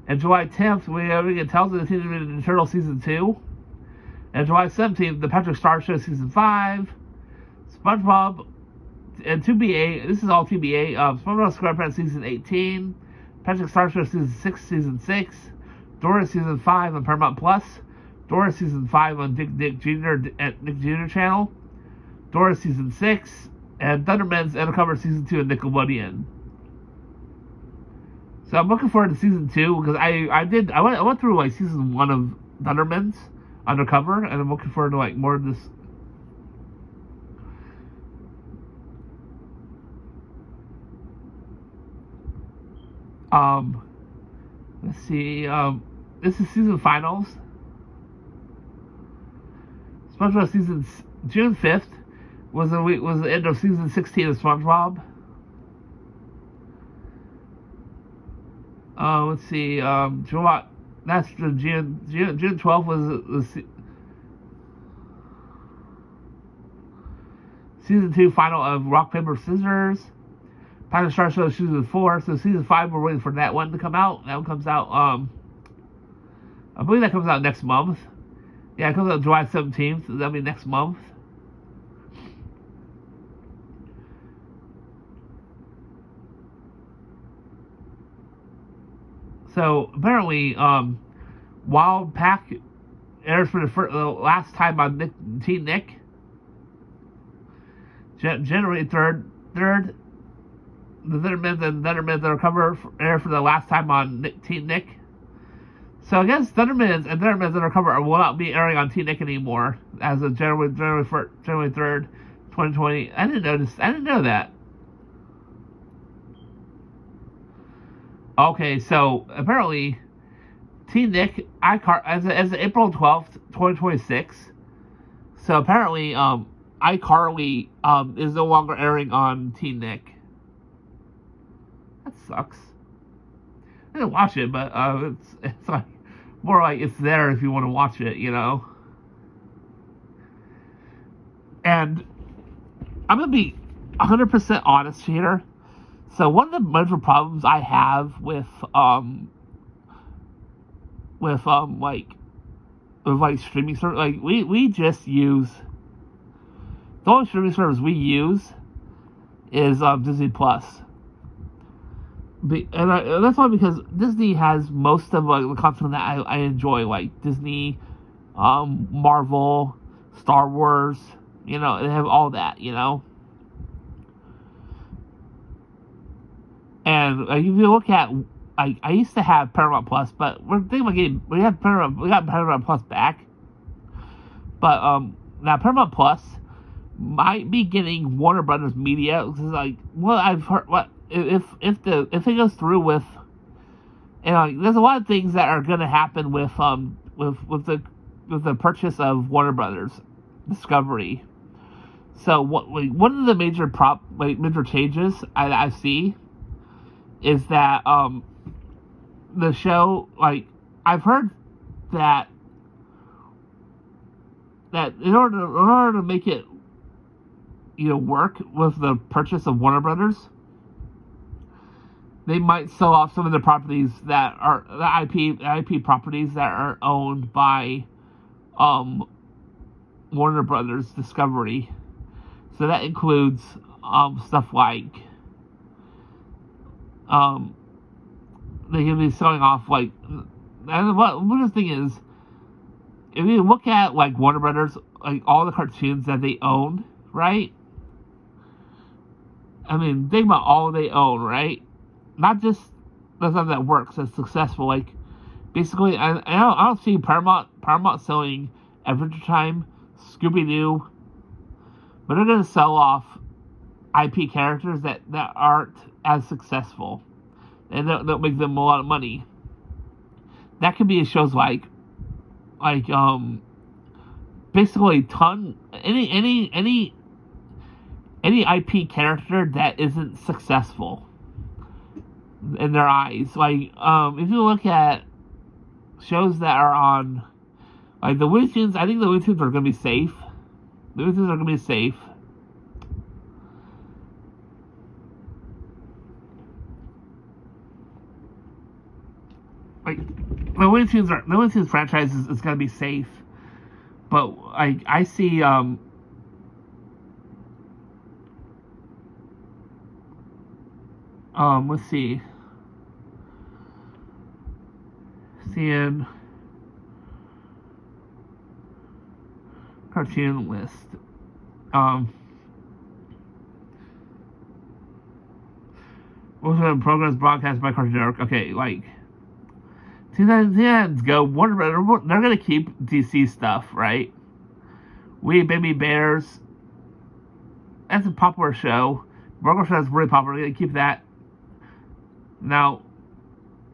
And July 10th, we get Tales of the Teenage Mutant Ninja Turtles season 2. And July 17th, the Patrick Star Show season 5. SpongeBob and 2BA, this is all 2BA, SpongeBob SquarePants season 18. Patrick Star Show season 6. Dora season 5 on Paramount Plus. Dora season 5 on Nick Jr. at Nick Jr. channel. Dora season 6. And Thunderman's Undercover season 2 at Nickelodeon. So I'm looking forward to season 2 because I went through like season 1 of Thunderman's Undercover, and I'm looking forward to like more of this. Let's see. This is season finals. SpongeBob season June 5th was the end of season 16 of SpongeBob. Let's see. July. That's the June 12th was the season 2 final of Rock Paper Scissors. Patrick Star Show season 4. So season 5, we're waiting for that one to come out. That one comes out. I believe that comes out next month. Yeah, it comes out July 17th. That'll be next month. So apparently, Wild Pack airs for the last time on Teen Nick. January 3rd, the Thundermans and Thundermans Undercover air for the last time on Teen Nick. So I guess Thundermans and Thundermans Undercover will not be airing on Teen Nick anymore as of January 3rd, 2020. I didn't know that. Okay, so apparently, Teen Nick iCar as of April 12th, 2026. So apparently, iCarly is no longer airing on Teen Nick. That sucks. I didn't watch it, but it's like more like it's there if you want to watch it, you know. And I'm gonna be 100% honest here. So one of the major problems I have with streaming service, like we just use the only streaming service we use is Disney Plus. And that's why, because Disney has most of the content that I enjoy, like Disney, Marvel, Star Wars. You know, they have all that. You know. And if you look at, I used to have Paramount Plus, but we're thinking about getting, we got Paramount Plus back. But now Paramount Plus might be getting Warner Brothers Media, because like, well, I've heard what if it goes through with, and there's a lot of things that are going to happen with the purchase of Warner Brothers Discovery. So one of the major major changes I see is that the show, like, I've heard that in order to make it, you know, work with the purchase of Warner Brothers, they might sell off some of the properties that are the IP properties that are owned by Warner Brothers Discovery. So that includes stuff like they can be selling off, like, and what the thing is, if you look at like Warner Brothers, like all the cartoons that they own, right? I mean, think about all they own, right? Not just the stuff that works, that's successful. Like, basically, I don't see Paramount selling Adventure Time, Scooby Doo, but they're gonna sell off IP characters that aren't as successful, and that'll make them a lot of money. That could be shows like basically any IP character that isn't successful in their eyes. Like, if you look at shows that are on, like the Looney Tunes, I think the Looney Tunes are going to be safe. The Looney Tunes are going to be safe. Like, the Looney Tunes franchise is going to be safe. But I see let's see. Seeing cartoon list. Most of the programs broadcast by Cartoon Network. Okay, like 2010s go. Warner Brothers, they're gonna keep DC stuff, right? We Baby Bears. That's a popular show. Burger Show is really popular. They're gonna keep that. Now,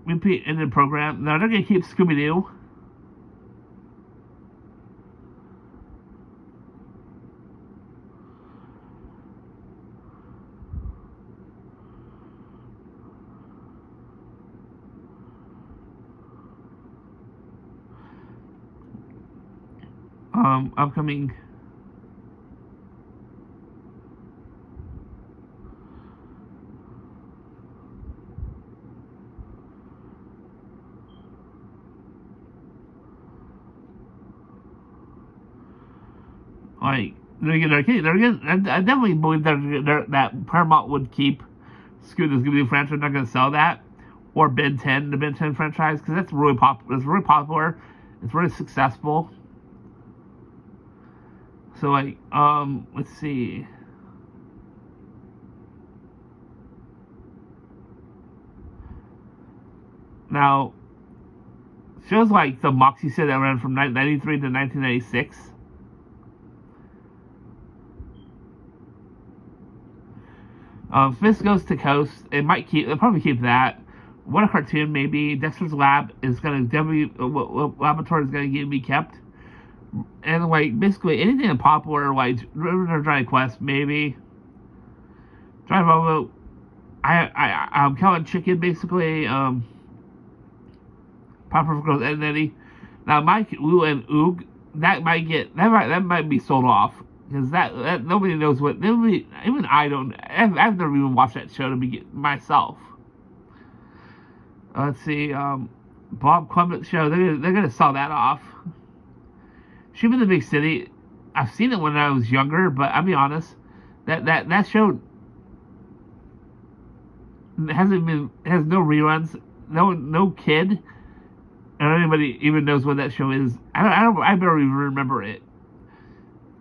repeat in the program. Now they're gonna keep Scooby Doo. Upcoming. Like, I definitely believe that Paramount would keep the Scooby Doo franchise. They're not going to sell that. or Ben 10, the Ben 10 franchise, because that's really popular. It's really popular. It's really successful. So like, let's see. Now, shows like the Moxie set that ran from 1993 to 1996. Smith Goes to Coast. They'll probably keep that. What a Cartoon, maybe. Dexter's Lab is gonna laboratory is gonna be kept. And like basically anything popular, like River Giant Quest, maybe. Drive Over. I'm Kelly Chicken, basically. Proper Girls and Eddie. Now Mike Wu and Oog, that might be sold off. Because that nobody knows what, even I don't, I've never even watched that show to be myself. Let's see, Bob Clement show, they're gonna sell that off. Sheep in the Big City, I've seen it when I was younger, but I'll be honest, that show has no reruns, no kid, or anybody even knows what that show is. I barely even remember it.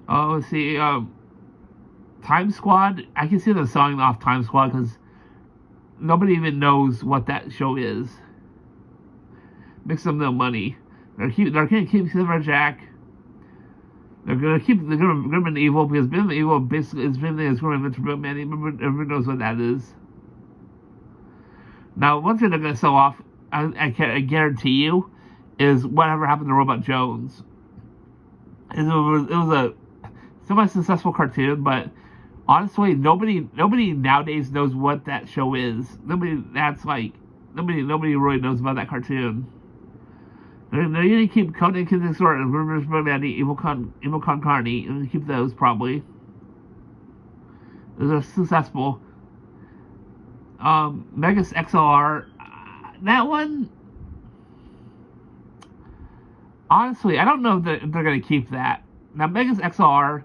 Let's see, Time Squad. I can see them selling off Time Squad because nobody even knows what that show is. Makes them no money. They're gonna keep Silver Jack. They're gonna keep the Grim and Evil because Grim and Evil basically is Grim and Grim Adventure Bookman. Everyone knows what that is. Now, one thing they're gonna sell off, I guarantee you, is whatever happened to Robot Jones. It was a semi-successful cartoon, but honestly, nobody nowadays knows what that show is. Nobody really knows about that cartoon. They're gonna keep Conan Kid Sword and Rumors about Evil Con Carney, and keep those probably. Those are successful. Megas XLR, that one. Honestly, I don't know if they're gonna keep that. Now, Megas XLR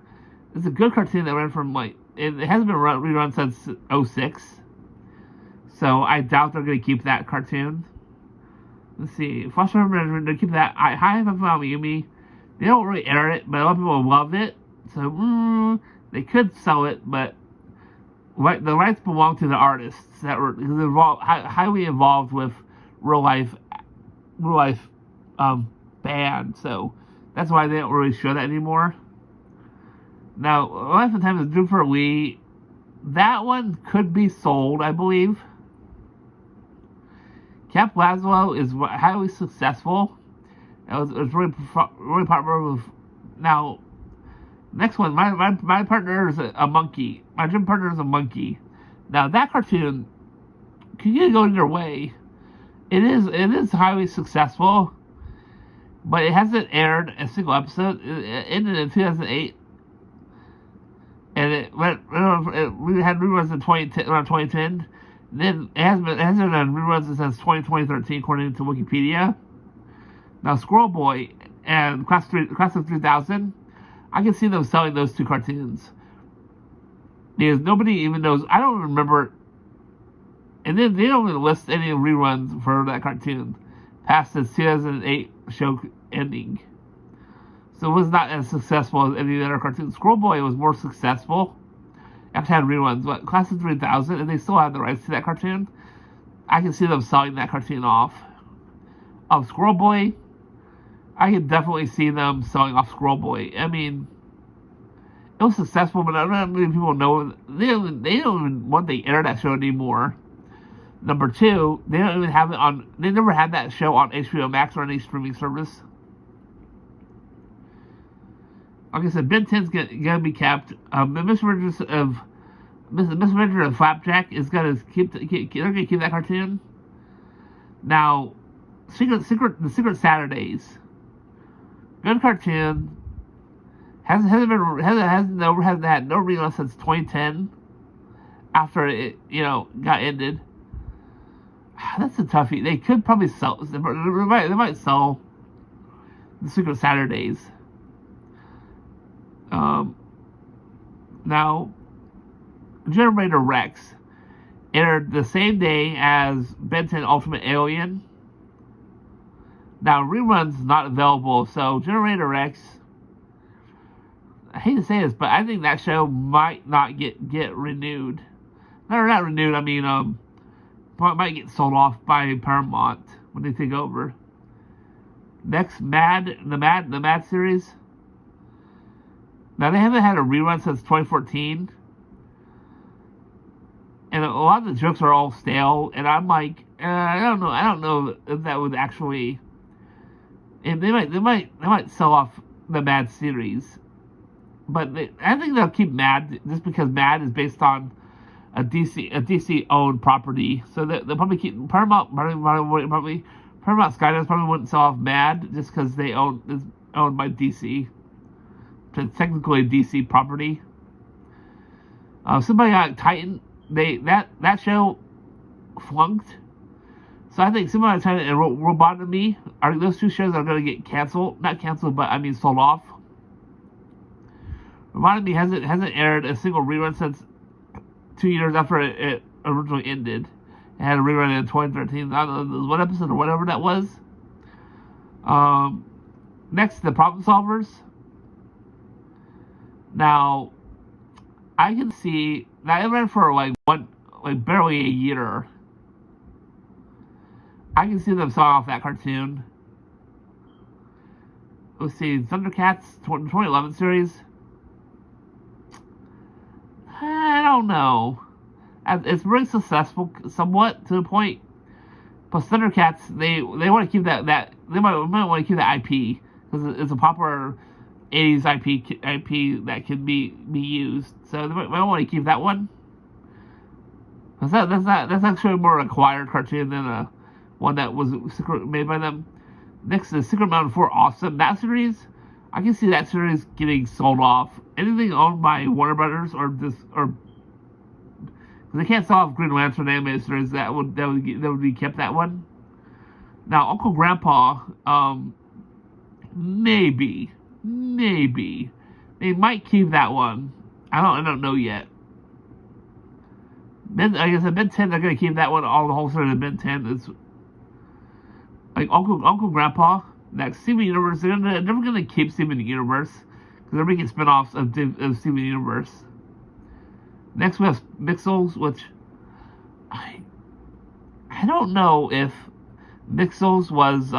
is a good cartoon that ran from it hasn't been rerun since 06. So I doubt they're gonna keep that cartoon. Let's see, Foster they keep that. High Five Yumi. They don't really air it, but a lot of people love it. So they could sell it, but the rights belong to the artists that were highly involved with real life band. So that's why they don't really show that anymore. Now, Life and Time is due for Wii. That one could be sold, I believe. Camp Lazlo is highly successful. It was really popular with. Now, next one, my partner is a monkey. My gym partner is a monkey. Now, that cartoon can go either way. It is highly successful, but it hasn't aired a single episode. It ended in 2008, and we had reruns in around 2010. Then it hasn't done reruns since 2013, according to Wikipedia. Now, Squirrel Boy and Class of 3000, I can see them selling those two cartoons because nobody even knows. I don't remember, and then they don't even list any reruns for that cartoon past the 2008 show ending. So it was not as successful as any of the other cartoons. Squirrel Boy was more successful. Actually had reruns, but Class of 3000, and they still have the rights to that cartoon. I can see them selling that cartoon off. Squirrel Boy, I can definitely see them selling off Squirrel Boy. I mean, it was successful, but not many people know. They don't even want to air that show anymore. Number two, they don't even have it on. They never had that show on HBO Max or any streaming service. Like I said, Ben 10's gonna be kept. The Misadventures of Flapjack is gonna keep. They're gonna keep that cartoon. Now, the Secret Saturdays, good cartoon. Hasn't had no rerun since 2010. After it got ended. That's a toughie. They could probably sell. They might sell the Secret Saturdays. Now, Generator Rex aired the same day as Ben 10 Ultimate Alien. Now, reruns not available, so Generator X, I hate to say this, but I think that show might not get renewed. No, not renewed, I mean, might get sold off by Paramount when they take over. Next, the Mad series. Now, they haven't had a rerun since 2014. And a lot of the jokes are all stale, and I'm like, I don't know if that would actually. And they might sell off the Mad series, but I think they'll keep Mad just because Mad is based on a DC owned property, so they'll probably keep Paramount Skydance probably wouldn't sell off Mad just because it's owned by DC. It's technically a DC property. Somebody like Titan. That show flunked, so I think Somebody Titan and Robotomy are those two shows that are going to get canceled. Not canceled, but I mean sold off. Robotomy hasn't aired a single rerun since 2 years after it originally ended. It had a rerun in 2013. I don't know, one episode or whatever that was. Next, the Problem Solvers. Now, I can see now it ran for barely a year. I can see them selling off that cartoon. Let's see, Thundercats 2011 series. I don't know. It's very successful, somewhat to the point. Plus, Thundercats, they want to keep that they might want to keep that IP because it's a popular 80s IP that can be used. So they might want to keep that one. That's actually more an acquired cartoon than one that was made by them. Next is Secret Mountain 4 Awesome. That series, I can see that series getting sold off. Anything owned by Warner Brothers or they can't sell off Green Lantern animated series that would be kept that one. Now Uncle Grandpa, maybe they might keep that one. I don't know yet. Like I said, Ben 10 they're gonna keep that one. All the whole series of Ben 10 is like Uncle Grandpa. Next, Steven Universe. They're never gonna keep Steven Universe because they're making spin-offs of Steven Universe. Next we have Mixels, which I don't know if Mixels was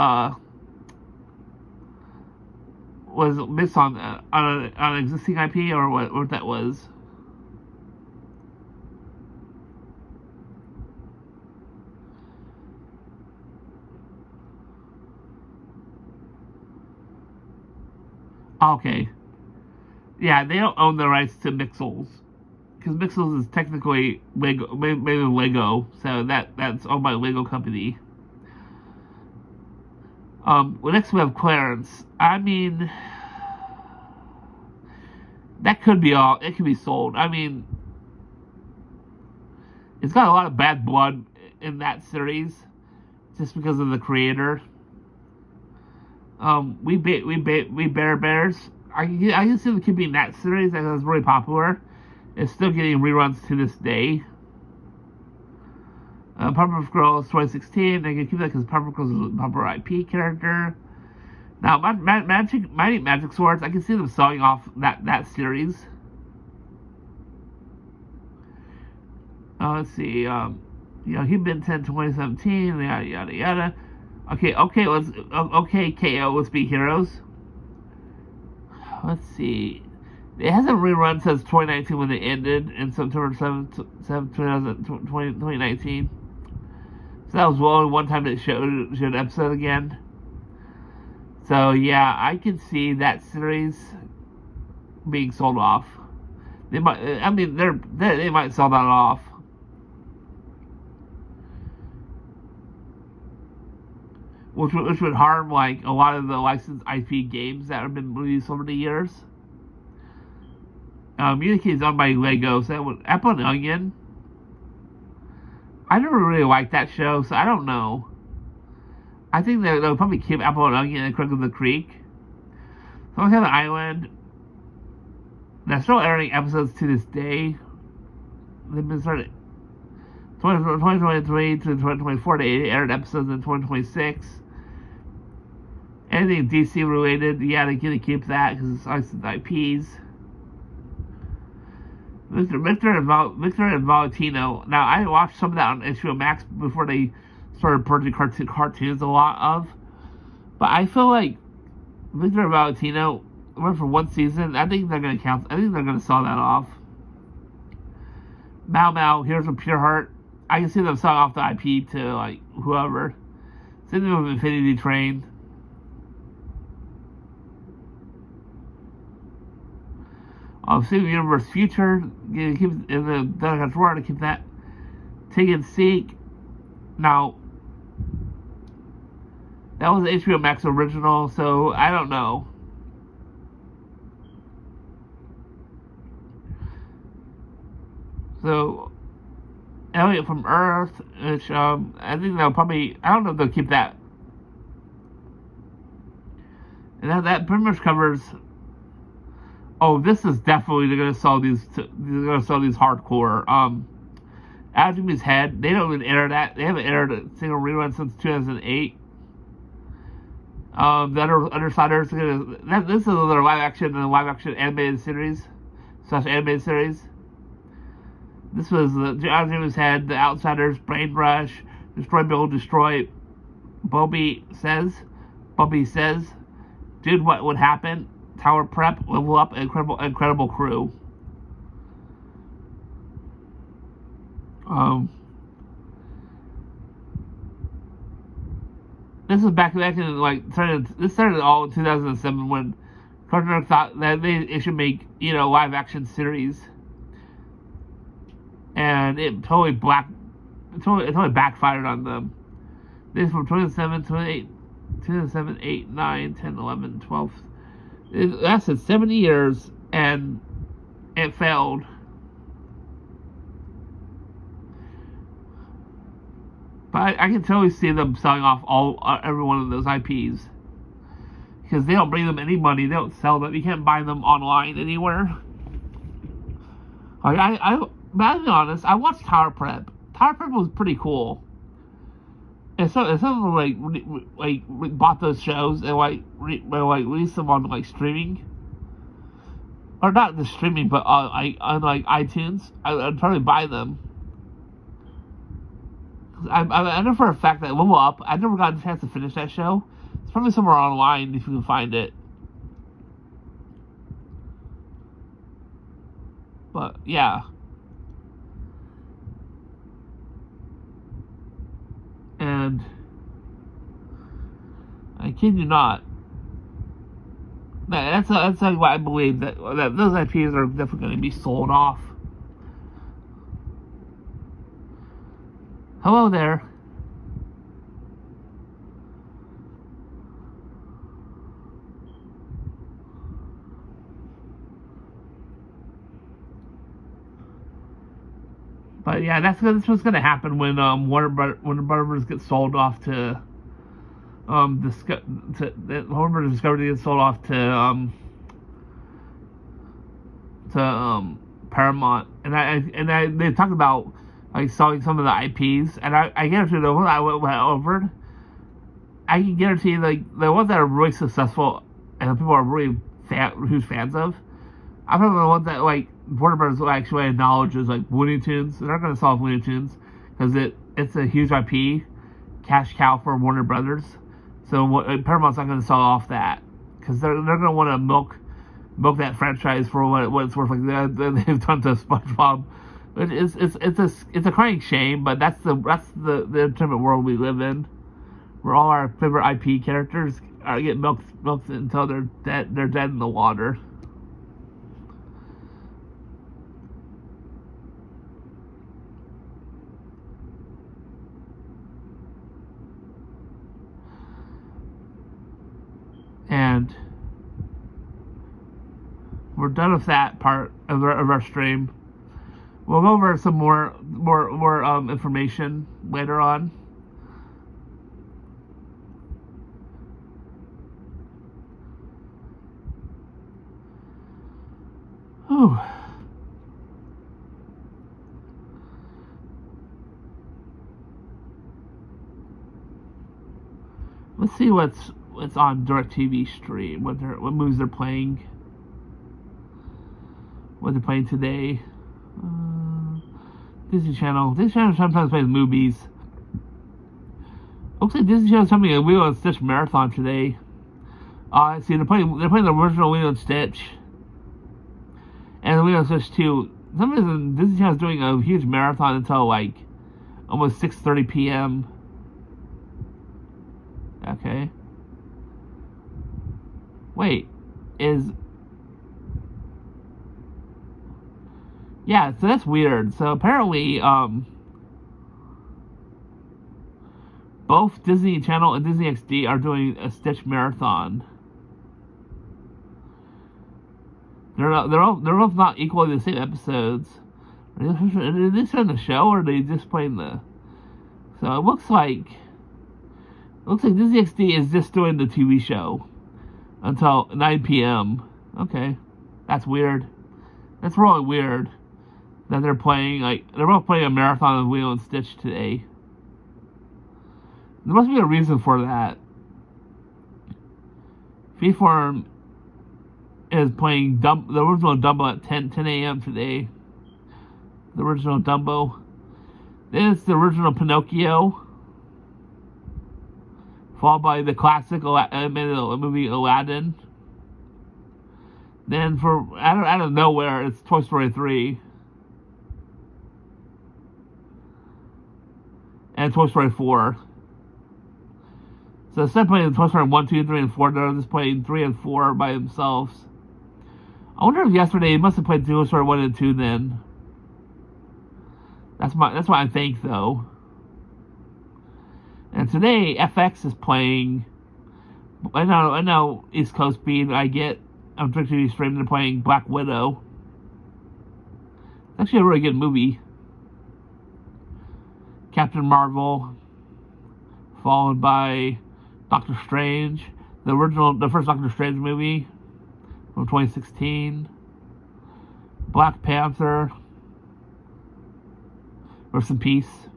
based on an existing IP or what that was. Okay. Yeah, they don't own the rights to Mixels. Because Mixels is technically made of Lego, so that's owned by a Lego company. Well, next we have Clarence. I mean, that could be all. It could be sold. I mean, it's got a lot of bad blood in that series, just because of the creator. We Bear Bears. I can see them keeping that series that was really popular. It's still getting reruns to this day. Powerpuff Girls 2016. They can keep that because Powerpuff Girls is a popular IP character. Now, Mighty Magic Swords. I can see them selling off that series. Let's see. He-Man 10 2017. Yada yada yada. Okay, KO, let's be heroes. Let's see. It hasn't rerun since 2019 when it ended in September 7, 2019. So that was only one time that showed an episode again. So yeah, I can see that series being sold off. They might. I mean, they might sell that off. Which would harm like a lot of the licensed IP games that have been released over the years. Unikey is owned by Lego, so that would Apple and Onion. I never really liked that show, so I don't know. I think they'll probably keep Apple and Onion and Craig of the Creek. Song Heaven Island. They're still airing episodes to this day. They've been started 2023 to 2024, they aired episodes in 2026. Anything DC related, yeah, they're gonna keep that because it's licensed IPs. Victor and Valentino. Now, I watched some of that on HBO Max before they started purging cartoons a lot of. But I feel like Victor and Valentino went for one season. I think they're gonna count. I think they're gonna sell that off. Mao Mao, Heroes of Pure Heart. I can see them selling off the IP to like whoever. Same thing with Infinity Train. Steven Universe Future, keep in the Thundercats Roar to keep that. Take and Seek. Now, that was an HBO Max original, so I don't know. So, Elliot from Earth, which I think they'll probably, I don't know if they'll keep that. And that pretty much covers. Oh, this is definitely they're gonna sell these. They're gonna sell these hardcore. Jimmy's Head. They don't even air that. They haven't aired a single rerun since 2008. The Undersiders. This is another live action animated series / animated series. This was the Jimmy's Head, The Outsiders, Brain Rush, Destroy Build Destroy. Bobby says, dude, what would happen? Tower Prep, Level Up, Incredible Crew. This is back in this started all in 2007 when Cartoon Network thought that they should make live action series, and it totally backfired on them. This from 2007, 8, 9, 10, 11, 12. It lasted 70 years and it failed. But I can totally see them selling off every one of those IPs because they don't bring them any money. They don't sell them. You can't buy them online anywhere. But I'll be honest. I watched Tower Prep. Tower Prep was pretty cool. And some of them bought those shows and released them on streaming, or not the streaming, but on iTunes. I'd probably buy them. I know for a fact that Level Up, I never got a chance to finish that show. It's probably somewhere online if you can find it. But yeah. And I kid you not, that's why I believe that those IPs are definitely going to be sold off. Hello there. But yeah, that's what's gonna happen when Warner Brothers gets sold off to Warner Brothers Discovery gets sold off to Paramount, and they talked about selling some of the IPs, and I guarantee the ones I went over, I can guarantee the ones that are really successful and people are really huge fans of. I don't know the ones that Warner Brothers actually acknowledges Looney Tunes. They're not going to sell Looney Tunes because it's a huge IP, cash cow for Warner Brothers. So Paramount's not going to sell off that because they're going to want to milk that franchise for what it's worth. They've done to SpongeBob. It's a crying shame, but that's the entertainment world we live in, where all our favorite IP characters get milked until they're dead. They're dead in the water. And we're done with that part of our stream. We'll go over some more information later on. Whew. Let's see what's on DirecTV stream. What movies they're playing. What they're playing today. Disney Channel. Disney Channel sometimes plays movies. Looks like Disney Channel's having a Lilo and Stitch marathon today. I see they're playing the original Lilo and Stitch. And the Lilo and Stitch 2. For some reason Disney Channel's doing a huge marathon until like almost 6:30 p.m. Okay. Wait, yeah, so that's weird. So apparently, both Disney Channel and Disney XD are doing a Stitch marathon. They're both not equally the same episodes. Are they showing the show, or are they just playing the? So it looks like Disney XD is just doing the TV show until 9 p.m. Okay, that's weird. That's really weird that they're both playing a marathon of Lilo and Stitch today. There must be a reason for that. Freeform is playing the original Dumbo at 10 a.m. today. The original Dumbo. Then it's the original Pinocchio, followed by the classic movie Aladdin. Then out of nowhere, it's Toy Story 3 and Toy Story 4. So instead of playing Toy Story 1, 2, 3, and 4, they're just playing 3 and 4 by themselves. I wonder if yesterday they must have played Toy Story 1 and 2 then. That's what I think, though. And today FX is playing. I know East Coast Speed. I'm DirecTV streaming. They're playing Black Widow. It's actually a really good movie. Captain Marvel, followed by Doctor Strange, the first Doctor Strange movie from 2016. Black Panther. Rest in peace.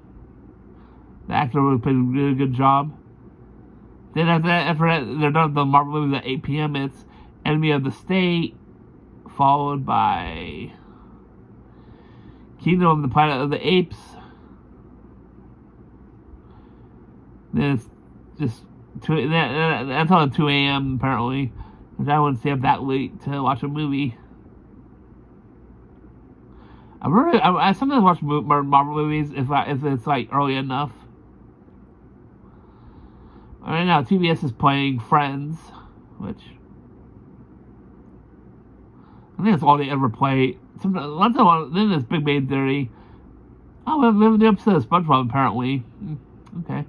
The actor really played a really good job. Then after that, they're done with the Marvel movies at 8 p.m. It's Enemy of the State, followed by Kingdom of the Planet of the Apes. Then it's just that's on 2 a.m. apparently, which I wouldn't stay up that late to watch a movie. I sometimes watch Marvel movies if it's like early enough. Right now, TBS is playing Friends, which I think that's all they ever play. Then there's Big Bang Theory. Oh, we have a new episode of SpongeBob apparently. Okay,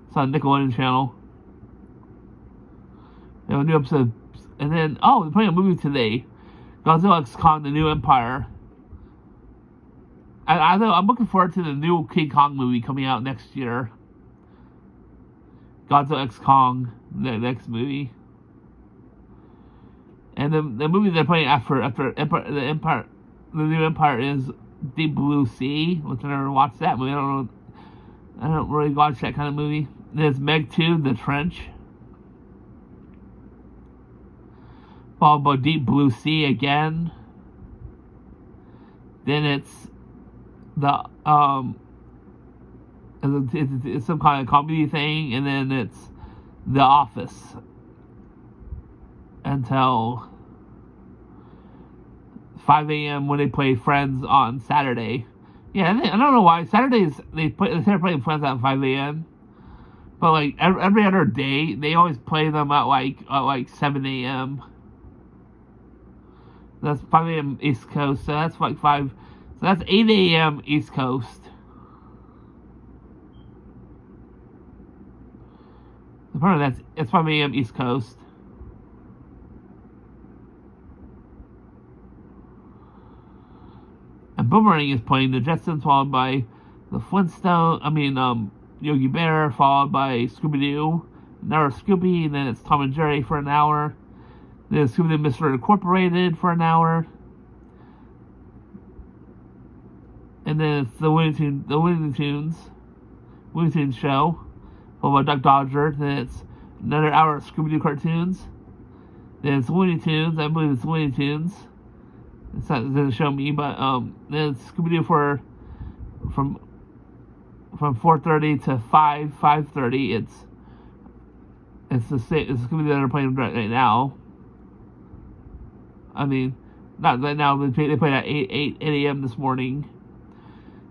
it's on Nickelodeon channel. They have a new episode, and then they're playing a movie today, Godzilla x Kong: The New Empire. I'm looking forward to the new King Kong movie coming out next year. Godzilla x Kong, the next movie. And the movie they're playing after the New Empire is Deep Blue Sea, which I never watched that movie. I don't really watch that kind of movie. There's Meg 2, The Trench, followed by Deep Blue Sea again. Then it's it's some kind of comedy thing, and then it's The Office until 5 a.m. when they play Friends on Saturday. Yeah, I don't know why Saturdays they start playing Friends at 5 a.m. But like every other day, they always play them at like 7 a.m. That's 5 a.m. East Coast, so that's like 5. So that's 8 a.m. East Coast. Apparently it's 5 a.m. East Coast. And Boomerang is playing the Jetsons, followed by the Flintstones. Yogi Bear, followed by Scooby-Doo. An hour of Scooby, and then it's Tom and Jerry for an hour. Then Scooby-Doo Mystery Incorporated for an hour. And then it's the Looney Tunes show, followed by Duck Dodger. Then it's another hour of Scooby-Doo cartoons. Then it's Looney Tunes. I believe it's Looney Tunes. It's not, it doesn't show me, but then it's Scooby-Doo from 4:30 to 5:30. It's the same. It's Scooby-Doo that are playing right now. I mean, not right now. They played at 8 a.m. this morning.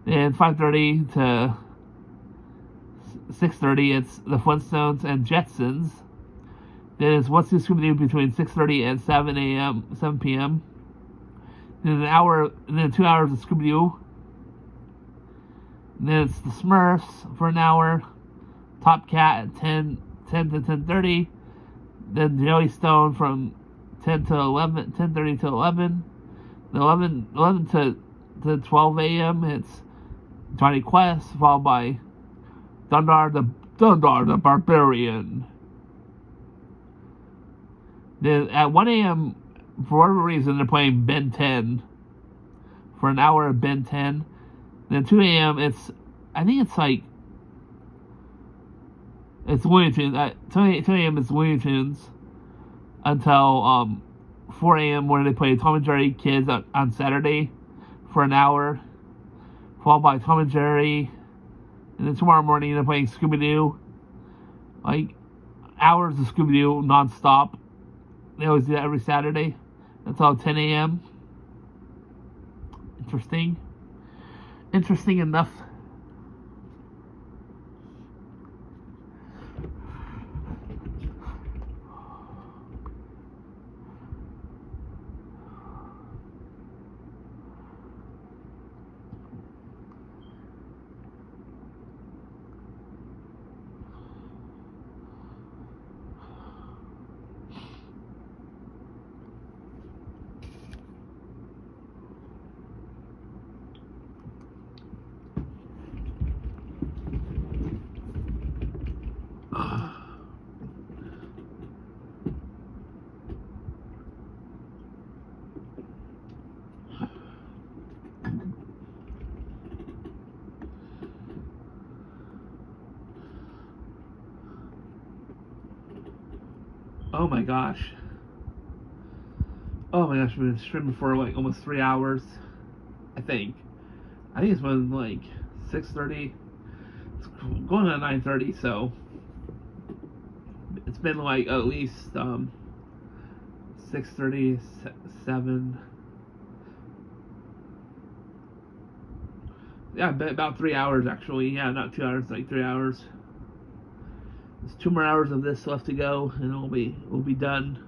Then 5:30 to 6:30, it's the Flintstones and Jetsons. Then it's What's New Scooby-Doo between 6:30 and 7 p.m. Then then 2 hours of Scooby-Doo. Then it's the Smurfs for an hour. Top Cat at 10 to 10:30. Then Joey Stone from 10:30 to 11. Then 11 to 12 a.m. It's Johnny Quest, followed by Dundar the Barbarian. Then at 1 a.m., for whatever reason, they're playing Ben 10 for an hour of Ben 10. Then 2 a.m., I think it's Looney Tunes. At 2 a.m., it's Looney Tunes until 4 a.m., where they play Tom and Jerry Kids on Saturday for an hour, followed by Tom and Jerry. And then tomorrow morning, they're playing Scooby-Doo. Like, hours of Scooby-Doo non-stop. They always do that every Saturday. Until 10 a.m. Interesting. Interesting enough. Oh my gosh. Oh my gosh, we've been streaming for like almost 3 hours. I think it's been like 6:30. It's going on 9:30, so it's been like at least 6:30, 7. Yeah, about 3 hours actually. Yeah, not 2 hours, like 3 hours. There's 2 more hours of this left to go, and we'll be done.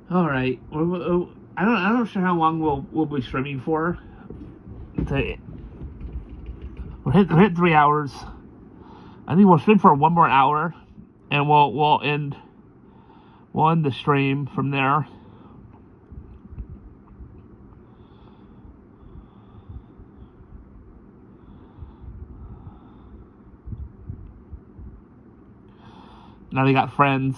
All right. I'm not sure how long we'll be streaming for. We'll hit 3 hours. I think we'll stream for 1 more hour, and we'll end the stream from there. Now they got friends.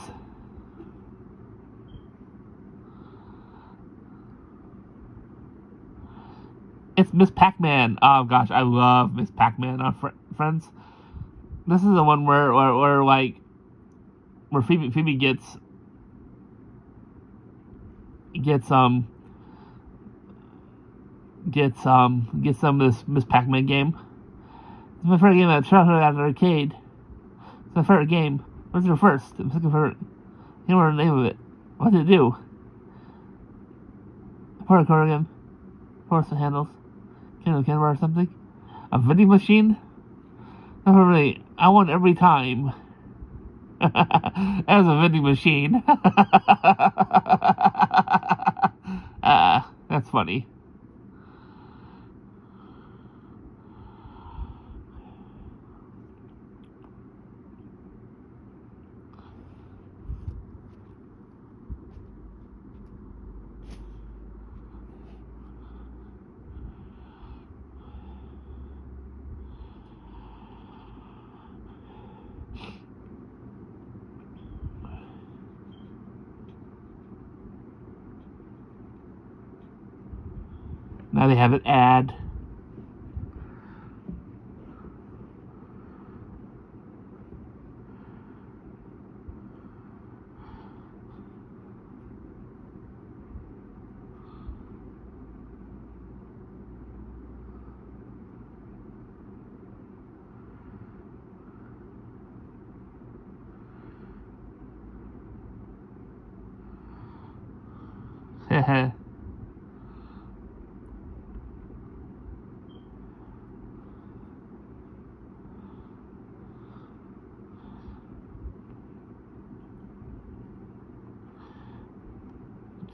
It's Miss Pac-Man. Oh gosh, I love Miss Pac-Man on Friends. This is the one where like where Phoebe gets some of this Miss Pac-Man game. It's my favorite game at childhood at the arcade. It's my favorite game. What's your first? My second favorite. I can't remember the name of it. What did it do? Part of the card game. Horse and handles. Camera or something. A vending machine? Not really. I won every time. That was a vending machine. That's funny. Now they have an ad. Heh.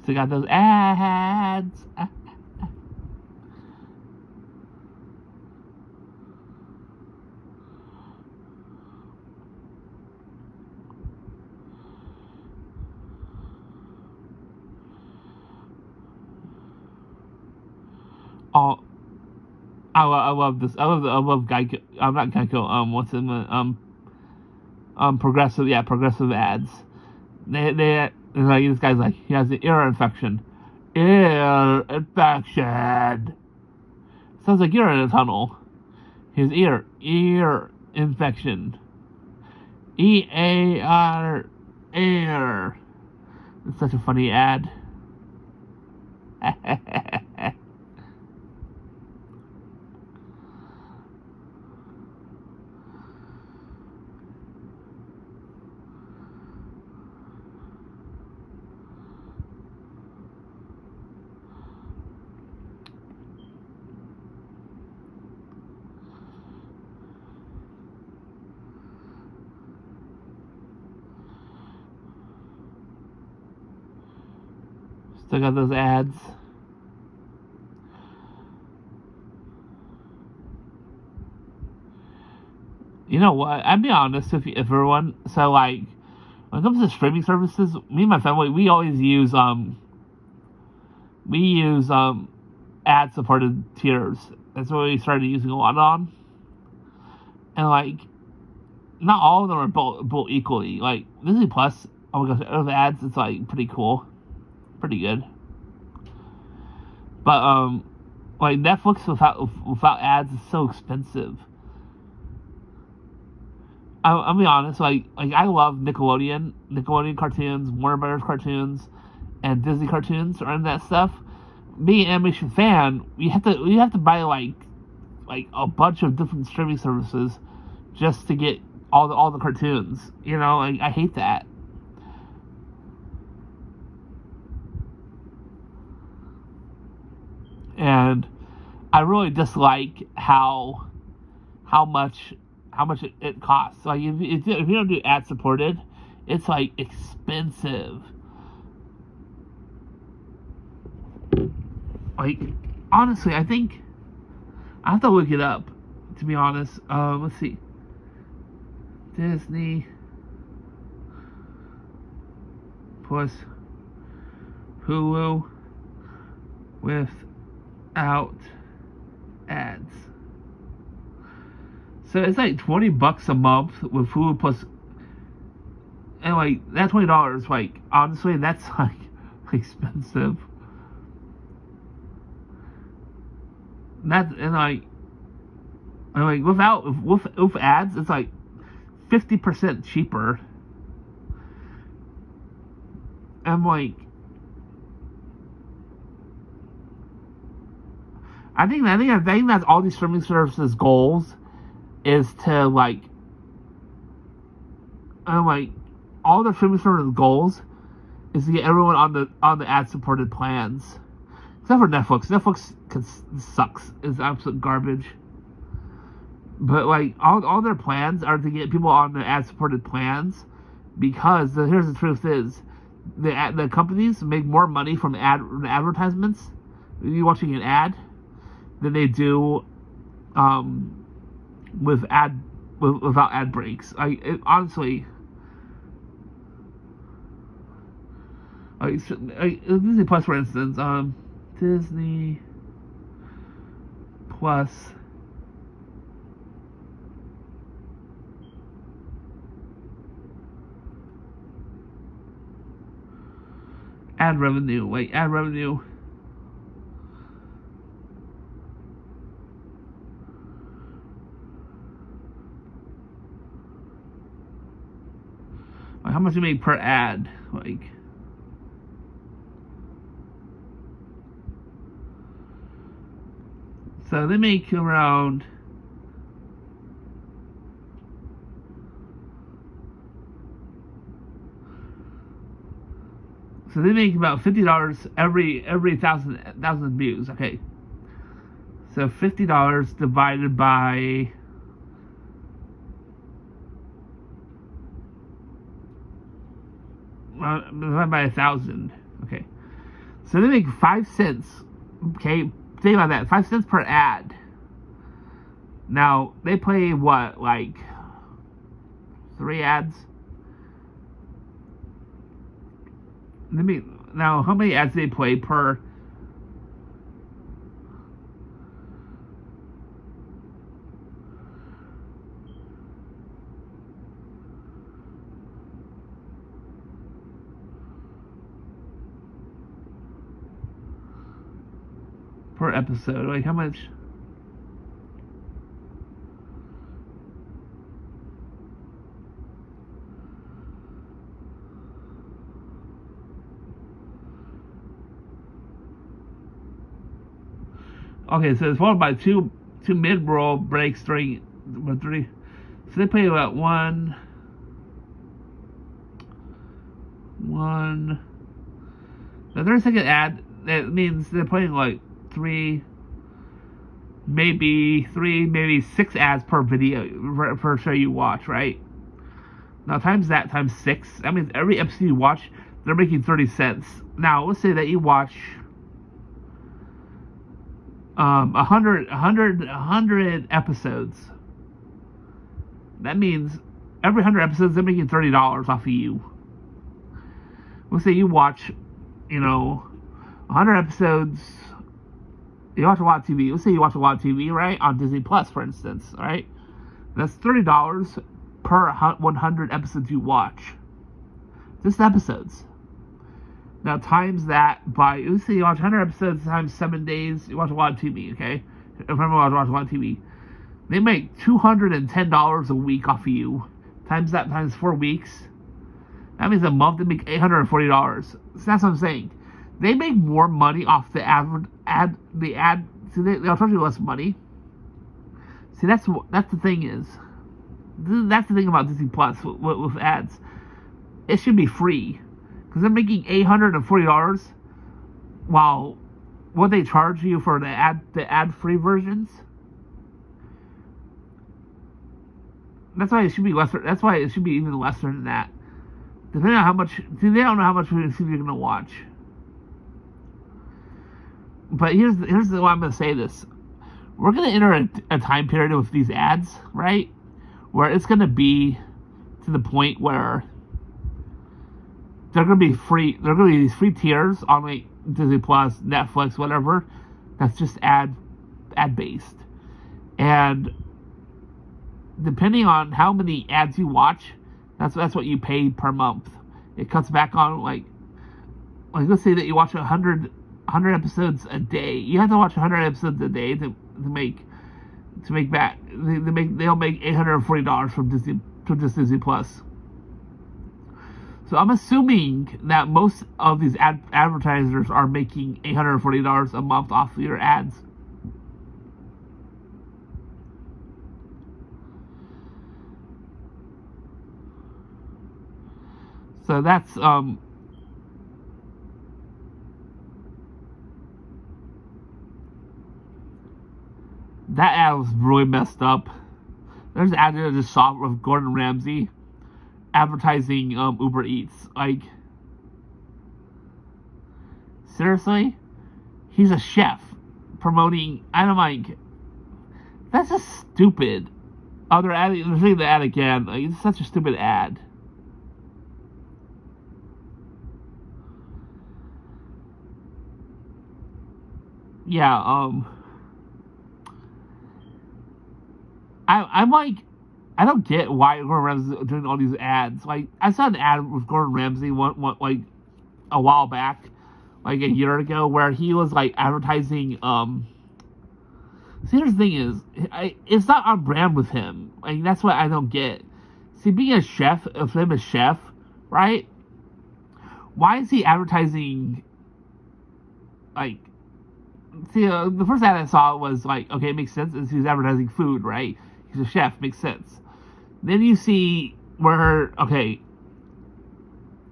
So got those ads. Oh, I love this. I love Geico. I'm not Geico. What's in the Progressive? Yeah, Progressive ads. They like this guy's like he has an ear infection. Ear infection. Sounds like you're in a tunnel. His ear infection. EAR air. It's such a funny ad. Still got those ads. You know what? I'd be honest if everyone. So like, when it comes to streaming services, me and my family, we always use ad supported tiers. That's what we started using a lot on. And like, not all of them are built equally. Like Disney Plus, oh my gosh, of ads, it's like pretty cool, pretty good. But like Netflix without ads is so expensive. I'll be honest, like I love Nickelodeon cartoons, Warner Brothers cartoons, and Disney cartoons, or that stuff. Being an animation fan, you have to buy like a bunch of different streaming services just to get all the cartoons. You know, like, I hate that. And I really dislike how much it costs. Like if you don't do ad supported, it's like expensive. Like honestly, I think I have to look it up. To be honest, let's see. Disney plus Hulu without ads. So it's like $20 a month with Hulu plus, and like that $20, like honestly, that's like expensive. and with ads, it's like 50% cheaper. I'm like, I think that's all these streaming services' goals is to like. I'm like, all the streaming services' goals is to get everyone on the ad supported plans, except for Netflix. Netflix sucks. It's absolute garbage. But like all their plans are to get people on the ad supported plans, because here's the truth is, the companies make more money from advertisements, you watching an ad, than they do without ad breaks. Honestly, Disney Plus, for instance, Disney Plus. Ad revenue. How much you make per ad? So they make around. So they make about $50 every thousand views. Okay. So $50 divided by 1,000. Okay. So they make 5 cents. Okay. Think about that. 5 cents per ad. Now they play what, like 3 ads? Now, how many ads do they play per? Per episode? Like how much? Okay, so it's followed by two mid-roll breaks three. So they play about one. The 30-second ad, that means they're playing like 3, maybe 6 ads per video per show you watch, right? Now times 6. That means every episode you watch, they're making 30 cents. Now let's say that you watch 100 episodes. That means every 100 episodes they're making $30 off of you. Let's say you watch, 100 episodes. You watch a lot of TV. Let's say you watch a lot of TV, right? On Disney Plus, for instance, right? That's $30 per 100 episodes you watch. Just episodes. Now times that by, let's say you watch 100 episodes times 7 days, you watch a lot of TV, okay? If everyone watch a lot of TV, they make $210 a week off of you. Times that times 4 weeks, that means a month they make $840. So that's what I'm saying. They make more money off the ad. So they'll charge you less money. See, that's the thing is. That's the thing about Disney Plus with ads. It should be free. Because they're making $840, while what they charge you for the ad-free versions. That's why it should be lesser. That's why it should be even lesser than that. Depending on how much. See, they don't know how much you're going to watch. But here's why I'm going to say this. We're going to enter a time period with these ads, right? Where it's going to be to the point where they're going to be free. There are going to be these free tiers on like Disney Plus, Netflix, whatever. That's just ad based, and depending on how many ads you watch, that's what you pay per month. It cuts back on like let's say that you watch 100 episodes a day. You have to watch 100 episodes a day to make back. They'll make $840 from Disney Plus. So I'm assuming that most of these advertisers are making $840 a month off your ads. So that's that ad was really messed up. There's an ad that I just saw of Gordon Ramsay advertising Uber Eats. Like, seriously? He's a chef promoting. I'm like, that's just stupid. Oh, they're seeing the ad again. Like, it's such a stupid ad. Yeah, I'm like, I don't get why Gordon Ramsay is doing all these ads. Like, I saw an ad with Gordon Ramsay like a while back, like a year ago, where he was like advertising. See, here's the thing is, it's not on brand with him. Like, that's what I don't get. See, being a chef, a famous chef, right? Why is he advertising? Like, see, the first ad I saw was like, okay, it makes sense. He's advertising food, right? He's a chef, makes sense. Then you see where, okay,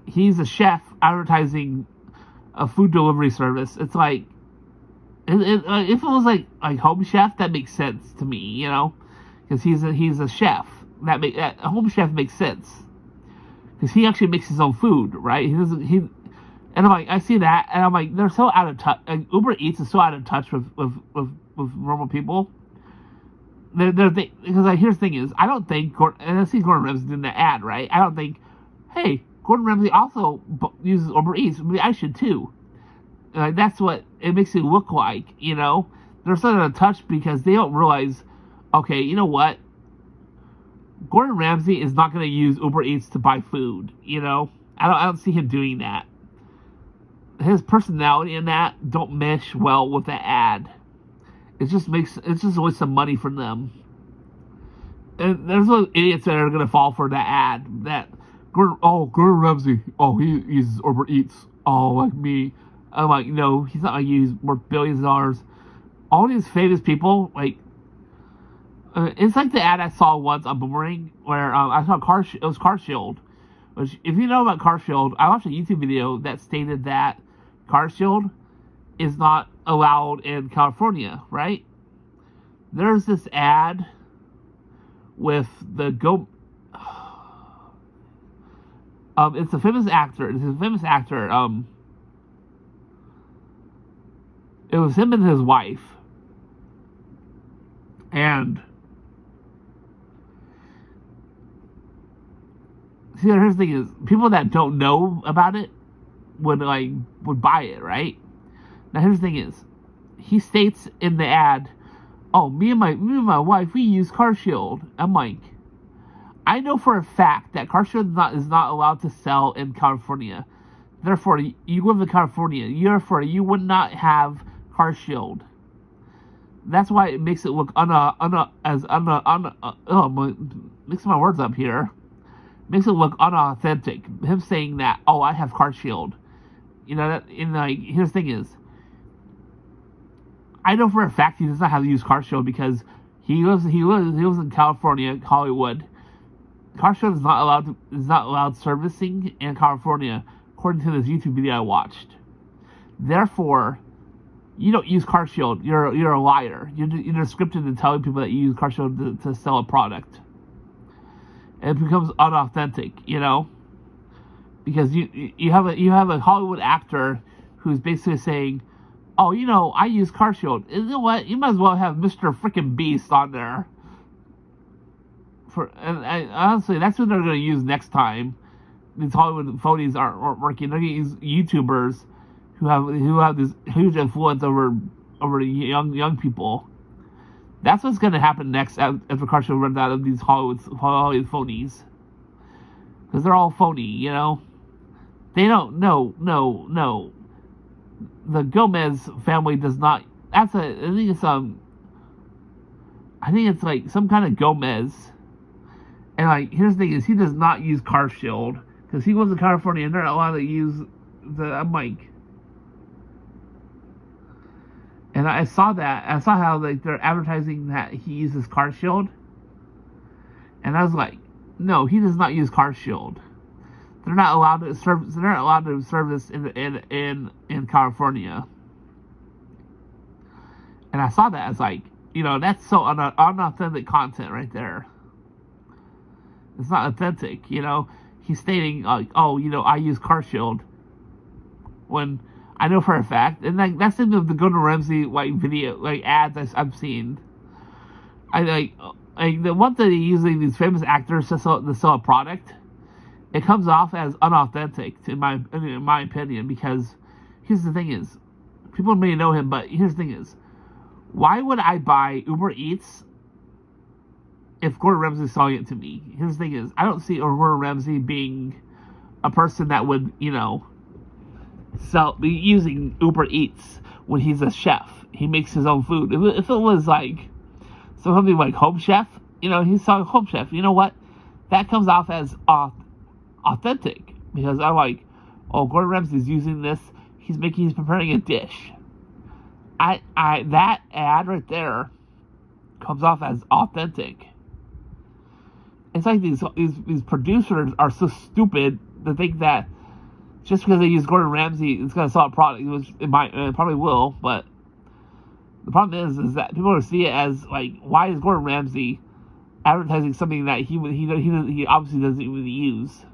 he's a chef advertising a food delivery service. It's like, if it was like Home Chef, that makes sense to me, you know, because he's a chef. That Home Chef makes sense because he actually makes his own food, right? And I'm like, I see that, and I'm like, they're so out of touch. Uber Eats is so out of touch with normal people. Because here's the thing is, I don't think and I see Gordon Ramsay doing the ad, right? I don't think, hey, Gordon Ramsay also uses Uber Eats. Maybe I should too. That's what it makes it look like, you know. They're so out of touch because they don't realize, okay, you know what? Gordon Ramsay is not going to use Uber Eats to buy food, you know. I don't see him doing that. His personality in that don't mesh well with the ad. It's just a waste of money for them. And there's those idiots that are gonna fall for that ad. Gordon Ramsay, he uses Uber Eats. Oh, like me. I'm like, no, he's not like he's worth billions of dollars. All these famous people, like, it's like the ad I saw once on Boomerang where I saw it was CarShield. Which, if you know about CarShield, I watched a YouTube video that stated that CarShield is not allowed in California, right? There's this ad with the it's a famous actor. It was him and his wife. And see, here's the thing is, people that don't know about it would buy it, right? Now here's the thing is, he states in the ad, oh, me and my wife, we use CarShield. I'm like, I know for a fact that CarShield is not allowed to sell in California. Therefore, you live in California. Therefore, you would not have CarShield. That's why it makes it look mixing my words up here. Makes it look unauthentic. Him saying that, oh, I have CarShield. You know, here's the thing is, I know for a fact he does not have to use CarShield because he lives in California, Hollywood. CarShield is not allowed servicing in California, according to this YouTube video I watched. Therefore, you don't use CarShield. You're a liar. You're scripted to telling people that you use CarShield to sell a product. And it becomes unauthentic, you know, because you have a Hollywood actor who's basically saying, oh, you know, I use CarShield. You know what? You might as well have Mr. Freaking Beast on there. Honestly, that's what they're going to use next time. These Hollywood phonies aren't working. They're going to use YouTubers who have this huge influence over young people. That's what's going to happen next after CarShield runs out of these Hollywood phonies. Because they're all phony, you know? They don't, no. The Gomez family does not, I think it's, I think it's like some kind of Gomez. And like, here's the thing: is he does not use Car Shield because he was in California and they're not allowed to use the. I'm like, and I saw that. I saw how like they're advertising that he uses Car Shield, and I was like, no, he does not use Car Shield. They're not allowed to serve. They're not allowed to serve this in California. And I saw that as like, that's so unauthentic content right there. It's not authentic, He's stating like, oh, I use Car Shield when I know for a fact, and like that's in the Gordon Ramsay like video like ads I've seen. I like the one that they using these famous actors to sell a product. It comes off as unauthentic in my opinion, because here's the thing is, people may know him, but here's the thing is, why would I buy Uber Eats if Gordon Ramsay is selling it to me? Here's the thing is, I don't see Gordon Ramsay being a person that would, be using Uber Eats when he's a chef. He makes his own food. If it was like something like Home Chef, he's selling Home Chef. You know what? That comes off as authentic, because I'm like, oh, Gordon Ramsay's using this. He's preparing a dish. That ad right there comes off as authentic. It's like these producers are so stupid to think that just because they use Gordon Ramsay, it's going to sell a product. It probably will, but the problem is that people will see it as like, why is Gordon Ramsay advertising something that he obviously doesn't even use?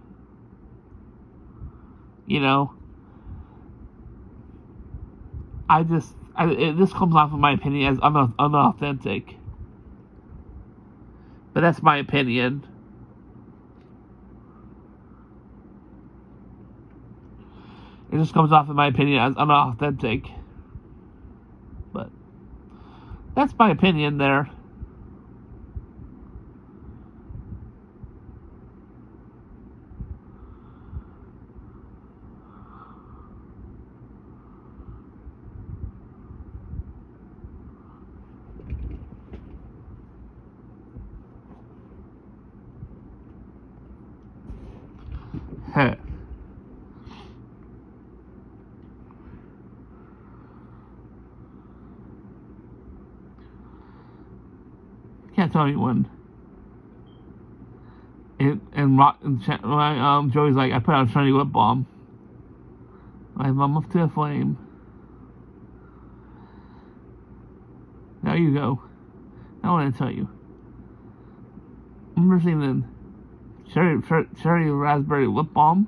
This comes off, in my opinion, as unauthentic. But that's my opinion. It just comes off, in my opinion, as unauthentic. But that's my opinion there. Huh. Can't tell anyone. Joey's like, I put out a shiny lip balm. I'm up to a flame. There you go. I want to tell you. Remember seeing the cherry raspberry lip balm?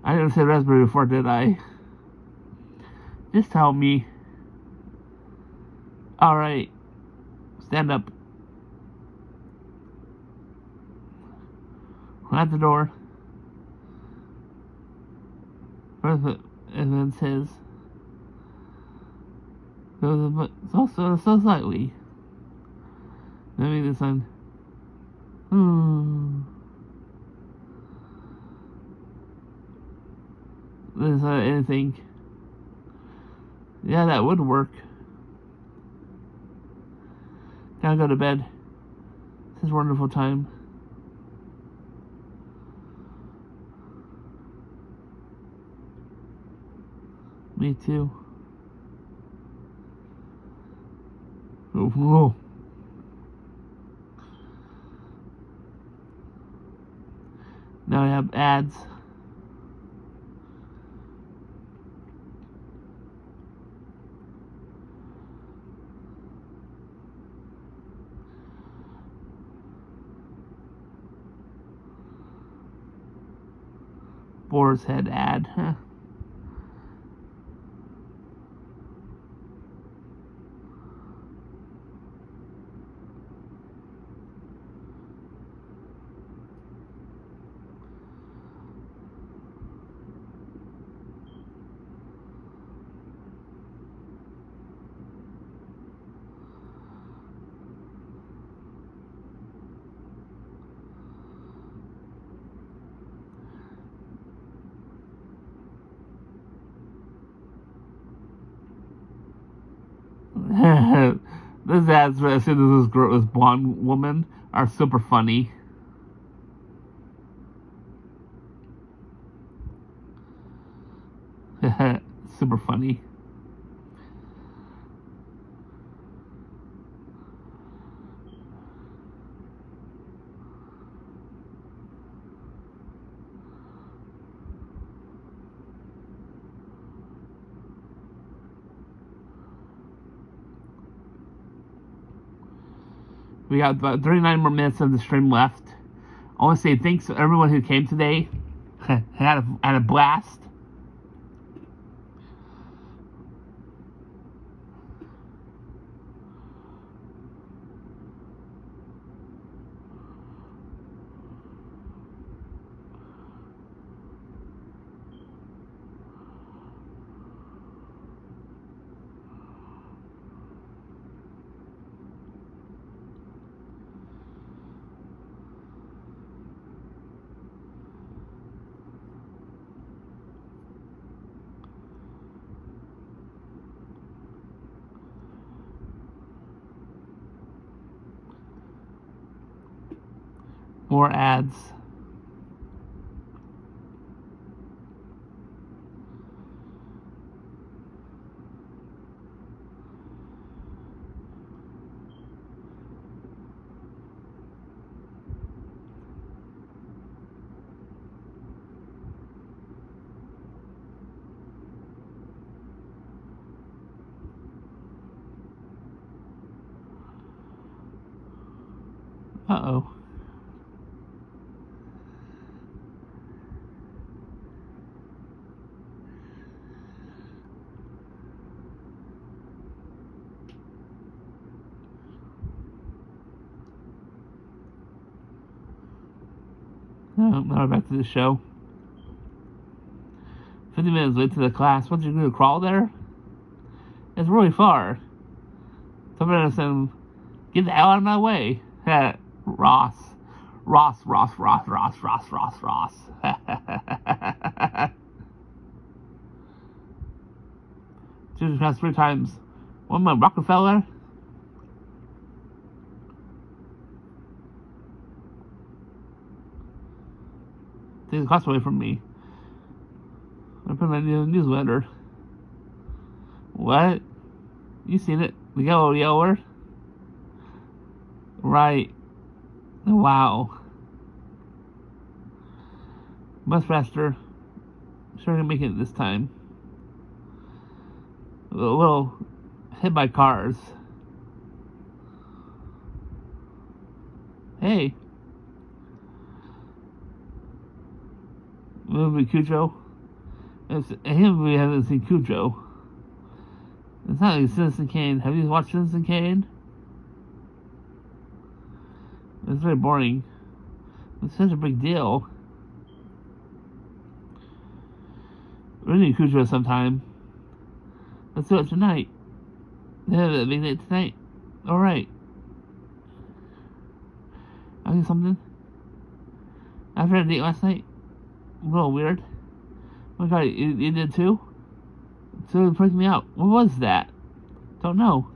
I didn't say raspberry before, did I? Just tell me. Alright. Stand up. At the door. And then says, so slightly. Maybe this one. There's anything. Yeah, that would work. Gotta go to bed. This is a wonderful time. Me too. Oh. Now I have ads. Boar's Head ad, huh? Those ads, as soon as this girl, this blonde woman, are super funny. Super funny. We got about 39 more minutes of the stream left. I want to say thanks to everyone who came today. had a blast. More ads. Uh-oh. Oh, now we're back to the show. 50 minutes late to the class. What, you're going to crawl there? It's really far. Somebody said, get the hell out of my way. Ross. Jesus Christ, 3 times. One more Rockefeller. Take the class away from me. I put my newsletter. What? You seen it? The yellow yeller? Right. Wow. Bus faster. Sure gonna make it this time. A little hit by cars. Hey. Movie Cujo. It's him. We haven't seen Cujo. It's not like Citizen Kane. Have you watched Citizen Kane? It's very boring. It's such a big deal. We need Cujo sometime. Let's do it tonight. Yeah, a big night tonight. Alright. I'll do something. After a date last night. A little weird. Oh my god, you did too? So it freaked me out. What was that? Don't know.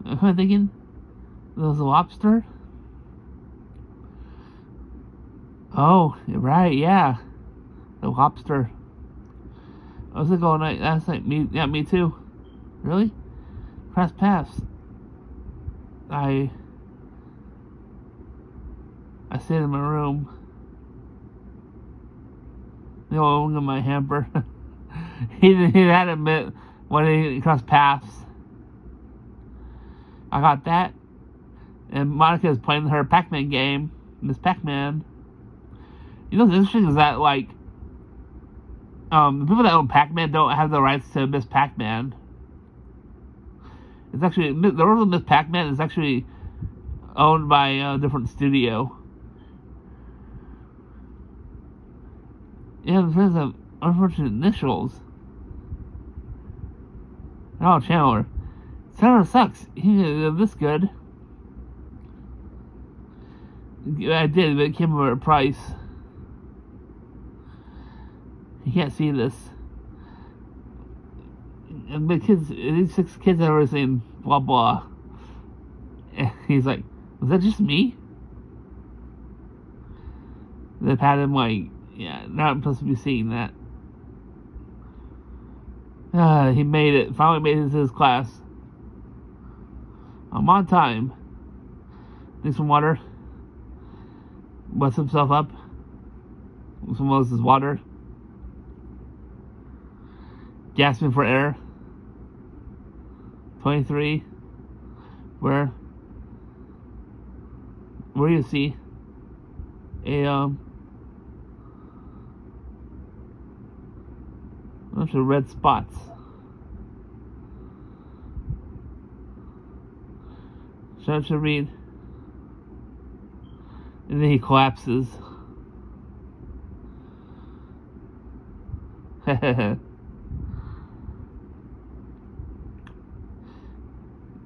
I'm kind of thinking there was a lobster. Oh, right, yeah. The lobster. I was gonna go all night last night. Me too. Really? Press pass. I stayed in my room. You know, in my hamper. he had a bit when he crossed paths. I got that. And Monica's playing her Pac-Man game. Miss Pac-Man. You know what's interesting is that, like, the people that own Pac-Man don't have the rights to Miss Pac-Man. It's actually, the original Miss Pac-Man is actually owned by a different studio. Yeah, because of unfortunate initials. Oh, Chandler. Chandler sucks. He did this good. I did, but it came at a price. You can't see this. And the kids, these 6 kids I've ever seen blah blah. And he's like, was that just me? They pat him like, yeah, not supposed to be seeing that. He made it. Finally made it to his class. I'm on time. Need some water. Wets himself up. Someone else's water. Gasping for air. 23. Where you see a bunch of red spots. Starts to read, and then he collapses.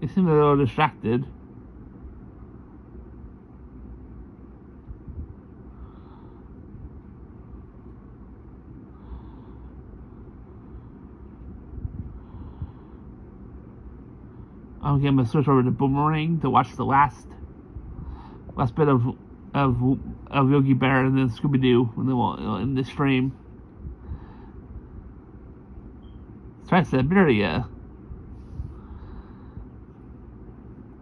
He seemed a little distracted. I'm gonna switch over to Boomerang to watch the last bit of Yogi Bear and then Scooby Doo, and then we'll end the stream. Siberia.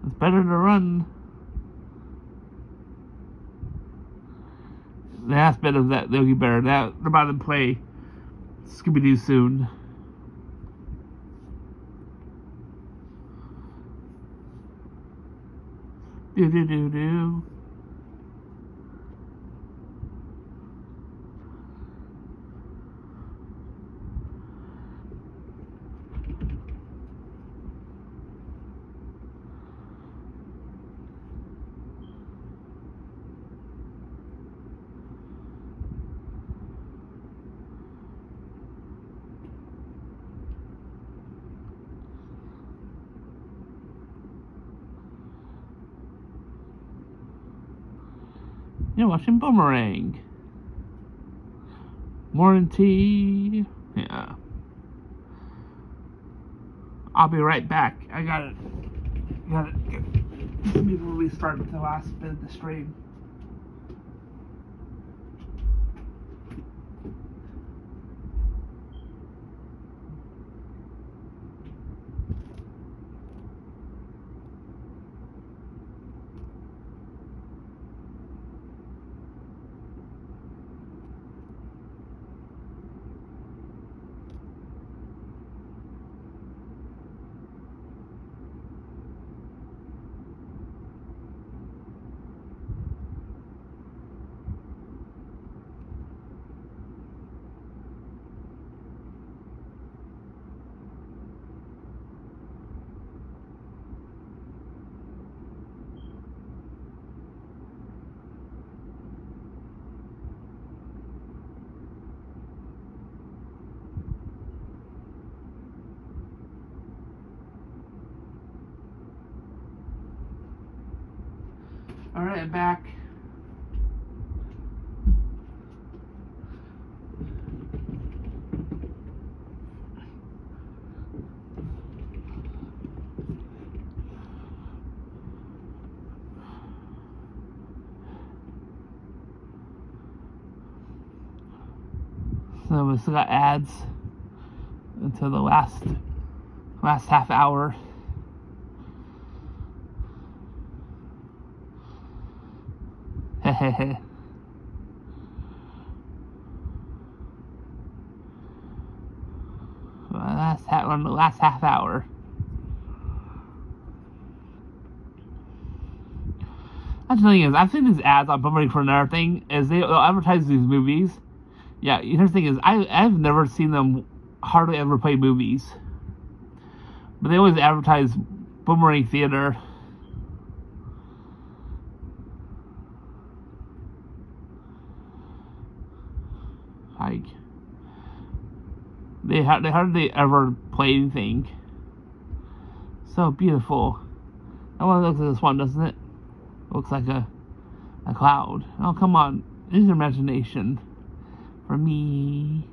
It's better to run. The last bit of that Yogi Bear. That they're about to play Scooby Doo soon. Do do do do. You're watching Boomerang. Morning tea. Yeah. I'll be right back. I gotta get before we start the last bit of the stream. Alright, I'm back. So we still got ads until the last half hour. Hehehe. On the last half hour. That's the thing is, I've seen these ads on Boomerang for another thing, is they'll advertise these movies. Yeah, the other thing is, I've never seen them hardly ever play movies. But they always advertise Boomerang Theater. Like, they hardly ever play anything. So beautiful. That one looks like this one, doesn't it? Looks like a cloud. Oh, come on. Use your imagination. For me.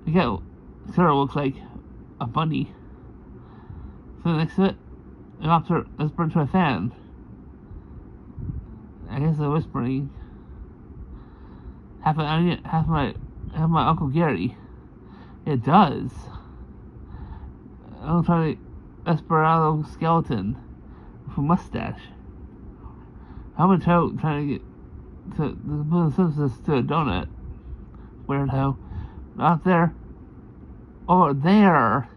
Look at Sarah looks like a bunny. So next to it, whisper to a fan. I guess they're whispering. Half my Uncle Gary. It does. I'm trying to Esperanto skeleton with a mustache. I'm a toad trying to get to the Simpsons to a donut. Weirdo. Not there. Oh, there.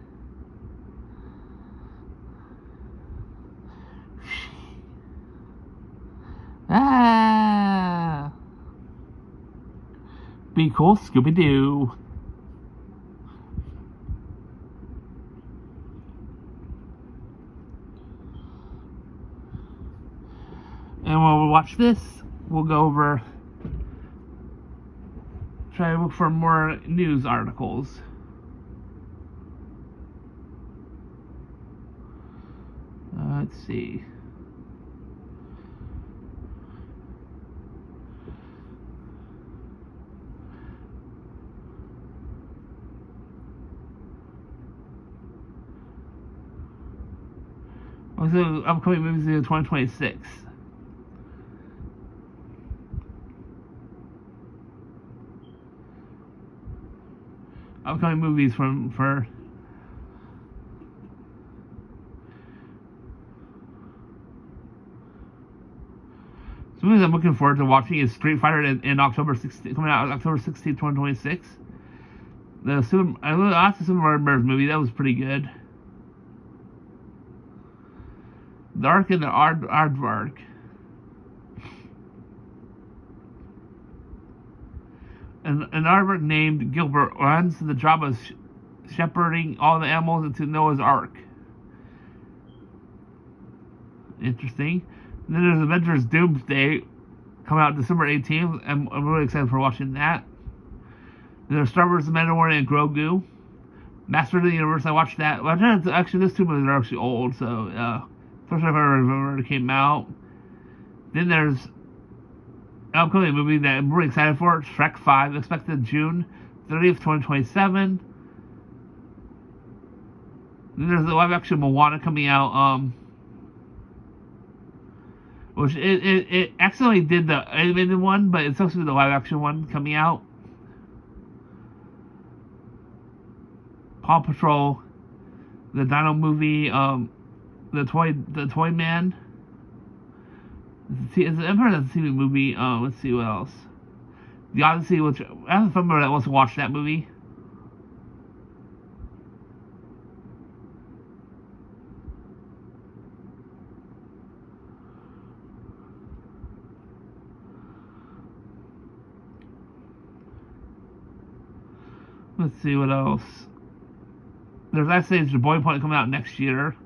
Ah. Be cool, Scooby-Doo. And when we watch this, we'll go over, try to look for more news articles. Let's see. Also, upcoming movies in 2026. Upcoming movies for some movies I'm looking forward to watching is Street Fighter in October 16th, coming out October 16th, 2026. I watched the Super Mario Bros. Movie, that was pretty good. Dark and the Aardvark. An aardvark named Gilbert runs the job of shepherding all the animals into Noah's Ark. Interesting. And then there's Avengers Doomsday, coming out December 18th. I'm really excited for watching that. And there's Star Wars: The Mandalorian and Grogu. Master of the Universe, I watched that. Well, actually, those two movies are actually old, so especially if I remember it came out. Then there's an upcoming movie that I'm really excited for, Shrek 5, expected June 30th, 2027. Then there's the live-action Moana coming out, which it accidentally did the animated one, but it's supposed to be the live-action one coming out. Paw Patrol, the Dino movie, the Toy Man. I've heard of the TV movie. Let's see what else. The Odyssey, which I have a friend that wants to watch that movie. Let's see what else. There's Ice Age The Boiling Point coming out next year.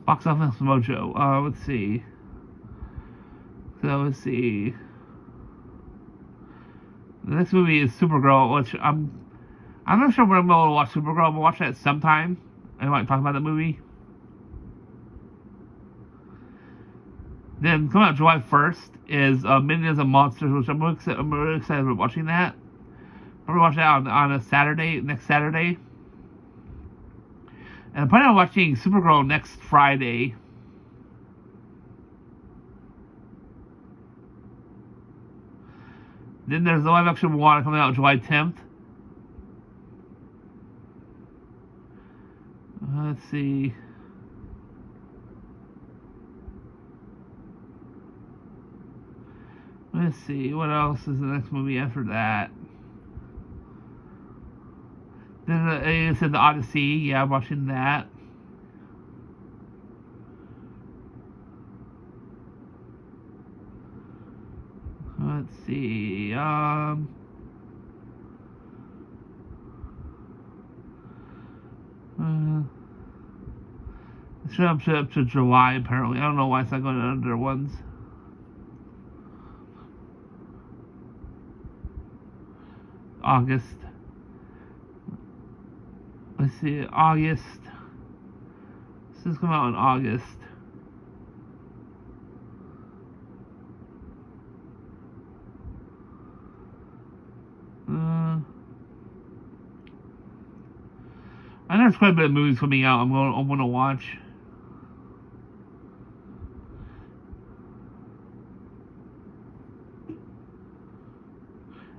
Box Office Mojo. Let's see. Let's see. The next movie is Supergirl, which I'm not sure when I'm able to watch Supergirl. I'm gonna watch that sometime. I might talk about that movie. Then coming out July 1st is Minions and Monsters, which I'm really excited about watching that. I'm gonna watch that on a Saturday, next Saturday. And I'm planning on watching Supergirl next Friday. Then there's the live action Moana coming out July 10th. Let's see. Let's see, what else is the next movie after that? Then it said The Odyssey, yeah, I'm watching that. Let's see, it's up to July apparently. I don't know why it's not going to other ones. August. Let's see, August. This is coming out in August. I know there's quite a bit of movies coming out. I'm gonna watch.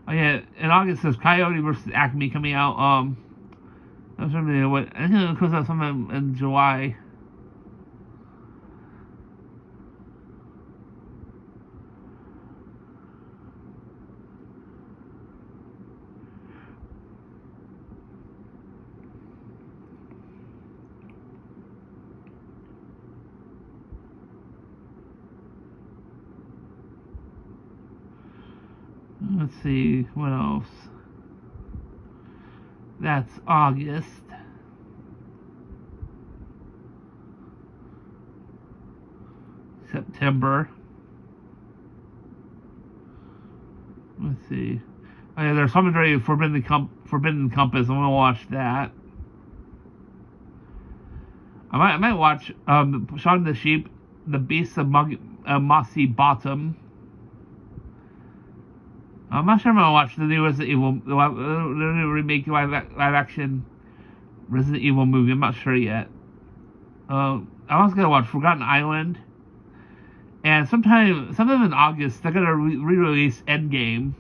Oh yeah, in August there's Coyote versus Acme coming out. I think it comes out sometime in July. Let's see, what else? That's August. September. Let's see. Oh yeah, there's Commentary Forbidden Compass. I'm gonna watch that. I might watch Shaun the Sheep, The Beast of Mossy Bottom. I'm not sure I'm gonna watch the new Resident Evil, the new remake live action Resident Evil movie. I'm not sure yet. I was gonna watch Forgotten Island, and sometime in August they're gonna re-release Endgame.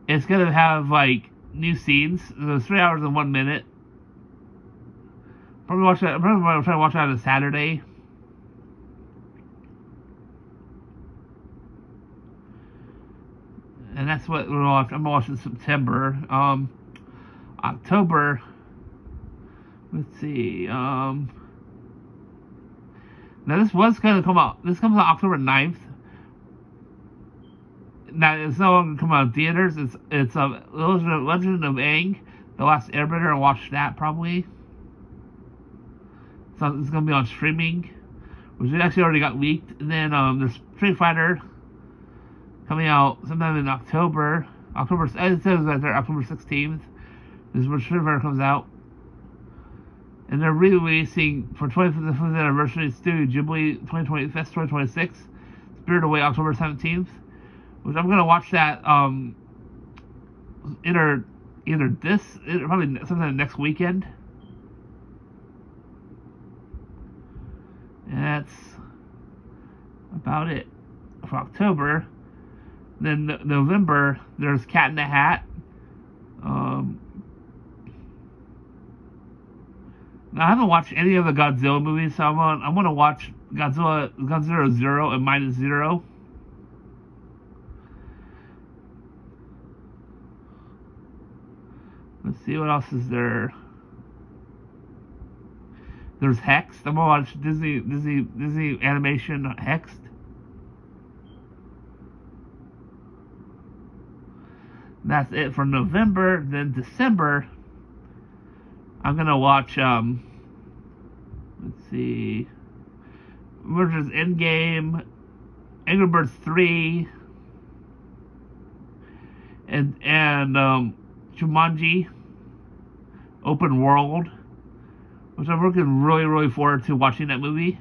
It's gonna have like new scenes. There's 3 hours and 1 minute. Probably watch that. I'm probably gonna try to watch that on a Saturday. And that's what we're watch. I'm gonna watch in September. October. Let's see. Now this was gonna come out. This comes out October 9th. Now it's no longer come out in theaters. It's Legend of Aang, The Last Airbender. I'll watch that probably. So it's gonna be on streaming, which actually already got leaked. And then there's Street Fighter coming out sometime in October. It says right there, October 16th. This is when Street Fighter comes out. And they're re-releasing for 25th anniversary Studio Ghibli 2020 Fest 2026, Spirited Away October 17th, which I'm gonna watch that probably sometime next weekend. And that's about it for October. Then November, there's Cat in the Hat. Now, I haven't watched any of the Godzilla movies, so I'm gonna watch Godzilla 0 and Minus Zero. Let's see what else is there. There's Hex. I'm gonna watch Disney animation Hex. That's it for November. Then December, I'm gonna watch let's see, Avengers Endgame, Angry Birds 3, and Jumanji Open World, which I'm looking really forward to watching that movie.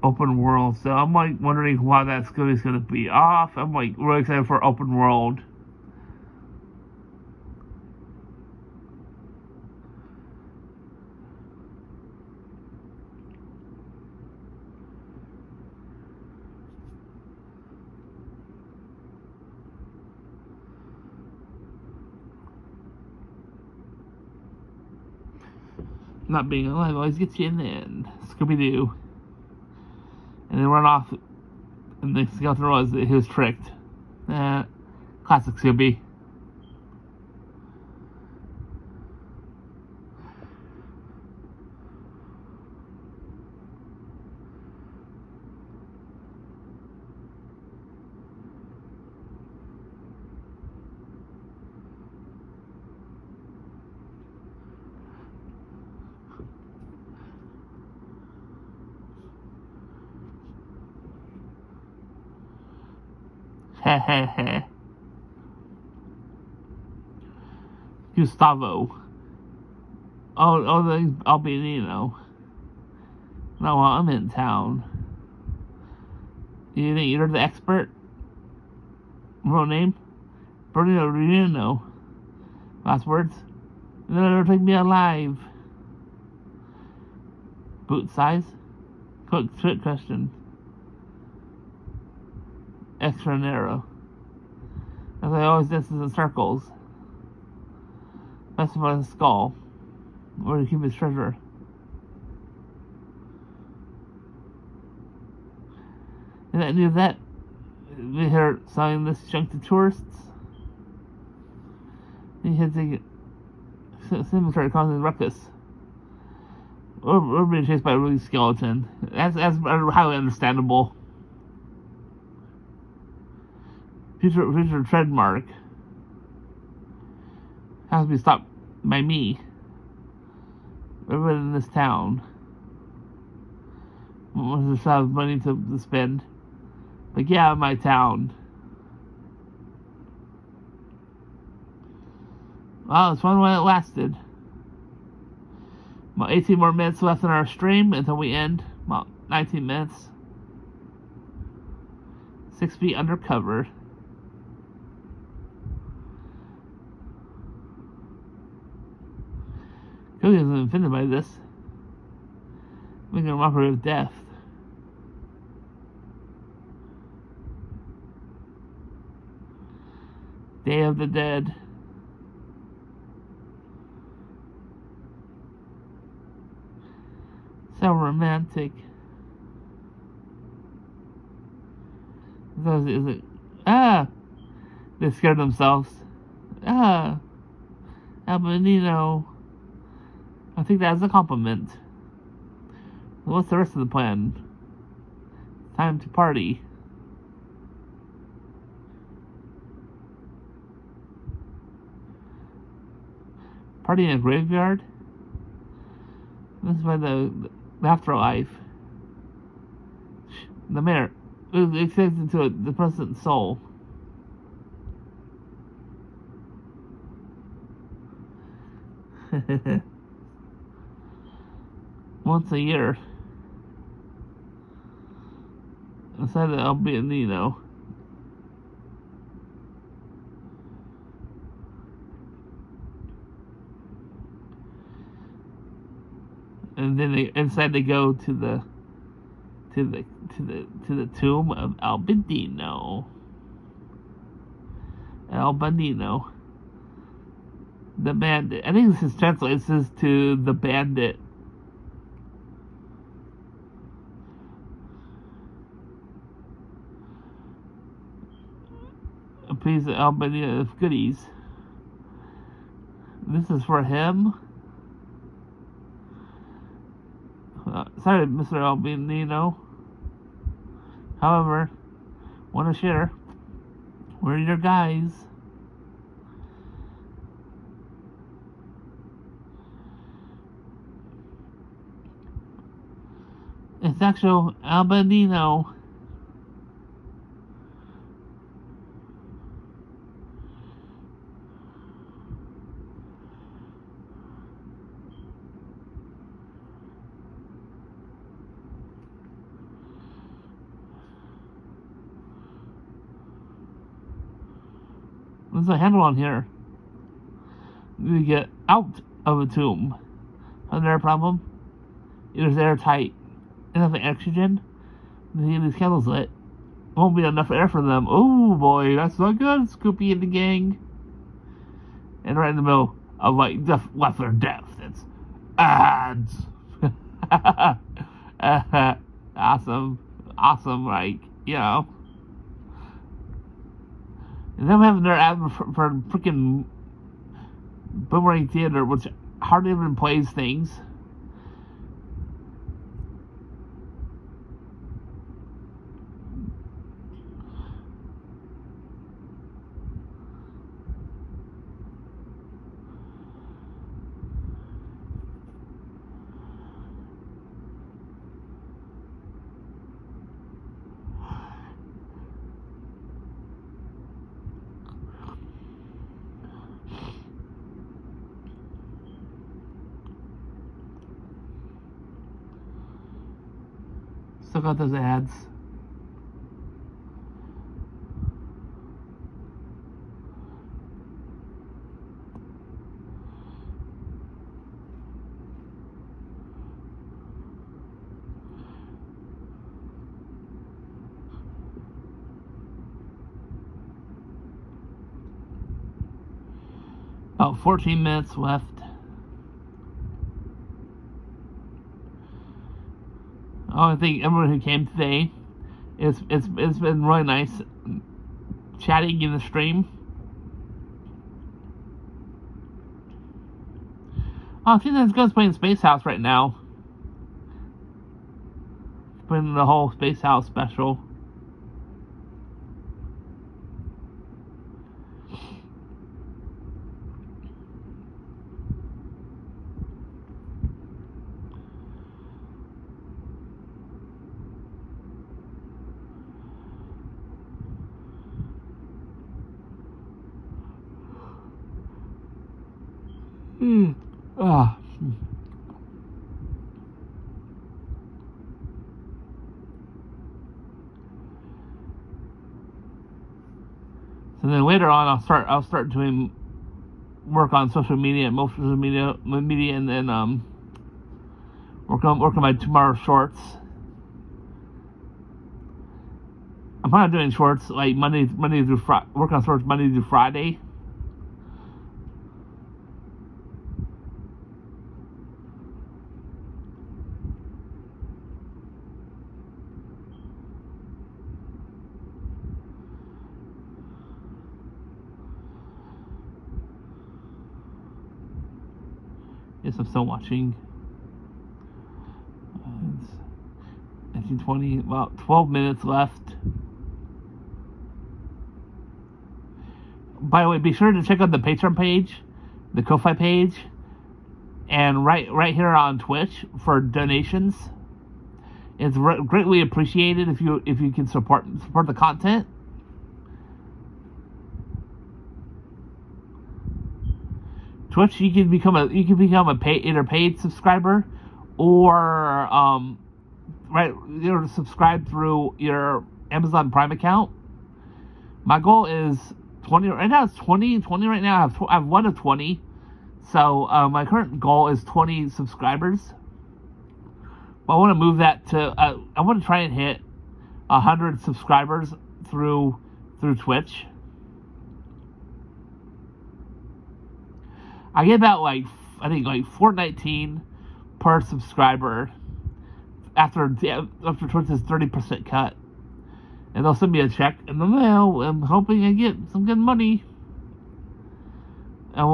Open World, so I'm like wondering why that's going to be off. I'm like really excited for Open World. Not being alive always gets you in the end. Scooby-Doo. And then run off, and the skeleton realized that he was tricked. Classic Scooby. Hehehe. Gustavo. Oh, the Albino. No, well, I'm in town. You think you're the expert? Real name? Bernardino. Last words? They'll never take me alive. Boot size? Quick question. Extra narrow. As I always dance in circles. That's about his skull. Where to keep his treasure. And that knew that we heard selling this junk to tourists. He had to started causing a ruckus. We're being chased by a really skeleton. That's highly understandable. Future trademark has to be stopped by me. Everyone in this town wants to have money to spend. But get out of my town. Well, it's fun while it lasted. About 18 more minutes left in our stream until we end. About 19 minutes. 6 feet under cover. Cody isn't offended by this. Making a mockery of death. Day of the Dead. So romantic. Is it? They scared themselves. Albinino. I think that's a compliment. What's the rest of the plan? Time to party. Party in a graveyard? This is by the afterlife. The mayor. It takes into the person's soul. Once a year. Inside the Albinino. And then they go to the tomb of Albinino. The bandit. I think this translates this to the bandit. A piece of Albinino of goodies. This is for him. Sorry, Mr. Albinino. However, want to share. We're your guys. It's actual Albinino. There's a handle on here. You get out of a tomb. Another problem? It is airtight. Enough oxygen. These candles lit. Won't be enough air for them. Oh boy, that's not good. Scoopy and the gang. And right in the middle of like left or death. It's ads. Awesome, like, you know. And them having their ad for freaking Boomerang Theater, which hardly even plays things. Still got those ads. About 14 minutes left. I think everyone who came today, it's been really nice chatting in the stream. Oh, I think that's Ghost playing Space House right now. Playing the whole Space House special. Ah. So then later on, I'll start doing work on social media, and then work on my tomorrow shorts. I'm probably doing shorts like Monday through Friday. Work on shorts Monday through Friday. Yes, I'm still watching. 1920, about 12 minutes left. By the way, be sure to check out the Patreon page, the Ko-Fi page, and right here on Twitch for donations. It's greatly appreciated if you can support the content. Twitch, you can become either paid subscriber or subscribe through your Amazon Prime account. My goal is 20 right now. It's 20 right now. I have one of 20, so my current goal is 20 subscribers. But I want to move that to I want to try and hit 100 subscribers through Twitch. I get about I think $4.19 per subscriber after Twitch's 30% cut, and they'll send me a check in the mail. I'm hoping I get some good money. And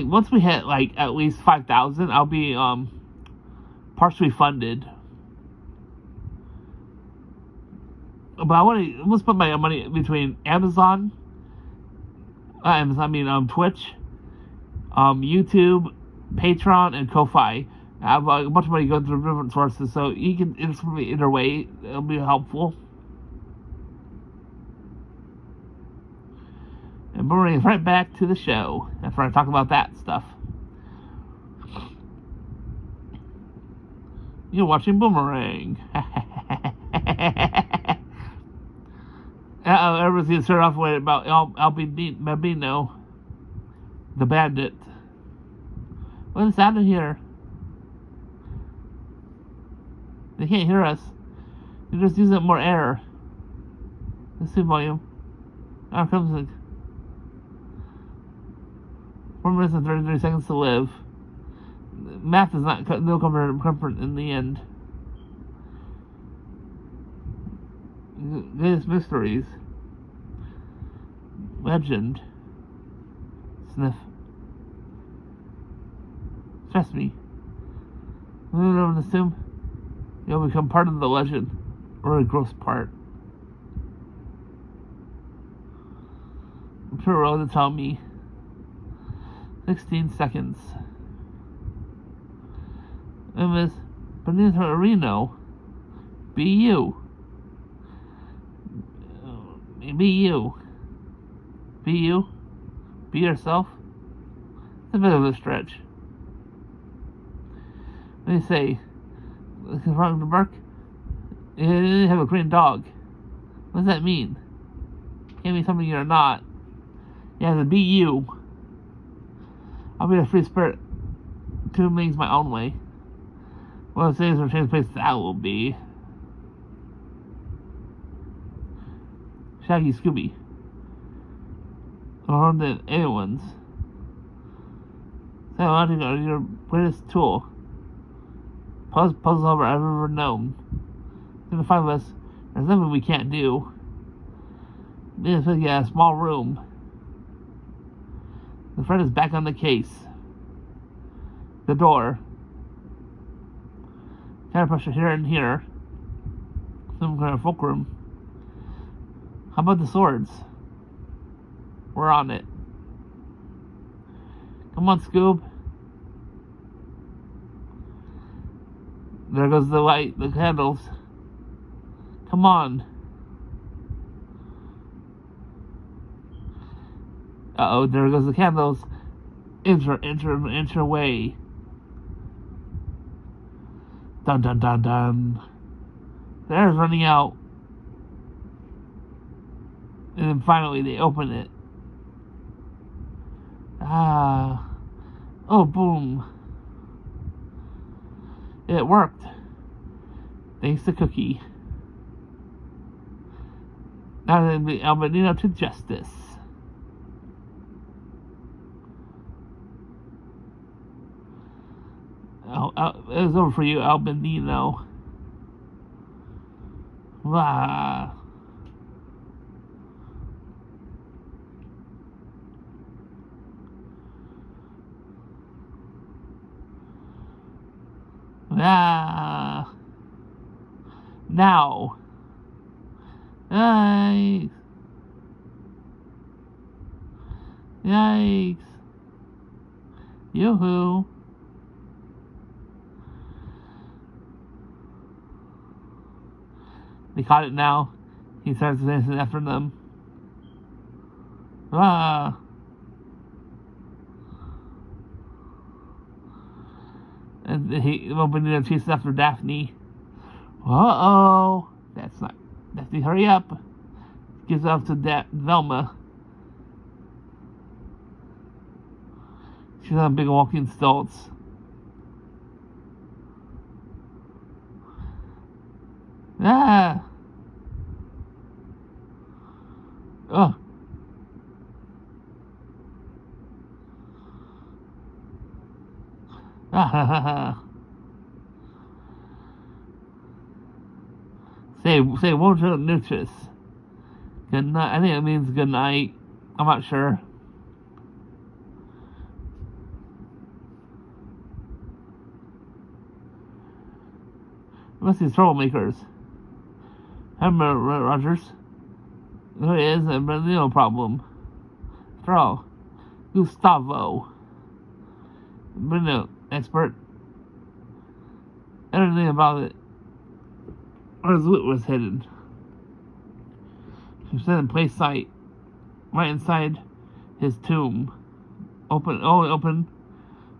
once we hit at least 5,000, I'll be partially funded. But I want to put my money between Twitch, YouTube, Patreon, and Ko-Fi. I have a bunch of money going through different sources, so you can it's either way. It'll be helpful. And bring right back to the show after I talk about that stuff. You're watching Boomerang. Everyone's gonna start off with about Albino, the bandit. What is out of here? They can't hear us. They're just using more air. Let's see volume. Now comes it. 4 minutes and 33 seconds to live. Math is not no comfort in the end. Greatest mysteries. Legend. Sniff. Trust me. We don't assume you'll become part of the legend, or a gross part. I'm sure Rosa tell me. 16 seconds. It was Benito Reno. Be you. Be you. Be you. Be yourself. It's a bit of a stretch. Let me say, wrong to bark. You have a green dog. What does that mean? Can't be something you're not. You have to be you. I'll be a free spirit. Doing things my own way. One of the things will change place that will be. Shaggy Scooby. Or than anyone's. Technology are your greatest tool. Puzzle solver I've ever known. To the five of us, there's nothing we can't do. This is a small room. The friend is back on the case. The door. Kind of pressure here and here. Some kind of fulcrum. How about the swords? We're on it. Come on, Scoob. There goes the candles. Come on. Uh-oh, there goes the candles. Enter way. Dun dun dun dun. The air's running out. And then finally they open it. Ah. Oh, boom. It worked. Thanks to Cookie. Now then, Albinino to justice. It was over for you, Albinino. Wow. Ah. Now. Yikes. Yikes. Yoo-hoo. They caught it now. He starts dancing after them. Ah. And he opened the chase after Daphne. Uh-oh. That's not... Daphne, hurry up. Gives off to Velma. She's on big walking stilts. Ah! Oh. Ah ha ha ha. Say won't you notice? Good night. I think it means good night. I'm not sure. Must be troublemakers. Remember Rogers? There is a no problem. After all, Gustavo. Bruno, expert. Everything about it. Where his loot was hidden. She said in plain sight. Right inside his tomb. Open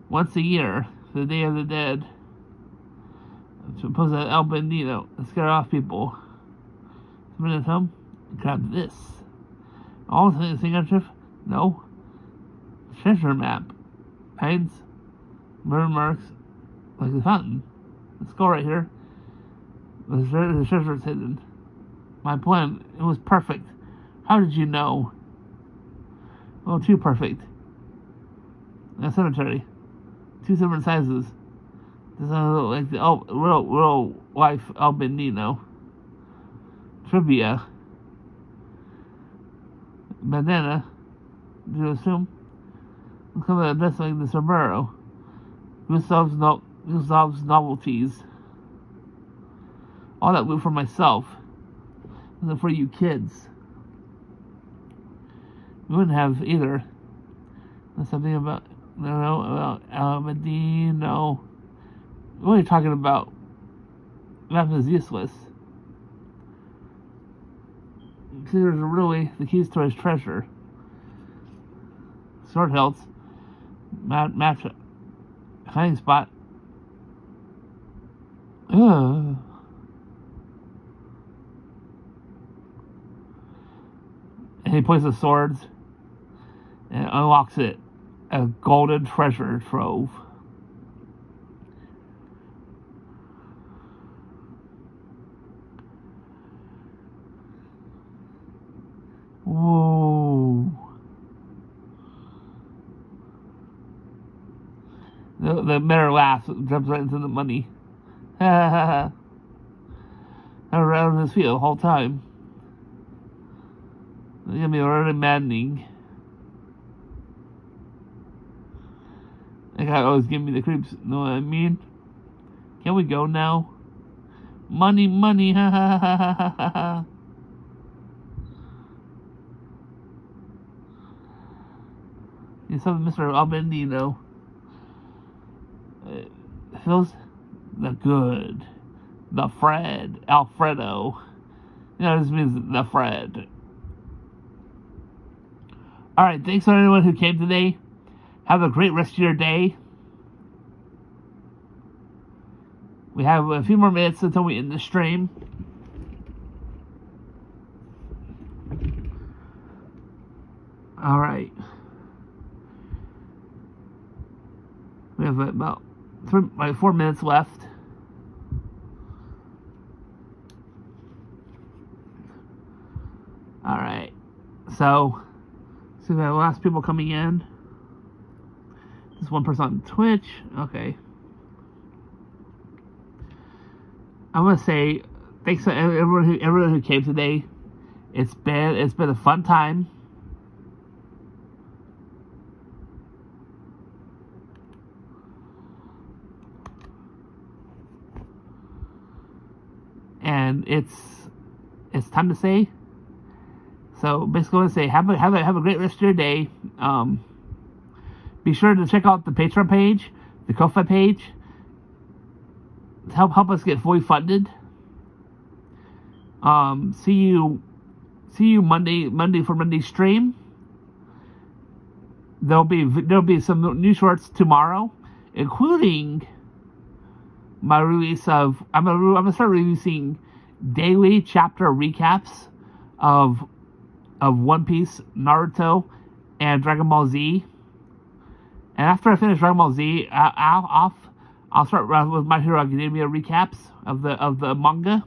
once a year. For the Day of the Dead. Suppose that Albinino to scare off people. Somebody at home? Grab this. All the handkerchief? No. Treasure map. Hides. Burn marks. Like the fountain. The skull right here. The treasure is hidden. My plan, it was perfect. How did you know? Well, too perfect. A cemetery. 2 different sizes. This is like the real life Albinino. Trivia. Bandana. Do you assume? Let's come to this like the sombrero. Gustav's novelties. All that loot for myself. Wasn't for you kids. We wouldn't have either. There's something about Albinino. What are you talking about? Map is useless. These are really the keys to his treasure. Sword hilts. Match. Hiding spot. Ugh. And he places the swords and unlocks it. A golden treasure trove. Whoa. The mayor laughs, jumps right into the money. Ha ha ha ha. Around his feet the whole time. It's gonna be really maddening. That guy always give me the creeps, know what I mean? Can we go now? Money, money, ha ha ha ha ha ha ha. It's something Mr. Albendino. Feels the good. The Fred. Alfredo. You know, this means the Fred. Alright, thanks to everyone who came today. Have a great rest of your day. We have a few more minutes until we end the stream. Alright. We have about 4 minutes left. Alright. So, we have lots of people coming in. Just one person on Twitch. Okay. I'm gonna say thanks to everyone who came today. It's been a fun time. And it's time to say. So basically, I want to say have a great rest of your day. Be sure to check out the Patreon page, the Ko-Fi page, to help us get fully funded. See you Monday for Monday's stream. There'll be some new shorts tomorrow, including my release of I'm gonna start releasing daily chapter recaps of One Piece, Naruto, and Dragon Ball Z. And after I finish Dragon Ball Z, I'll start with My Hero Academia recaps of the manga.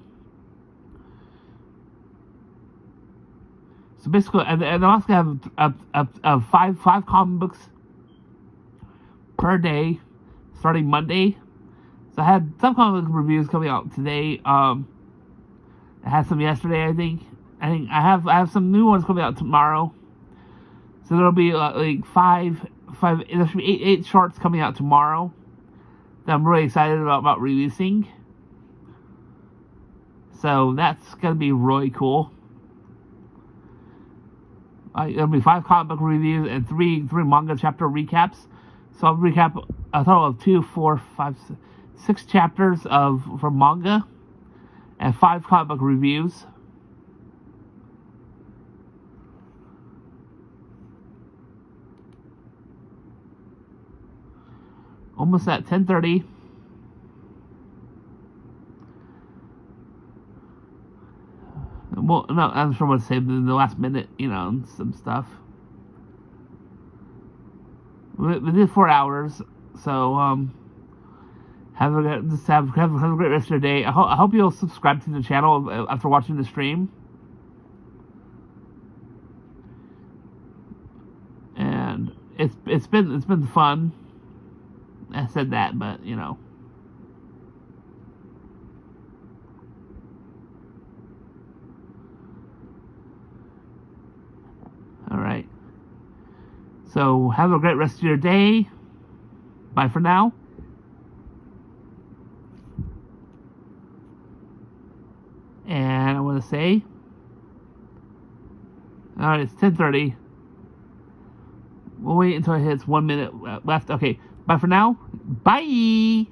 So basically, and I'm also gonna have five comic books per day, starting Monday. So I had some comic book reviews coming out today. I had some yesterday, I think. I have some new ones coming out tomorrow. So there'll be like five. There should be eight shorts coming out tomorrow that I'm really excited about releasing. So that's gonna be really cool. There'll be 5 comic book reviews and three manga chapter recaps. So I'll recap a total of 2, 4, 5, 6 chapters from manga and 5 comic book reviews. Almost at 10:30. Well, no, I'm sure what to say in the last minute, and some stuff. We did 4 hours, so have a great rest of your day. I hope you'll subscribe to the channel after watching the stream. And it's been fun. I said that, but Alright. So have a great rest of your day. Bye for now. And I want to say, alright, it's 10:30. We'll wait until it hits 1 minute left. Okay, bye for now. Bye!